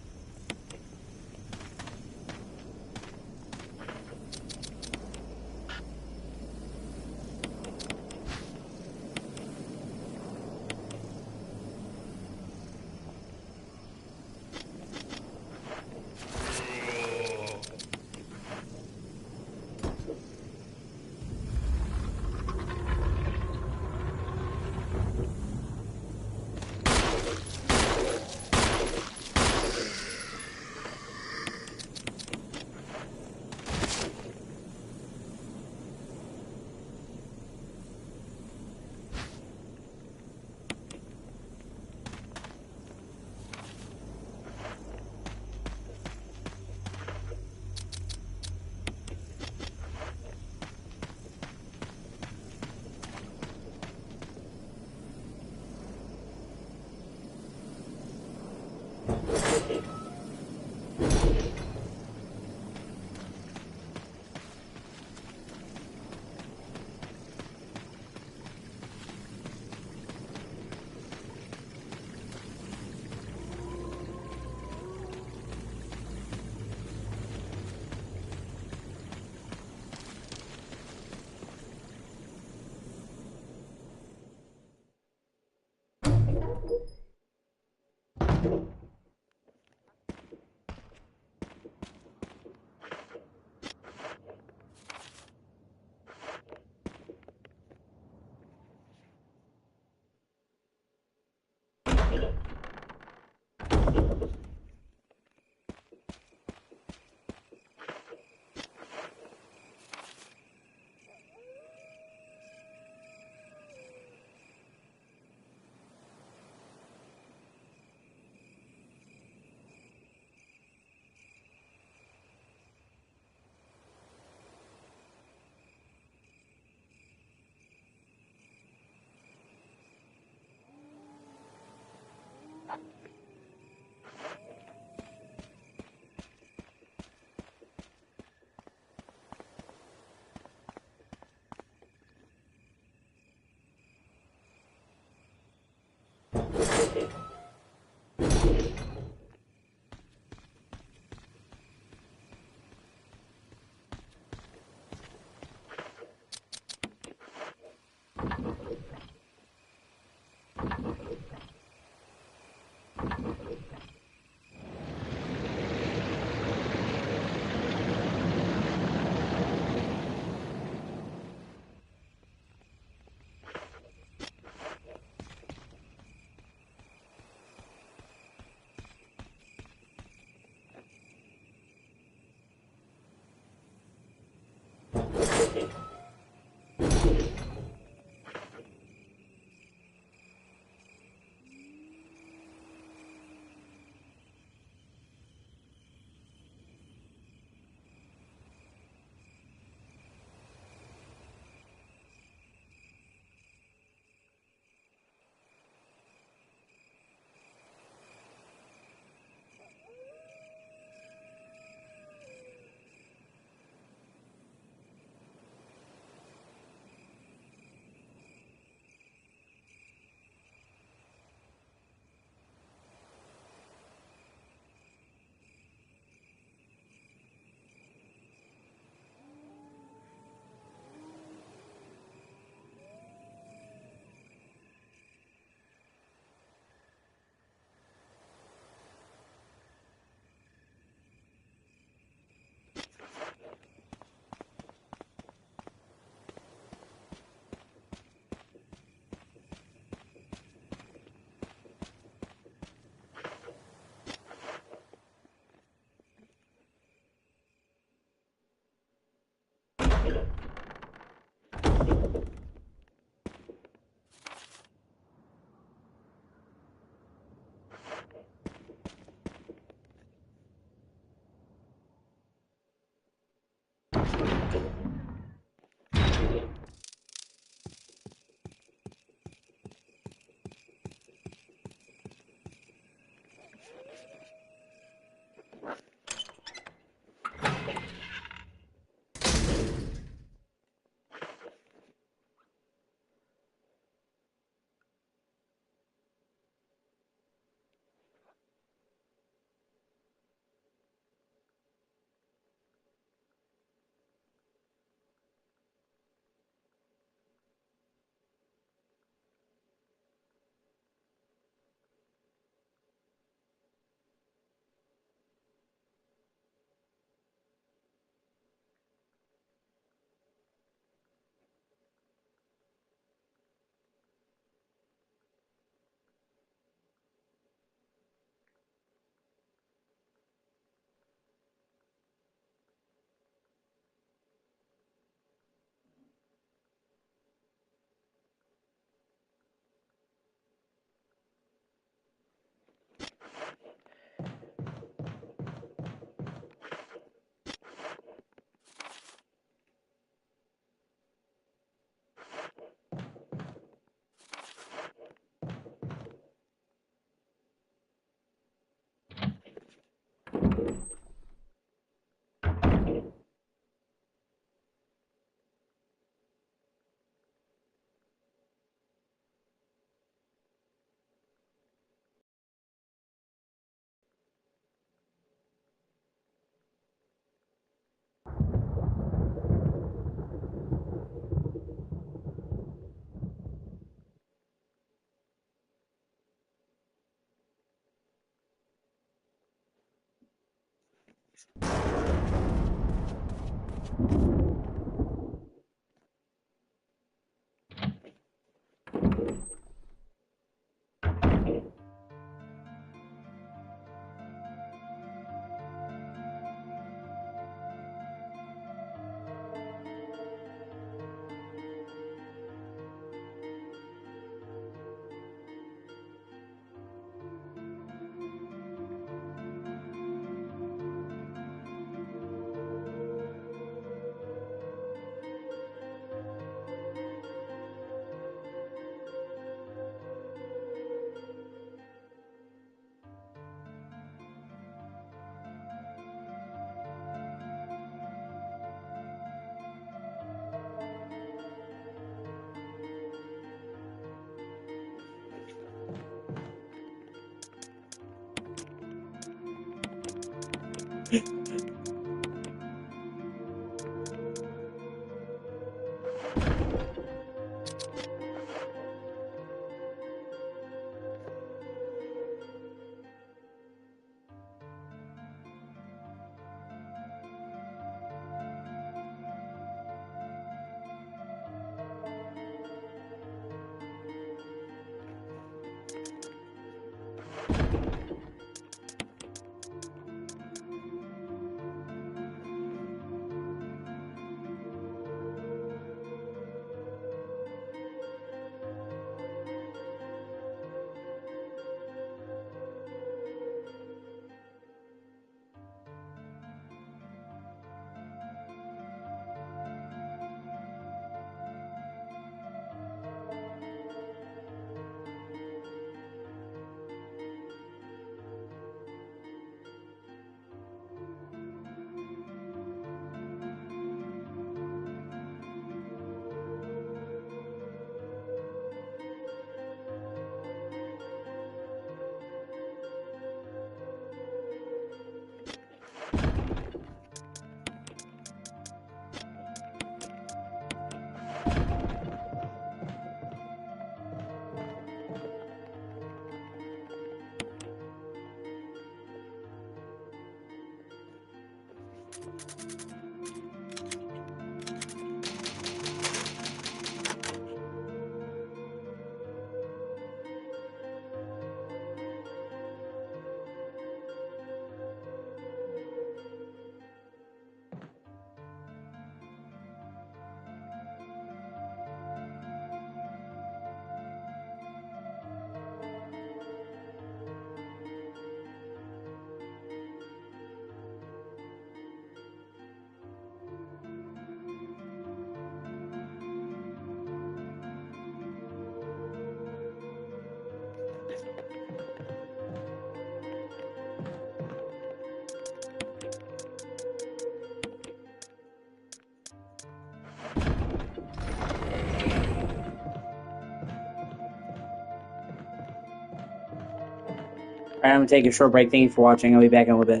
Alright, I'm gonna take a short break. Thank you for watching. I'll be back in a little bit.